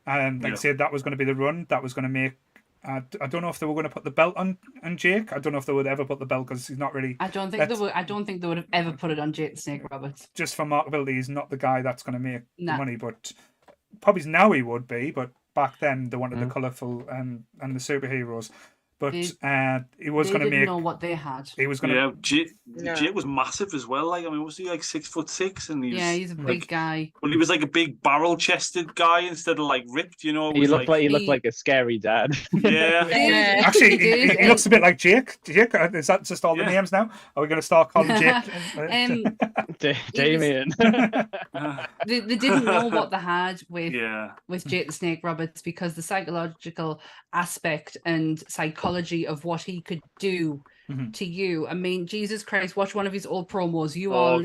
and like I said, that was going to be the run that was going to make. I don't know if they were going to put the belt on Jake. I don't know if they would ever put the belt, because he's not really. I don't think they would have ever put it on Jake the Snake Roberts. Just for marketability, he's not the guy that's going to make the money, but. Probably now he would be, but back then they wanted the colourful and the superheroes. But he was going to didn't make. know what they had. He was going to. Yeah, Jake was massive as well. Like, I mean, was he like 6'6"? And he's a big guy. Well, he was like a big barrel-chested guy instead of like ripped. You know, he looked like a scary dad. Yeah. Actually, he looks a bit like Jake. Jake, is that just all the names now? Are we going to start calling Jake? Damien. They didn't know what they had with Jake the Snake Roberts, because the psychological aspect and psychology of what he could do to you. I mean, Jesus Christ, watch one of his old promos. You are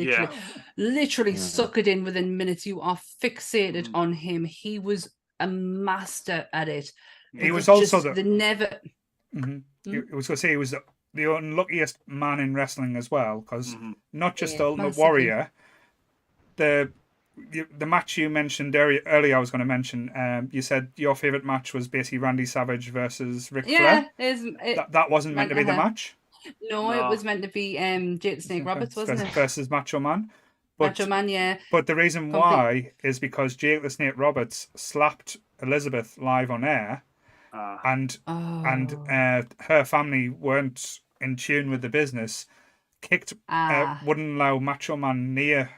literally suckered in within minutes. You are fixated on him. He was a master at it. He was also the never. I was going to say he was the unluckiest man in wrestling as well, because not just the Ultimate Warrior. The match you mentioned earlier, I was going to mention. You said your favorite match was basically Randy Savage versus Ric Flair. That wasn't meant to be the match. No, it was meant to be Jake the Snake Roberts, wasn't it? Versus Macho Man. Macho Man, yeah. But the reason why is because Jake the Snake Roberts slapped Elizabeth live on air, and her family weren't in tune with the business. Wouldn't allow Macho Man near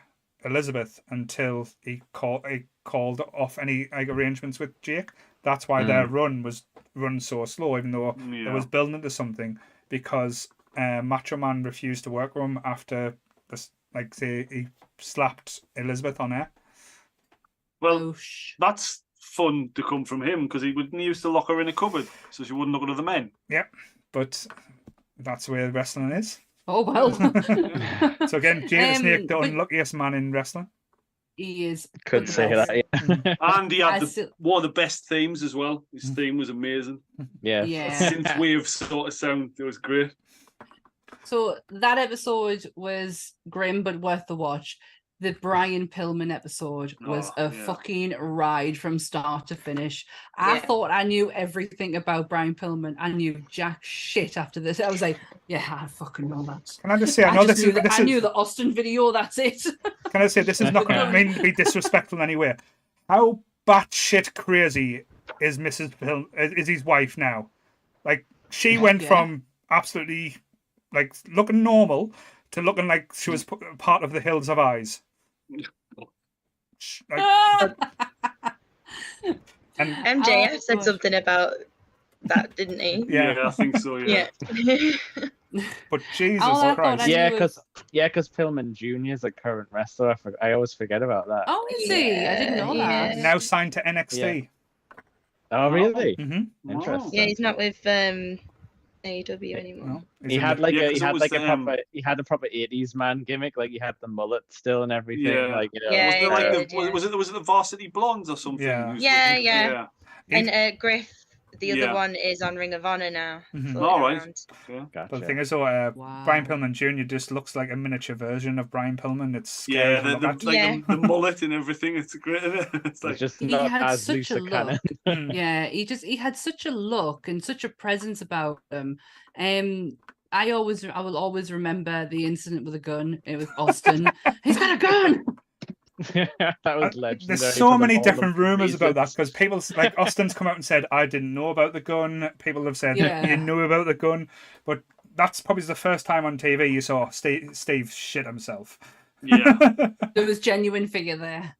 Elizabeth until he called off any arrangements with Jake. That's why their run was run so slow, even though it was building into something, because Macho Man refused to work with him after this, like, say, he slapped Elizabeth on air. Well, that's fun to come from him, because he used to lock her in a cupboard so she wouldn't look at other men. Yep, but that's where wrestling is. Oh, well. So again, Jake the Snake, the unluckiest man in wrestling. He is. Could say that, yeah. And he had one of the best themes as well. His theme was amazing. Yeah. Synth wave sort of sound. It was great. So that episode was grim but worth the watch. The Brian Pillman episode was a fucking ride from start to finish. I thought I knew everything about Brian Pillman. I knew jack shit after this. I was like, I fucking know that. Can I just say, I knew the Austin video, that's it. Can I say, this is not going to mean to be disrespectful in any way. How batshit crazy is Mrs. is his wife now? Like, she went from absolutely, like, looking normal to looking like she was part of the Hills of Eyes. And MJF said something about that, didn't he? Yeah, I think so. Yeah. But Jesus Christ! Because Pillman Jr. is a current wrestler. I always forget about that. Oh, is he? I didn't know that. Now signed to NXT. Yeah. Oh, really? Interesting. Yeah, he's not with AEW anymore. No. He had a proper 80s man gimmick, like he had the mullet still and everything. Yeah. Like, was it the Varsity Blondes or something? Yeah. And Griff, the other one, is on Ring of Honor now. All right. Gotcha. But the thing is, Brian Pillman Jr. just looks like a miniature version of Brian Pillman. It's scary. The mullet and everything. It's great. It's like just he not had as such loose a a cannon. look. He had such a look and such a presence about him. I will always remember the incident with a gun. It was Austin. He's got a gun. That was legendary. There's so many different rumors about that, because people like Austin's come out and said, I didn't know about the gun. People have said you knew about the gun, but that's probably the first time on TV you saw Steve shit himself. Yeah. There was genuine figure there.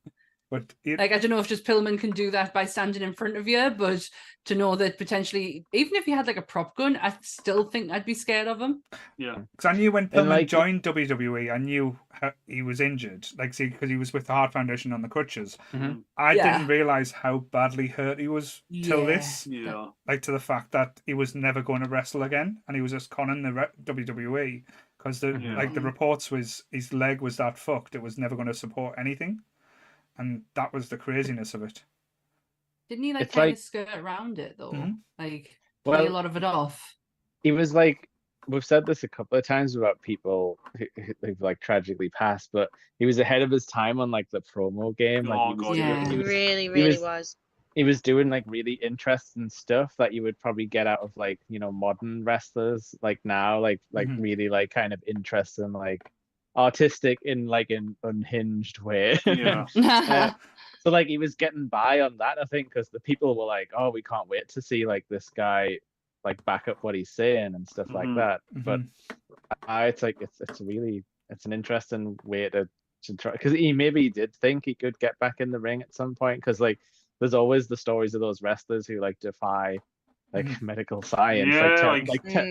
But I don't know if just Pillman can do that by standing in front of you, but to know that potentially, even if he had like a prop gun, I still think I'd be scared of him. Yeah, because I knew when Pillman joined WWE, I knew he was injured, because he was with the Heart Foundation on the crutches. I didn't realize how badly hurt he was till this. Yeah, like to the fact that he was never going to wrestle again, and he was just conning the WWE, because the reports was his leg was that fucked, it was never going to support anything. And that was the craziness of it. Didn't he kind of skirt around it though? Play a lot of it off. He was like, we've said this a couple of times about people who've like tragically passed, but he was ahead of his time on like the promo game. He really was. He was doing like really interesting stuff that you would probably get out of like, modern wrestlers like now, like really like kind of interesting, like artistic in like an unhinged way. So like he was getting by on that, I think, because the people were like, oh, we can't wait to see like this guy like back up what he's saying and stuff like that. But it's like it's an interesting way to try, because he did think he could get back in the ring at some point, because like there's always the stories of those wrestlers who like defy like medical science,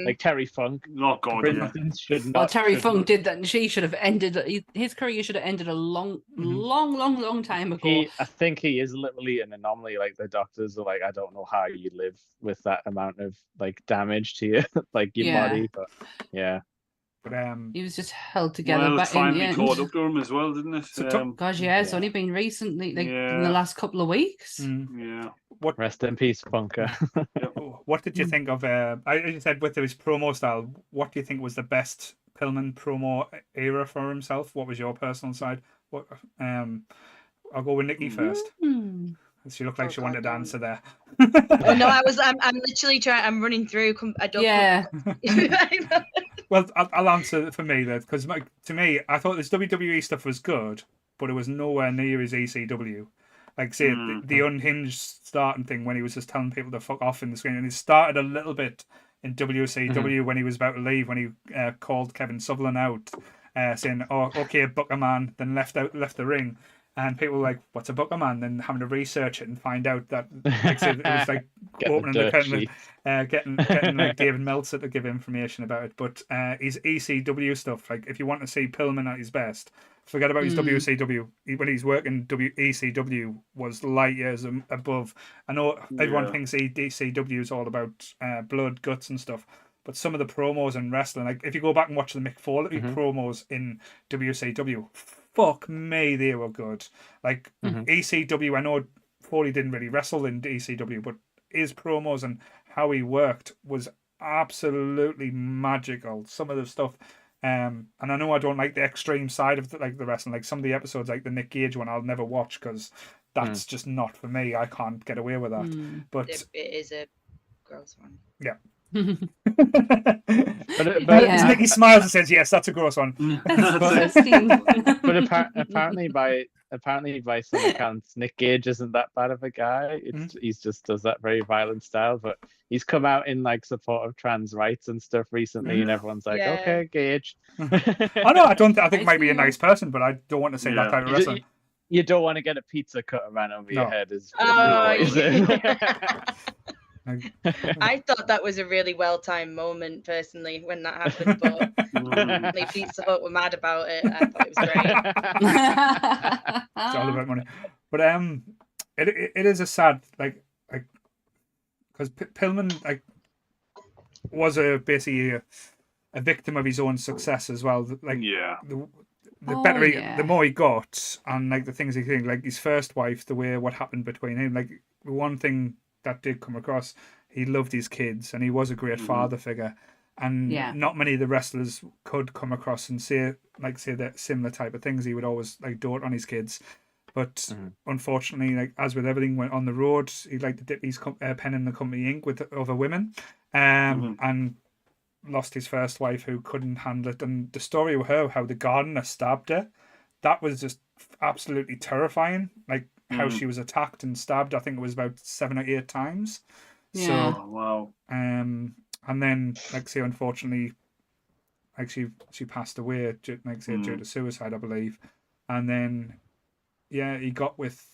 like Terry Funk, for instance, should not. Well, Terry Funk did that, and she should have ended. His career should have ended a long time ago. I think he is literally an anomaly. Like the doctors are like, I don't know how you live with that amount of like damage to you, like your body. But yeah. But he was just held together. Well, back it finally in the caught end. up to him as well, didn't it? Gosh, it's only been recently, like in the last couple of weeks. Yeah. What? Rest in peace, Funker. What did you think of? I said with his promo style. What do you think was the best Pillman promo era for himself? What was your personal side? What? I'll go with Nikki first. She looked like she wanted to answer there. Oh no, I'm literally trying. I'm running through. I don't. Yeah. Well, I'll answer for me then, because to me, I thought this WWE stuff was good, but it was nowhere near his ECW. Like, say, the unhinged starting thing when he was just telling people to fuck off in the screen, and it started a little bit in WCW when he was about to leave, when he called Kevin Sutherland out, saying, "Oh, okay, Booker man," then left the ring. And people were like, "What's a Booker man?" Then having to research it and find out that like, it was like opening the curtain, getting like David Meltzer to give information about it. But his ECW stuff, like if you want to see Pillman at his best, forget about his WCW. When he's working ECW, was light years above. I know everyone thinks ECW is all about blood, guts, and stuff. But some of the promos in wrestling, like if you go back and watch the Mick Foley promos in WCW, fuck me, they were good. Like ECW, I know Foley didn't really wrestle in ECW, but his promos and how he worked was absolutely magical. Some of the stuff, and I know I don't like the extreme side of the wrestling. Like some of the episodes, like the Nick Gage one, I'll never watch because that's just not for me. I can't get away with that. But it is a gross one. Yeah. but Nikki smiles and says, "Yes, that's a gross one." But apparently by some accounts, Nick Gage isn't that bad of a guy. He's just does that very violent style. But he's come out in like support of trans rights and stuff recently, and everyone's like, "Okay, Gage." I know. I think he might be a nice person, but I don't want to say that type of wrestling. You don't want to get a pizza cut around over your head, is I thought that was a really well-timed moment, personally, when that happened. But the Pizza Hut were mad about it. I thought it was great. It's all about money, but it is a sad because Pillman was basically a victim of his own success as well. The more he got, and like the things he did, like his first wife, what happened between him, like the one thing that did come across, he loved his kids and he was a great father figure, and not many of the wrestlers could come across and say that similar type of things. He would always dote on his kids, but unfortunately, like as with everything, went on the road, he liked to dip his pen in the company ink with other women, and lost his first wife who couldn't handle it. And the story of her, how the gardener stabbed her, that was just absolutely terrifying. Like how she was attacked and stabbed, I think it was about 7 or 8 times. Yeah. So wow. And then unfortunately, she passed away due to suicide, I believe. And then he got with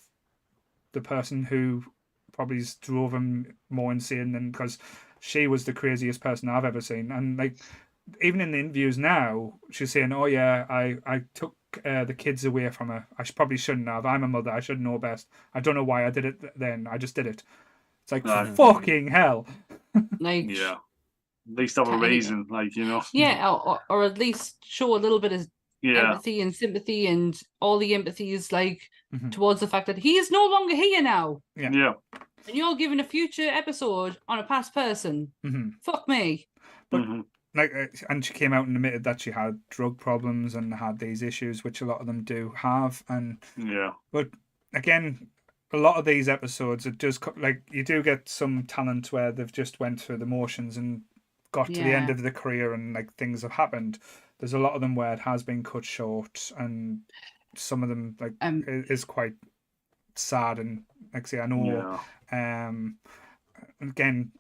the person who probably drove him more insane, than because she was the craziest person I've ever seen. And even in the interviews now, she's saying, "Oh yeah, I took the kids away from her. I probably shouldn't have. I'm a mother. I should know best. I don't know why I did it then. I just did it." It's like fucking hell. At least have a reason, or at least show a little bit of empathy and sympathy, and all the empathy is towards the fact that he is no longer here now. Yeah. And you're giving a future episode on a past person. Fuck me. But and she came out and admitted that she had drug problems and had these issues, which a lot of them do have. And but again, a lot of these episodes, it does you do get some talent where they've just went through the motions and got to the end of the career, and things have happened. There's a lot of them where it has been cut short, and some of them is quite sad. And I know again,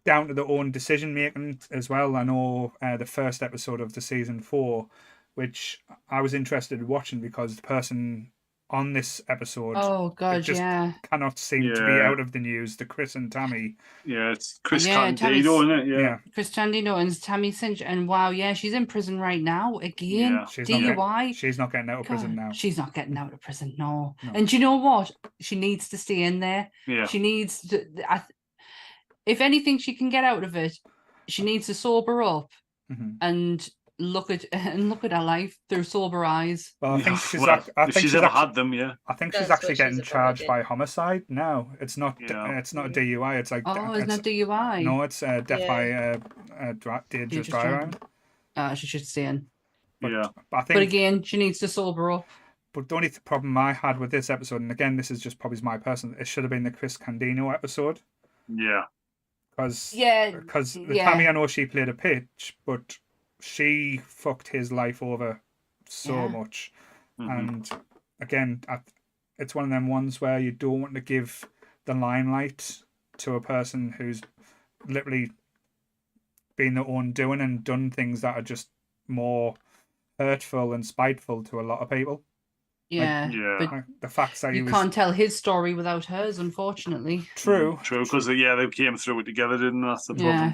down to their own decision making as well. I know the first episode of the season 4, which I was interested in watching because the person on this episode, Oh it god, just yeah. cannot seem to be out of the news. The Chris and Tammy. Yeah, it's Chris Yeah, Candido, isn't it? Yeah. Chris Candino and Tammy Cinch, and wow, yeah, she's in prison right now again. Yeah. She's DUI. she's not getting out of prison now. She's not getting out of prison, no. No. And do you know what? She needs to stay in there. Yeah. She needs to. If anything, she can get out of it. She needs to sober up and look at her life through sober eyes. Well, I think she's. Well, I if think she's ever had them, yeah. I think That's she's what actually getting she's charged avoided. by homicide now. It's not. Yeah. It's not a DUI. It's like. Oh, it's not DUI. No, it's death by dangerous drive. She should stay in. Yeah. I think. But again, she needs to sober up. But the only problem I had with this episode, and again, this is just probably my personal, it should have been the Chris Candino episode. Yeah. Because Yeah. Tammy, I know she played a pitch, but she fucked his life over so much. And again, it's one of them ones where you don't want to give the limelight to a person who's literally been their own doing and done things that are just more hurtful and spiteful to a lot of people. Yeah. But Like the fact that you can't tell his story without hers, unfortunately. True, because they came through it together, didn't they? That's the problem. Yeah.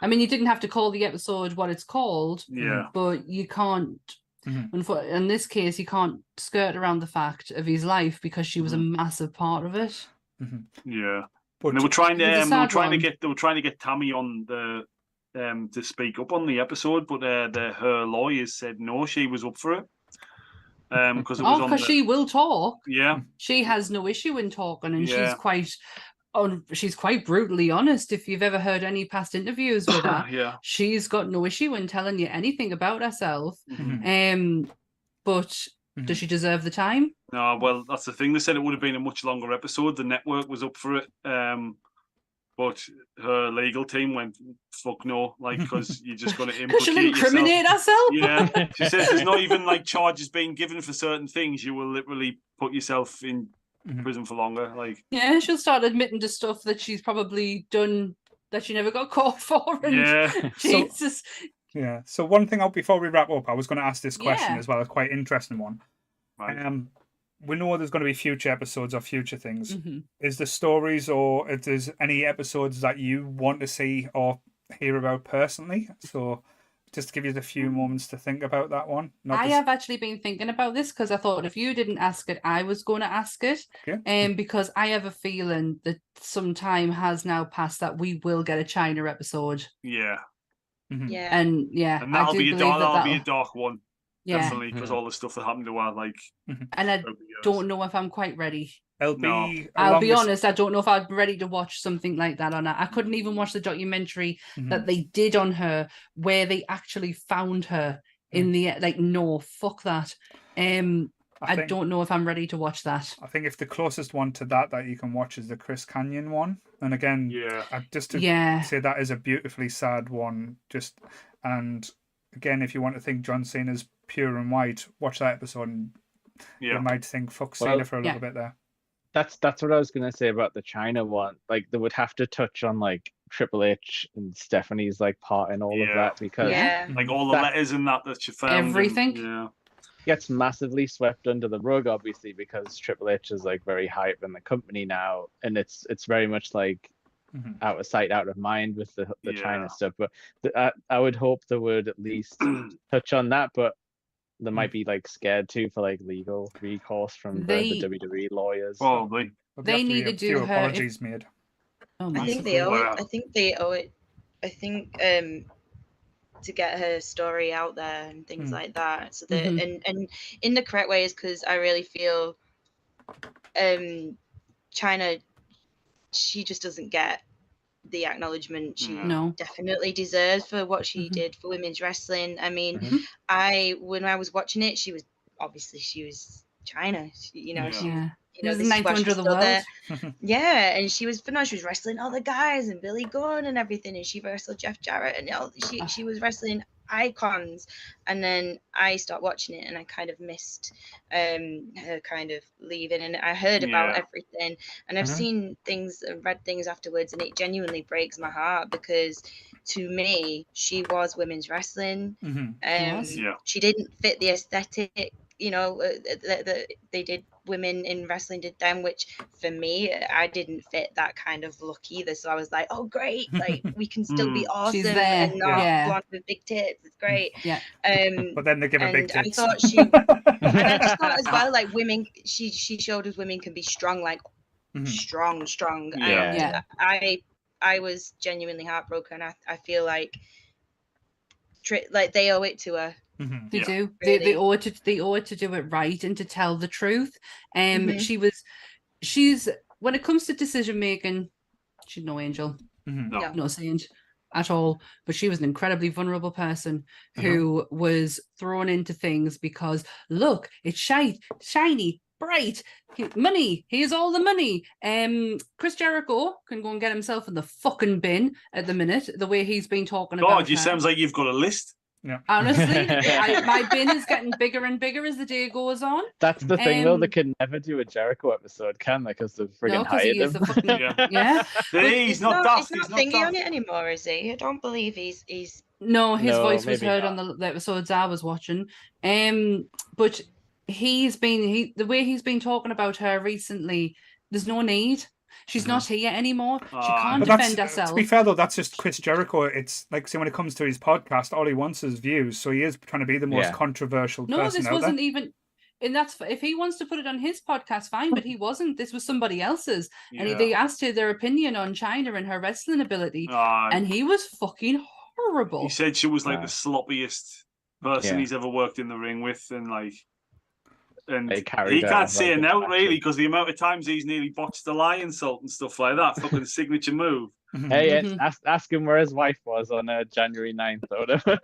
I mean, you didn't have to call the episode what it's called. Yeah. But you can't. In this case, you can't skirt around the fact of his life because she was a massive part of it. Yeah. But and they were trying to It was a sad one. they were trying to get Tammy on the to speak up on the episode, but her lawyers said no, she was up for it. Because it was because she will talk. Yeah. She has no issue in talking, and Yeah. she's quite brutally honest. If you've ever heard any past interviews with her, Yeah. she's got no issue in telling you anything about herself. But does she deserve the time? No, well, that's the thing. They said it would have been a much longer episode. The network was up for it. But her legal team went, fuck no, like, because you're just going to Because she'll implicate incriminate yourself. herself. Yeah. She says there's not even like charges being given for certain things. You will literally put yourself in prison for longer. Like, Yeah, she'll start admitting to stuff that she's probably done that she never got caught for. And yeah. Jesus. So one thing before we wrap up, I was going to ask this question Yeah. as well. It's quite an interesting one. Right. We know there's going to be future episodes or future things. Is there stories or if there's any episodes that you want to see or hear about personally? So just to give you the few moments to think about that one. I have actually been thinking about this because I thought if you didn't ask it, I was going to ask it. Because I have a feeling that some time has now passed that we will get a China episode. Yeah. Yeah. And And that'll be a dark one. Yeah. Definitely, because all the stuff that happened to her, like. And I don't know if I'm quite ready. I'll be honest, I don't know if I'm ready to watch something like that or not. I couldn't even watch the documentary that they did on her where they actually found her in the no, fuck that. I don't know if I'm ready to watch that. I think if the closest one to that you can watch is the Chris Canyon one. And again, say that is a beautifully sad one. And again, if you want to think John Cena's pure and white, watch that episode and you might think fuck Cena for a little bit there. That's what I was gonna say about the China one. Like they would have to touch on like Triple H and Stephanie's like part in all of that because like all the letters and that you found. Everything. Gets massively swept under the rug, obviously, because Triple H is like very high up in the company now, and it's very much like out of sight, out of mind with the China stuff. But I would hope they would at least touch on that, but they might be like scared too for like legal recourse from the WWE lawyers. Probably. They need to do her apologies made. I think they owe it. I think they owe it. I think to get her story out there and things like that, so that and in the correct ways, because I really feel China, she just doesn't get the acknowledgement she definitely deserves for what she did for women's wrestling. I mean, when I was watching it, she was China. She was the ninth wonder of the world. Yeah, and she was wrestling all the guys and Billy Gunn and everything, and she wrestled Jeff Jarrett, and she was wrestling icons. And then I stopped watching it, and I kind of missed her kind of leaving. And I heard about everything, and I've seen things, read things afterwards, and it genuinely breaks my heart, because to me, she was women's wrestling. She didn't fit the aesthetic, you know, that they did. Women in wrestling did them, which for me, I didn't fit that kind of look either. So I was like, oh great, like we can still be awesome and not blonde with big tits. It's great. But then they give her big tits. I thought and I just thought as well, like women, she showed us women can be strong, like strong. And I was genuinely heartbroken. I feel like they owe it to her. They do. Really. They ought to do it right and to tell the truth. She's when it comes to decision making, she's no angel. No saint at all. But she was an incredibly vulnerable person who was thrown into things because look, it's shiny, bright, money. He has all the money. Chris Jericho can go and get himself in the fucking bin at the minute. The way he's been talking about. God, you sounds like you've got a list. Yeah. Honestly, my bin is getting bigger and bigger as the day goes on. That's the thing, though. They can never do a Jericho episode, can they? Because they've friggin' hired him. He's not daft. He's not thingy on it anymore, is he? I don't believe he's. No, his voice was heard on the episodes I was watching. But the way he's been talking about her recently. There's no need. She's not here anymore. She can't defend herself. To be fair, though, that's just Chris Jericho. It's like, see, when it comes to his podcast, all he wants is views. So he is trying to be the most controversial person. No, this wasn't even. And that's if he wants to put it on his podcast, fine. But he wasn't. This was somebody else's, and they asked her their opinion on Chyna and her wrestling ability, and he was fucking horrible. He said she was like the sloppiest person he's ever worked in the ring with, and like. And he can't say it now, really, because the amount of times he's nearly botched the lion salt and stuff like that, fucking signature move. Hey, ask him where his wife was on January 9th or whatever.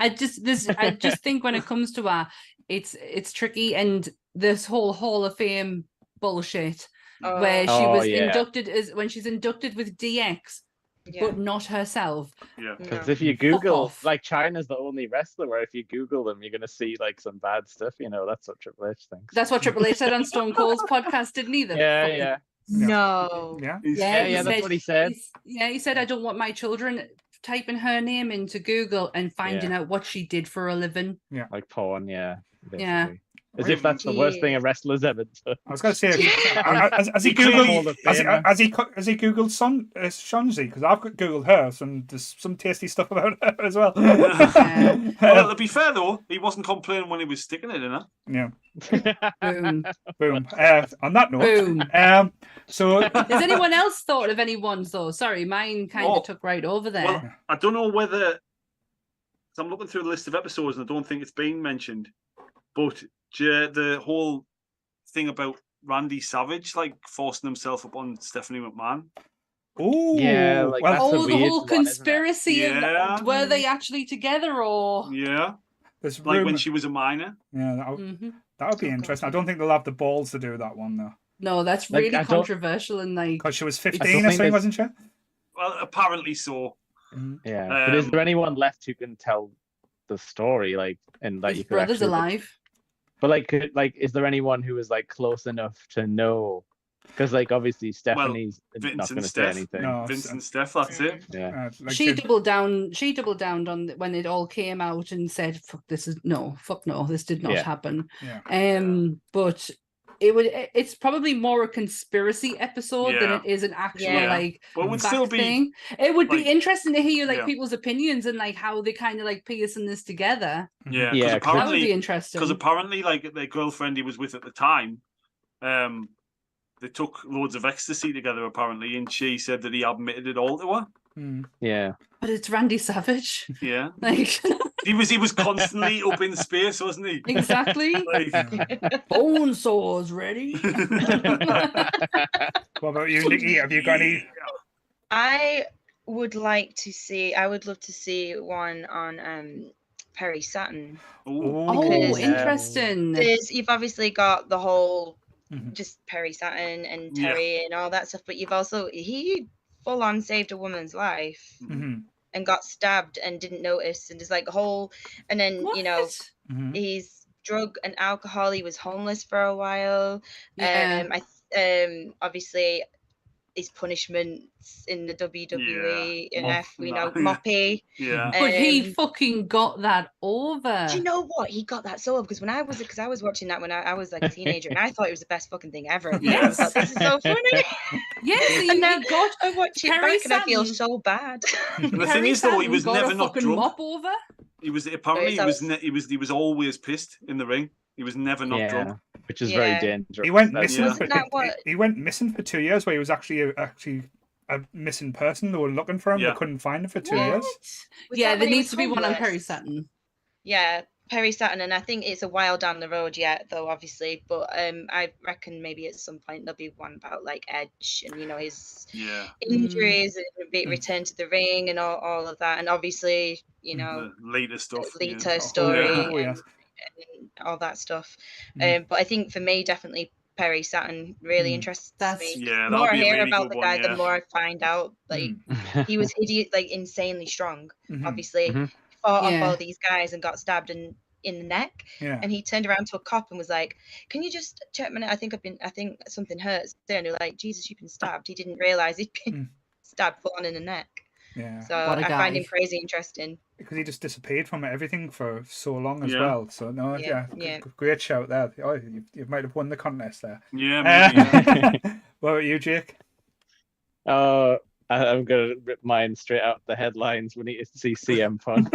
I just think when it comes to her, it's tricky, and this whole Hall of Fame bullshit where she was inducted when she's inducted with DX. But not herself. Because if you Google, like, Chyna's the only wrestler where if you Google them, you're going to see, like, some bad stuff. You know, that's what Triple H thinks. That's what Triple H said on Stone Cold's podcast, didn't he? No. That's what he said. He said, I don't want my children typing her name into Google and finding out what she did for a living. Yeah. Like porn, basically. As if that's the worst thing a wrestler's ever done. I was going to say, has he googled Shanzi? Because I've googled her. There's some tasty stuff about her as well. Well, to be fair though, he wasn't complaining when he was sticking it in her. Yeah. Boom. On that note, boom. So has anyone else thought of anyone though? Sorry, mine kind of took right over there. Well, I don't know whether. I'm looking through the list of episodes and I don't think it's been mentioned, but. The whole thing about Randy Savage, like forcing himself up on Stephanie McMahon. Oh, yeah, like the whole conspiracy. Were they actually together or? Yeah, like when she was a minor. Yeah, that would be interesting. I don't think they'll have the balls to do that one though. No, that's really controversial and like because she was 15 or something, wasn't she? Well, apparently so. Yeah, but is there anyone left who can tell the story, like, and that you could brother's alive? But like, is there anyone who is like close enough to know? Because like obviously Stephanie's not going to say anything. No, Vince and Steph, that's it. Yeah. She doubled down. She doubled down on when it all came out and said, "Fuck this did not happen." Yeah. But it's probably more a conspiracy episode than it is an actual but it would still be thing. It would be interesting to hear like people's opinions and like how they kind of like piecing this together. Yeah, that would be interesting. Because apparently, like their girlfriend he was with at the time, they took loads of ecstasy together apparently, and she said that he admitted it all to her. Yeah, but it's Randy Savage. Yeah, like. He was constantly up in space, wasn't he? Exactly. Bone saws ready. What about you, Nikki? Have you got any? I would love to see one on Perry Saturn. Interesting. You've obviously got the whole just Perry Saturn and Terry and all that stuff, but you've also he full on saved a woman's life and got stabbed and didn't notice, and just like whole, and then he's drug and alcohol. He was homeless for a while. Obviously his punishments in the WWE we know Moppy. But he fucking got that over. Do you know what? He got that so over because I was watching that when I was like a teenager and I thought it was the best fucking thing ever. Yes. I thought, this is so funny. Yes, and now I watch it Perry back and I feel so bad. The thing is though, he was never not drunk. Mop over. He was always pissed in the ring. He was never not drunk, which is very dangerous. He went missing. He went missing for 2 years, where he was actually a missing person. They were looking for him. They couldn't find him for 2 years. There needs to be one on Perry Saturn. Yeah, Perry Saturn, and I think it's a while down the road yet, though, obviously. But I reckon maybe at some point there'll be one about like Edge and his injuries and return to the ring and all of that, and obviously the later stuff, later story. And all that stuff. But I think for me, definitely Perry Saturn really interests me. Yeah, the more I hear about the guy, the more I find out. Like he was insanely strong. Obviously, fought off all these guys and got stabbed in the neck. And he turned around to a cop and was like, "Can you just check my neck? I think something hurts." And they're like, "Jesus, you've been stabbed." He didn't realize he'd been stabbed full on in the neck. Yeah. So I find him crazy interesting. Because he just disappeared from everything for so long as well. So great shout there. Oh, you might have won the contest there. Yeah. What about you, Jake? I'm gonna rip mine straight out the headlines when you see CM Punk.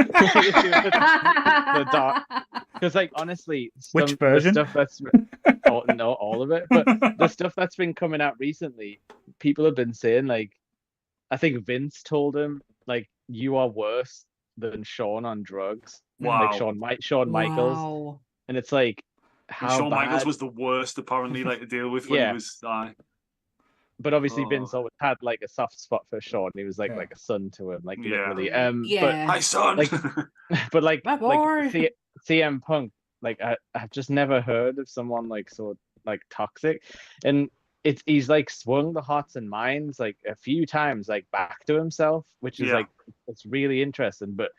Because like honestly, which version? The stuff that's not all of it, but the stuff that's been coming out recently, people have been saying like, I think Vince told him like, you are worse than Shawn on drugs. Wow. Like Shawn Michaels. And it's like, how Shawn bad... Michaels was the worst apparently to deal with when he was But obviously Vince always had like a soft spot for Shawn. He was like a son to him, like literally. But, my son. But like boy. CM Punk, like I've just never heard of someone like so like toxic. And he's like swung the hearts and minds like a few times like back to himself, which is like it's really interesting. But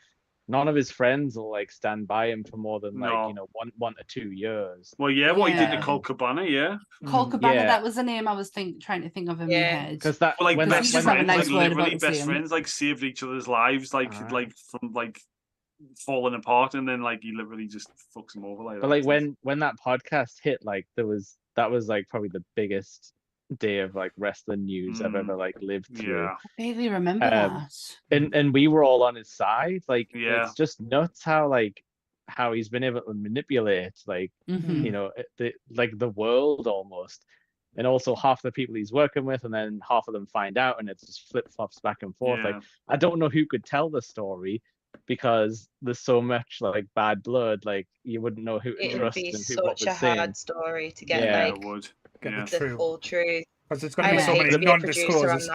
none of his friends will like stand by him for more than like 1 to 2 years. Well, what he did to Colt Cabana, Colt Cabana, that was the name I was trying to think of in my head. Because that when best friends, literally best friends, like saved each other's lives, like from like falling apart, and then like he literally just fucks them over like that. But like when that podcast hit, like that was like probably the biggest day of like wrestling news I've ever like lived through. I barely remember that. And we were all on his side. Like it's just nuts how he's been able to manipulate like the world almost. And also half the people he's working with, and then half of them find out, and it just flip flops back and forth. Like I don't know who could tell the story, because there's so much like bad blood, like you wouldn't know who to trust and who what was saying. Such a hard story to get the full truth. Because it's going to be so many non-disclosures.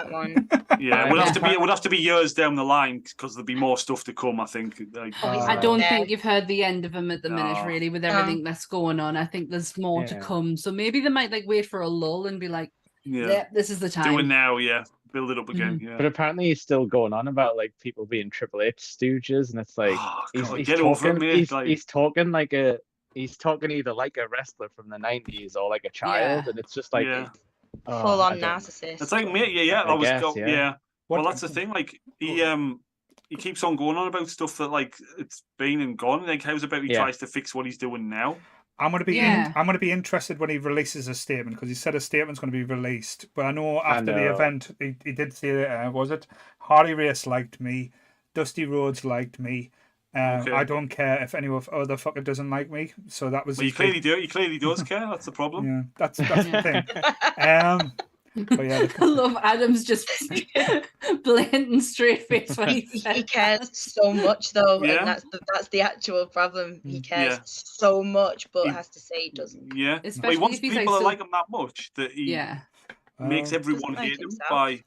It would have to be years down the line, because there'll be more stuff to come. I think. I don't think you've heard the end of him at the minute, really, with everything that's going on. I think there's more to come. So maybe they might like wait for a lull and be like, this is the time. Do it now, build it up again. But apparently he's still going on about like people being Triple H stooges, and it's like he's talking either like a wrestler from the 90s or like a child, and it's just like full on narcissist. It's like me, Well, that's the thing. Like he keeps on going on about stuff that like it's been and gone. Like how's about he tries to fix what he's doing now? I'm going to be interested when he releases a statement, because he said a statement's going to be released. But I know after the event, he did say, was it Harley Race liked me, Dusty Rhodes liked me. I don't care if any other fucker doesn't like me. So that was. Well, you clearly do. He clearly does care. That's the problem. Yeah, that's the thing. But I love Adam's just blatant straight face when he said he cares so much though, and that's the actual problem. He cares so much, but has to say he doesn't. Yeah, he wants people to like him that much that he makes everyone hate him.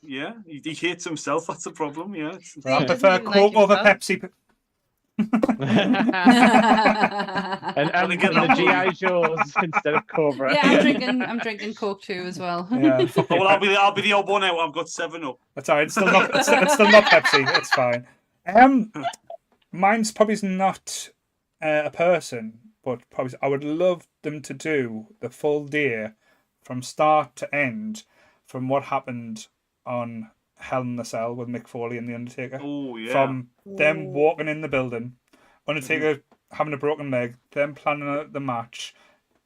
He hates himself. That's the problem. Yeah, I prefer Coke over Pepsi. and Gotta get the that GI Joes instead of Cobra. Yeah, I'm drinking Coke too as well. Yeah, fuck Oh, it. well, I'll be the odd one out. I've got 7-Up. That's all right. It's still not. It's still not Pepsi. It's fine. Mine's probably not a person, but probably I would love them to do the full day from start to end, from what happened on Hell in the Cell with Mick Foley and the Undertaker. Oh yeah. From them walking in the building, Undertaker having a broken leg, them planning out the match,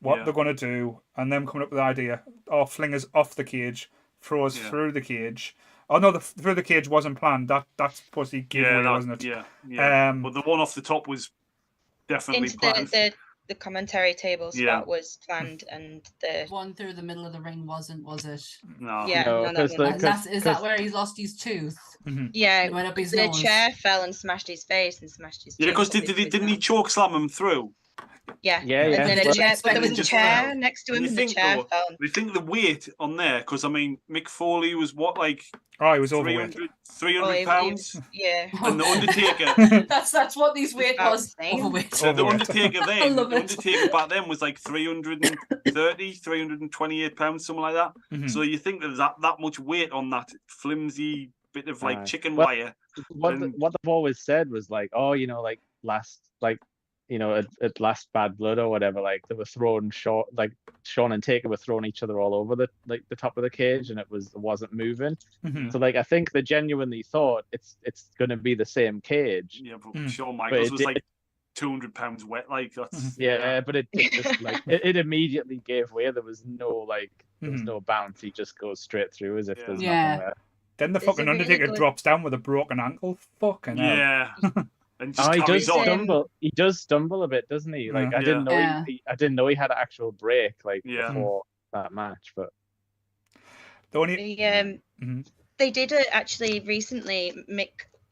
what they're going to do, and them coming up with the idea, fling us off the cage, throw us through the cage. Oh no, through the cage wasn't planned. That's supposed to be giveaway, wasn't it? Yeah. But the one off the top was definitely Into planned. the commentary table spot was planned, and the one through the middle of the ring wasn't, was it? No. Yeah, No, no, Is that where he lost his tooth? Yeah, It went up his the nose. chair fell and smashed his face and smashed his. Yeah, because cheeks, didn't he choke slam him through? Yeah, Yeah. And then Well, there was a just chair fell. next to him, You and the think, chair though, fell. We think the weight on there, because I mean, Mick Foley was what, like Oh, he was overweight. 300 pounds, Yeah. and the Undertaker. That's what these weight About was. the same. Overweight. So the Undertaker I then, love the it. Undertaker back then was like 328 pounds, something like that. So you think there's that much weight on that flimsy bit of like chicken wire. What they've always said was like, oh, like at last Bad Blood or whatever, like they were throwing Shawn and Taker were throwing each other all over the top of the cage, and it wasn't moving. So like I think they genuinely thought it's going to be the same cage. Yeah, but Shawn Michaels was like 200 pounds wet, like that's but it just like it immediately gave way. There was no no bounce. He just goes straight through as if there's nothing there. Then the fucking Undertaker drops down with a broken ankle. Fucking hell. Yeah. And Oh, just he does carries on. stumble. He does stumble a bit, doesn't he? Like I didn't know. I didn't know he had an actual break before that match. But the only they did actually recently, Mick,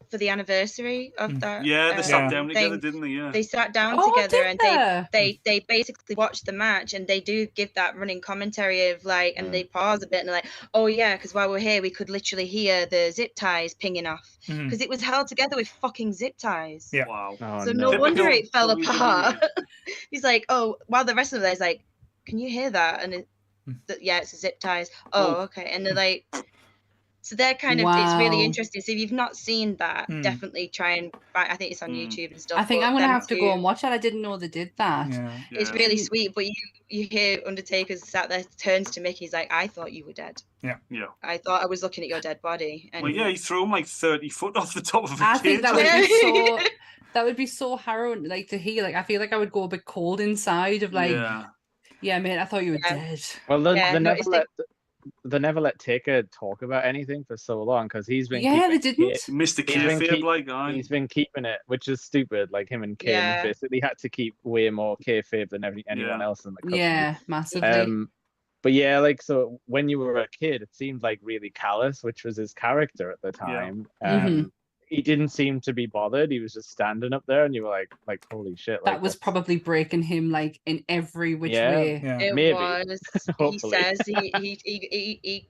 for the anniversary of that. Yeah, they sat down together, didn't they? Yeah. They sat down together and they basically watched the match, and they do give that running commentary of like, and they pause a bit and they're like, oh yeah, because while we're here, we could literally hear the zip ties pinging off because it was held together with fucking zip ties. Yeah. Wow. Oh, So no wonder it fell apart. He's like, oh, while the rest of them is like, can you hear that? And it's a zip ties. Oh, okay. And they're like. So they're kind of, it's really interesting. So if you've not seen that, definitely try and find, I think it's on YouTube and stuff. I think I'm going to have to go and watch it. I didn't know they did that. Yeah. It's really sweet, but you hear Undertaker sat there, turns to Mickey, he's like, I thought you were dead. Yeah. I thought I was looking at your dead body. And Well, yeah, he threw him like 30 foot off the top of a I cage. think that would be so, that would be so harrowing, like to hear. Like I feel like I would go a bit cold inside of like, yeah mate, I thought you were dead. Well, they never let Taker talk about anything for so long because he's been they didn't. Mr. Kayfabe, like he's been keeping it, which is stupid. Like him and Kane basically had to keep way more kayfabe than anyone else in the company. Yeah, massively. But yeah, like so when you were a kid, it seemed like really callous, which was his character at the time. He didn't seem to be bothered. He was just standing up there, and you were like, holy shit! That was probably breaking him like in every which way. Yeah. It Maybe. was. He says he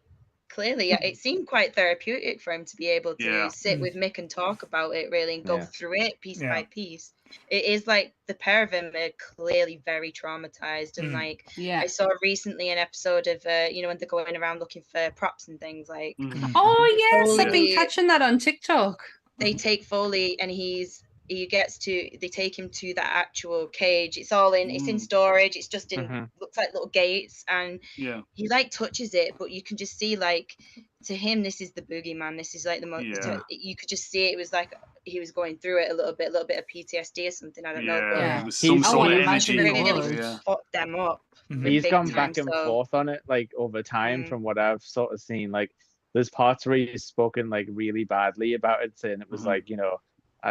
clearly it seemed quite therapeutic for him to be able to sit with Mick and talk about it really and go through it piece by piece. It is like the pair of them are clearly very traumatized, and like I saw recently an episode of when they're going around looking for props and things like oh yes, I've been catching that on TikTok. They take Foley and they take him to that actual cage. It's all in, it's in storage. It's just in, looks like little gates, and he like touches it, but you can just see like to him, this is the boogeyman. This is like the most, you could just see it was like he was going through it a little bit of PTSD or something. I don't know. But it was some sort of energy. Really fucked them up. He's gone back and forth on it like over time from what I've sort of seen. Like there's parts where he's spoken like really badly about it, saying it was like,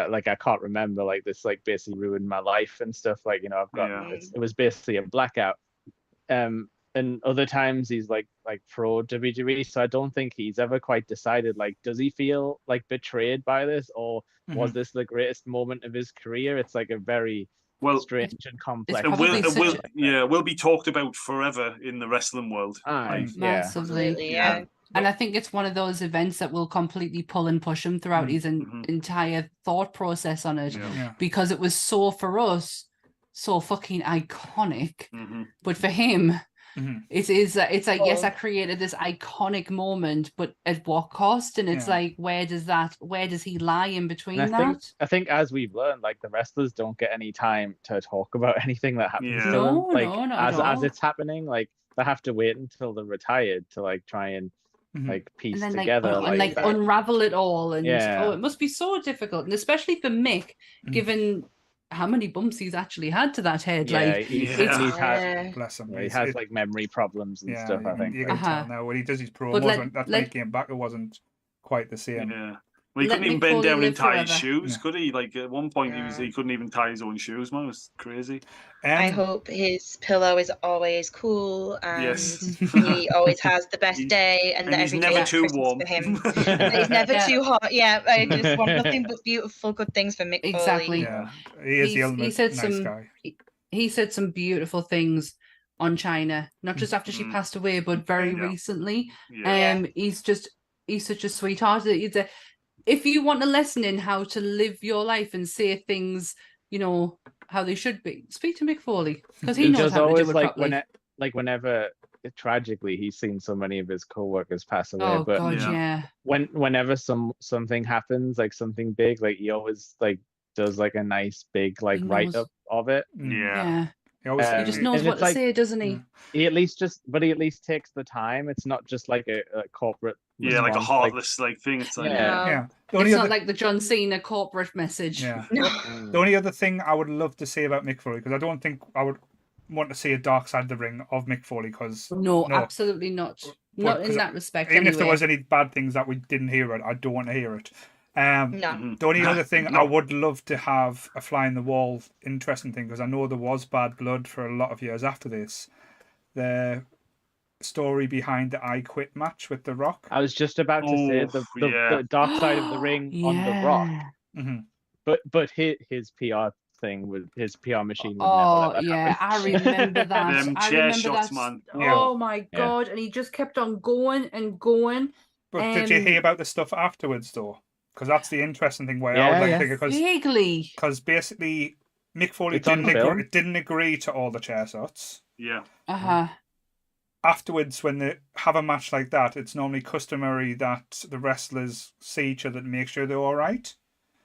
like I can't remember, like this like basically ruined my life and stuff. Like, I've got it was basically a blackout. And other times he's like pro WWE. So I don't think he's ever quite decided, like, does he feel like betrayed by this, or was this the greatest moment of his career? It's like a very strange and complex. It will be talked about forever in the wrestling world. Massively, And I think it's one of those events that will completely pull and push him throughout his entire thought process on it, because it was so, for us, so fucking iconic. But for him, it's like, yes, I created this iconic moment, but at what cost? And it's like, where does he lie in between that? I think as we've learned, like, the wrestlers don't get any time to talk about anything that happens to them. No, Like, no, not at as all. it's happening, like, they have to wait until they're retired to like try and like piece and then, together and unravel it all. And it must be so difficult, and especially for Mick, given how many bumps he's actually had to that head. He's had, bless him. He has like memory problems and stuff. I think you can tell now when he does his promos. When he came back, it wasn't quite the same. Yeah. Well, he couldn't even bend down and tie his shoes, could he? Like at one point, he couldn't even tie his own shoes. Man, it was crazy. I hope his pillow is always cool, and he always has the best day, and that he's every never day too warm for him. He's never too hot. Yeah, I just want nothing but beautiful, good things for Mick Foley. Exactly. Yeah, he is the ultimate guy. He said some beautiful things on China, not just after she passed away, but very recently. He's such a sweetheart. If you want a lesson in how to live your life and say things, you know, how they should be, speak to Mick Foley, because he knows how to do it properly. Whenever tragically he's seen so many of his co-workers pass away. Oh but God, whenever something happens, like something big, like he always like does like a nice big like write up of it. Yeah. He just knows what to say, doesn't he? He at least takes the time. It's not just like a corporate. Yeah, like a heartless like thing. It's like It's not like the John Cena corporate message. Yeah. The only other thing I would love to say about Mick Foley, because I don't think I would want to see a dark side of the ring of Mick Foley, because no, absolutely not. Not in that respect. Even if there was any bad things that we didn't hear it, I don't want to hear it. The only other thing I would love to have a fly in the wall interesting thing, because I know there was bad blood for a lot of years after this. The story behind the I Quit match with The Rock. I was just about to say the dark side of the ring on The Rock. But his PR thing with his PR machine. I remember that. I remember that. Man. Oh my God! And he just kept on going and going. But did you hear about the stuff afterwards, though? Because that's the interesting thing. Where I would like to think, because basically Mick Foley didn't agree to all the chair shots. Yeah. Afterwards, when they have a match like that, it's normally customary that the wrestlers see each other to make sure they're all right.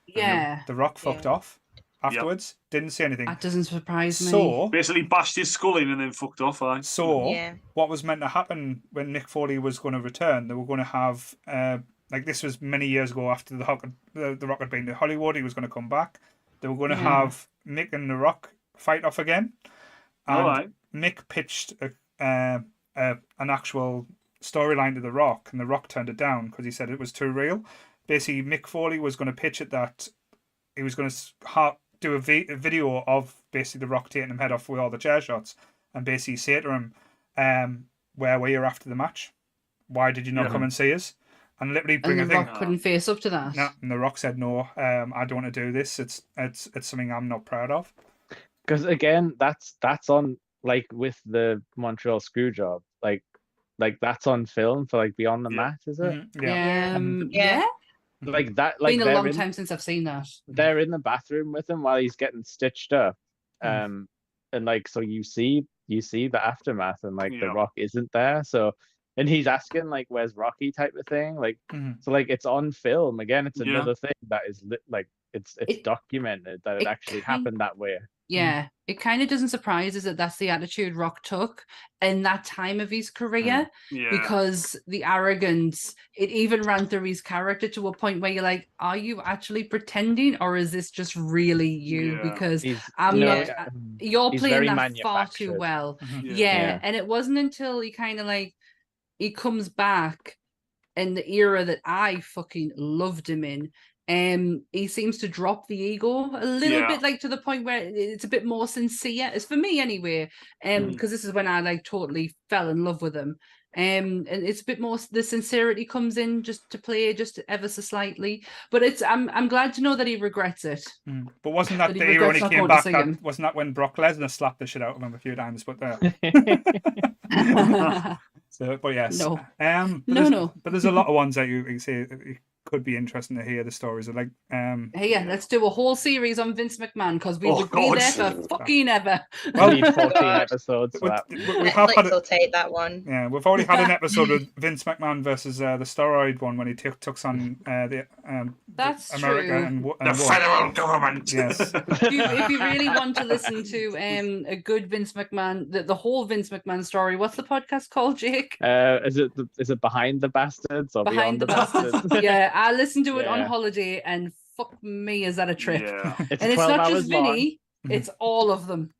Yeah. The Rock fucked off afterwards. Didn't say anything. That doesn't surprise me. So basically bashed his skull in and then fucked off. What was meant to happen when Mick Foley was going to return, they were going to have like, this was many years ago after the Rock had been to Hollywood. He was going to come back. They were going to have Mick and the Rock fight off again. And Mick pitched an actual storyline to the Rock, and the Rock turned it down because he said it was too real. Basically, Mick Foley was going to pitch it that he was going to do a video of basically the Rock taking him head off with all the chair shots, and basically say to him, "Where were you after the match? Why did you not come and see us?" And literally bring a thing. And the Rock couldn't face up to that. No, and the Rock said, "No, I don't want to do this. It's something I'm not proud of." Because again, that's on, like, with the Montreal Screwjob, like that's on film for like Beyond the Mat, is it? Yeah. Like that. Like, been a long time since I've seen that. They're in the bathroom with him while he's getting stitched up, and like, so you see the aftermath, and like the Rock isn't there, so. And he's asking, like, where's Rocky type of thing? Like, so, like, it's on film. Again, it's another thing that is, it's documented that it actually happened that way. Yeah. It kind of doesn't surprise us that that's the attitude Rock took in that time of his career. Because the arrogance, it even ran through his character to a point where you're like, are you actually pretending, or is this just really you? Because you're playing that far too well. And it wasn't until he kind of like, he comes back in the era that I fucking loved him in. He seems to drop the ego a little bit, like, to the point where it's a bit more sincere. It's for me anyway. Because this is when I like totally fell in love with him. And it's a bit more, the sincerity comes in just to play just ever so slightly. But I'm glad to know that he regrets it. But wasn't that the era when he came back? Wasn't that when Brock Lesnar slapped the shit out of him a few times? But So, but yes, No. no. But there's a lot of ones that you say it could be interesting to hear the stories of. Like, hey, yeah, let's do a whole series on Vince McMahon because we would be there for fucking ever. We need 14 episodes for that. We have had take that one. Yeah, we've already had an episode with Vince McMahon versus the steroid one when he took on That's America true. and the federal government. Yes. If you really want to listen to a good Vince McMahon, the whole Vince McMahon story, what's the podcast called, Jake? Is it Behind the Bastards or Behind Beyond the Bastards? Yeah, I listened to it on Yeah. holiday, and fuck me, is that a trip? Yeah. It's And it's 12 not hours just Vinny; it's all of them.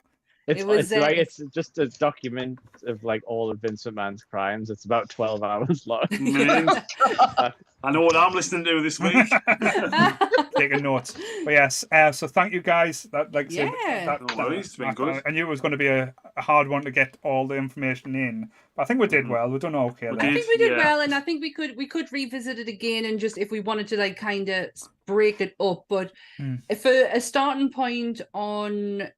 It's, It was, it's like it's just a document of like all of Vince McMahon's crimes. It's about 12 hours long. Man. I know what I'm listening to this week. Taking notes. But yes, so thank you guys. That like I said, Yeah. No worries, it's been good. I knew it was going to be a hard one to get all the information in, but I think we did well. We've done okay We there. I think we did Yeah. well, and I think we could revisit it again, and just if we wanted to like kind of break it up. But for a starting point on,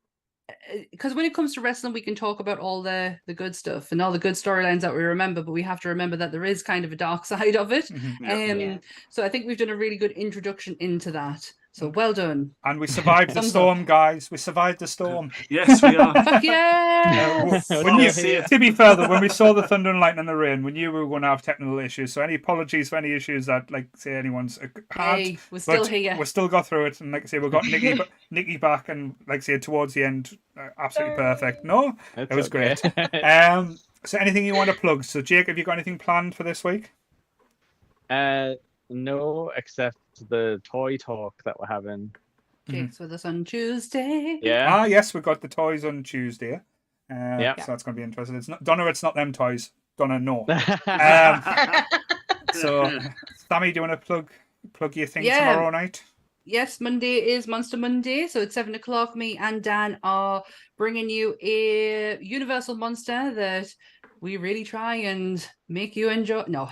because when it comes to wrestling, we can talk about all the good stuff and all the good storylines that we remember, but we have to remember that there is kind of a dark side of it. Yeah. So I think we've done a really good introduction into that. So well done. And we survived the Thumbs storm, guys. We survived the storm. Yes, we are. Fuck yeah! When you, see it. to be fair, though, when we saw the thunder and lightning and the rain, we knew we were going to have technical issues. So any apologies for any issues that, like, say, anyone's had. Hey, we're still but here. We still got through it, and like I say, we got Nikki back, and like I say, towards the end, absolutely perfect. No, It's it was okay. great. So anything you want to plug? So Jake, have you got anything planned for this week? No, except the toy talk that we're having. Jake's with us on Tuesday. Yeah. Yes, we've got the toys on Tuesday. Yeah. So that's going to be interesting. It's not Donna. It's not them toys. Donna, no. So, Sammy, do you want to plug your thing tomorrow night? Yes, Monday is Monster Monday, so it's 7 o'clock. Me and Dan are bringing you a Universal Monster that we really try and make you enjoy. No,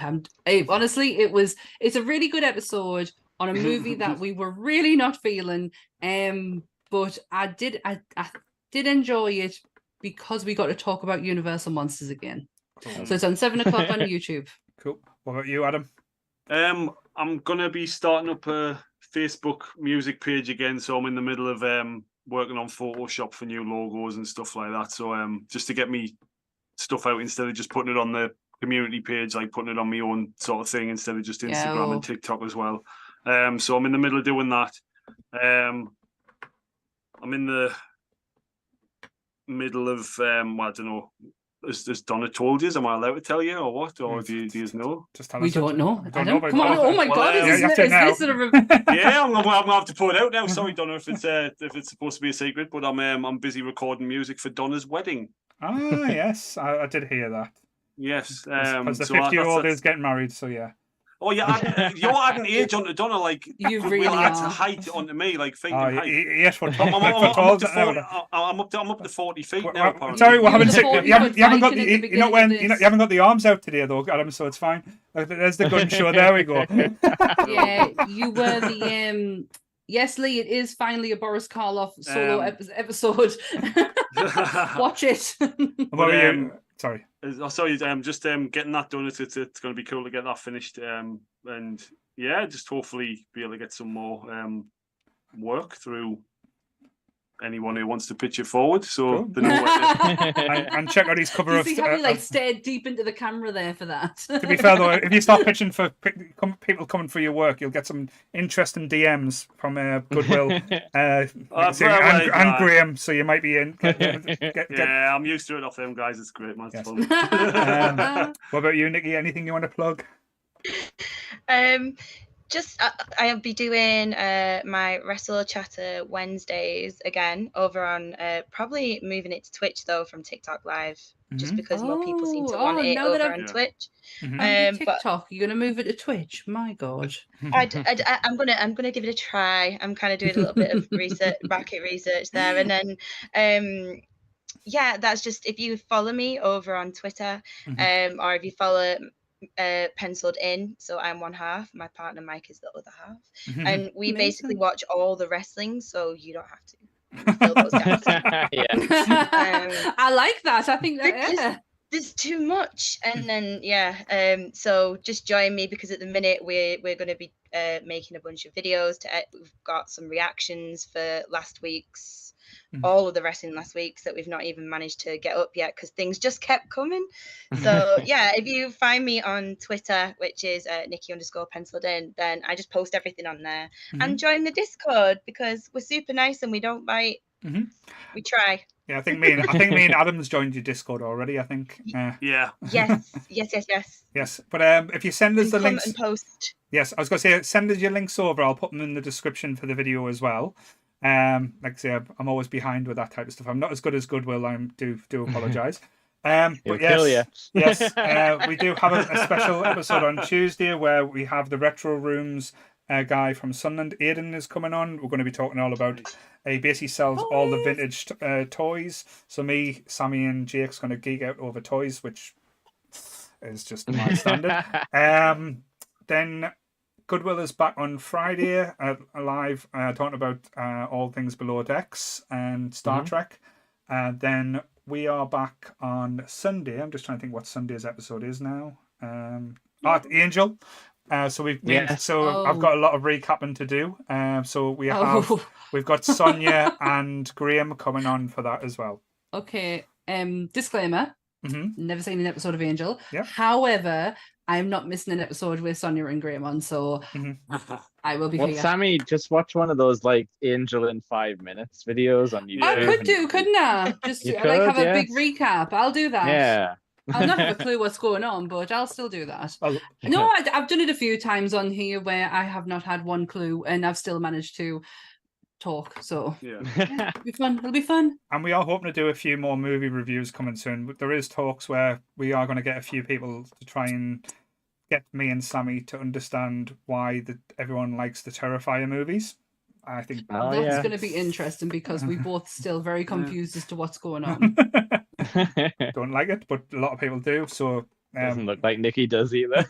honestly, it's a really good episode on a movie that we were really not feeling. But I did enjoy it because we got to talk about Universal Monsters again. Cool. So it's on 7 o'clock on YouTube. Cool. What about you, Adam? I'm gonna be starting up a Facebook music page again, so I'm in the middle of working on Photoshop for new logos and stuff like that. So just to get me stuff out instead of just putting it on the community page, like putting it on my own sort of thing instead of just Instagram and TikTok as well. So I'm in the middle of doing that. I'm in the middle of I don't know. Has Donna told you? Am I allowed to tell you, or what? Or do you know? Just tell We us. don't know. Don't know about Come on! that. Oh my Well, God! yeah, Is you have to now. this sort of a... Yeah, I'm gonna have to put it out now. Sorry, Donna, if it's supposed to be a secret, but I'm busy recording music for Donna's wedding. Ah, yes, I did hear that. Yes, Because the so 50-year-old that's- is getting married, so yeah. Oh yeah, you're adding age onto Donna, like You we'll really add are. height onto me, like feet Oh, and height. yes, we're I'm tall. up to 40 feet now. Apparently. Sorry, we haven't. You're the You haven't got 40 the. at the You know when beginning of you haven't got the arms out today though, Adam. So it's fine. There's the gun show. There we go. Yeah, you were the Yes, Lee, it is finally a Boris Karloff solo episode. Watch it. What are you? Sorry. Sorry, just getting that done. It's going to be cool to get that finished. And yeah, just hopefully be able to get some more work through anyone who wants to pitch it forward. So Cool. they know what And check out his cover You of. see how he like stared deep into the camera there for that. To be fair though, if you start pitching for people coming for your work, you'll get some interesting DMs from Goodwill and Graham. So you might be in. Yeah, I'm used to it off them guys. It's great, man. It's Yes. fun. What about you, Nikki? Anything you want to plug? Just I'll be doing my Wrestle Chatter Wednesdays again over on probably moving it to Twitch though from TikTok Live, just because more people seem to want it now that over I've- on Twitch. On But TikTok, you're gonna move it to Twitch. My God. I'm gonna give it a try. I'm kind of doing a little bit of market research there, and then yeah, that's just if you follow me over on Twitter, or if you follow Penciled In, so I'm one half, my partner Mike is the other half, and we basically watch all the wrestling, so you don't have to fill those gaps. Yeah. I like that. I think that there's too much. And then so just join me, because at the minute we're going to be making a bunch of videos we've got some reactions for last week's all of the wrestling last week's that we've not even managed to get up yet because things just kept coming. So if you find me on Twitter, which is Nikki_penciled in, then I just post everything on there. And join the Discord, because we're super nice and we don't bite. We try. Yeah, I think me and Adam's joined your Discord already. I think. Yeah. Yes. But if you send us the links and post. Yes, I was going to say, send us your links over. I'll put them in the description for the video as well. Like I say, I'm always behind with that type of stuff. I'm not as good as Goodwill. I do apologise. But kill you. Yes, we do have a special episode on Tuesday where we have the Retro Rooms guy from Sunland. Aidan is coming on. We're going to be talking all about. He basically sells all the vintage toys. So me, Sammy, and Jake's going to geek out over toys, which is just my standard. Then Goodwill is back on Friday live talking about all things Below Decks and Star Trek. Then we are back on Sunday. I'm just trying to think what Sunday's episode is now. Angel. So we've been, I've got a lot of recapping to do. So we've got Sonia and Graham coming on for that as well. Okay. Disclaimer. Never seen an episode of Angel. Yep. However, I'm not missing an episode with Sonia and Graham on, so I will be here. Sammy, just watch one of those like Angel in 5 minutes videos on YouTube. I could do, couldn't I? Just have a big recap. I'll do that. Yeah. I'll not have a clue what's going on, but I'll still do that. No, I've done it a few times on here where I have not had one clue and I've still managed to talk. So it'll be fun. It'll be fun. And we are hoping to do a few more movie reviews coming soon. But there is talks where we are going to get a few people to try and get me and Sammy to understand why everyone likes the Terrifier movies. I think that's going to be interesting because we're both still very confused as to what's going on. Don't like it, but a lot of people do. So doesn't look like Nikki does either.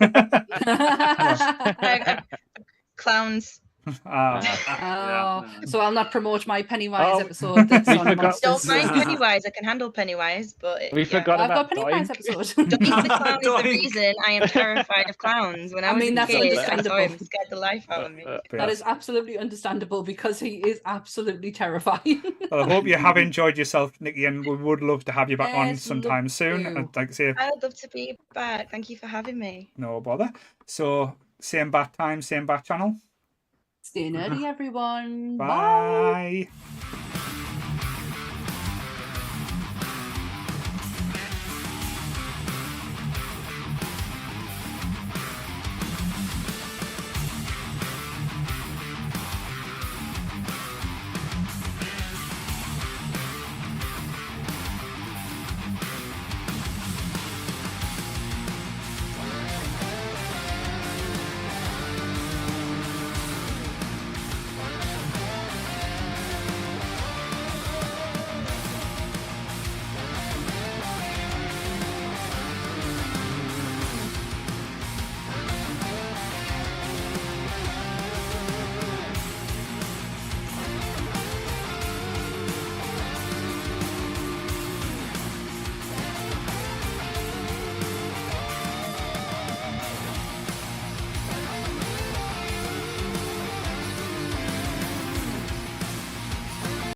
Clowns. So I'll not promote my Pennywise episode. That's on Don't mind Pennywise. I can handle Pennywise, but we forgot about I've got Pennywise episode. Doink the Clown is the reason I am terrified of clowns. When I was a kid, I saw him, scared the life out of me. That is absolutely understandable because he is absolutely terrifying. Well, I hope you have enjoyed yourself, Nikki, and we would love to have you back on sometime soon. And like I say, I'd love to be back. Thank you for having me. No bother. So same bat time, same bat channel. Stay nerdy, everyone. Bye.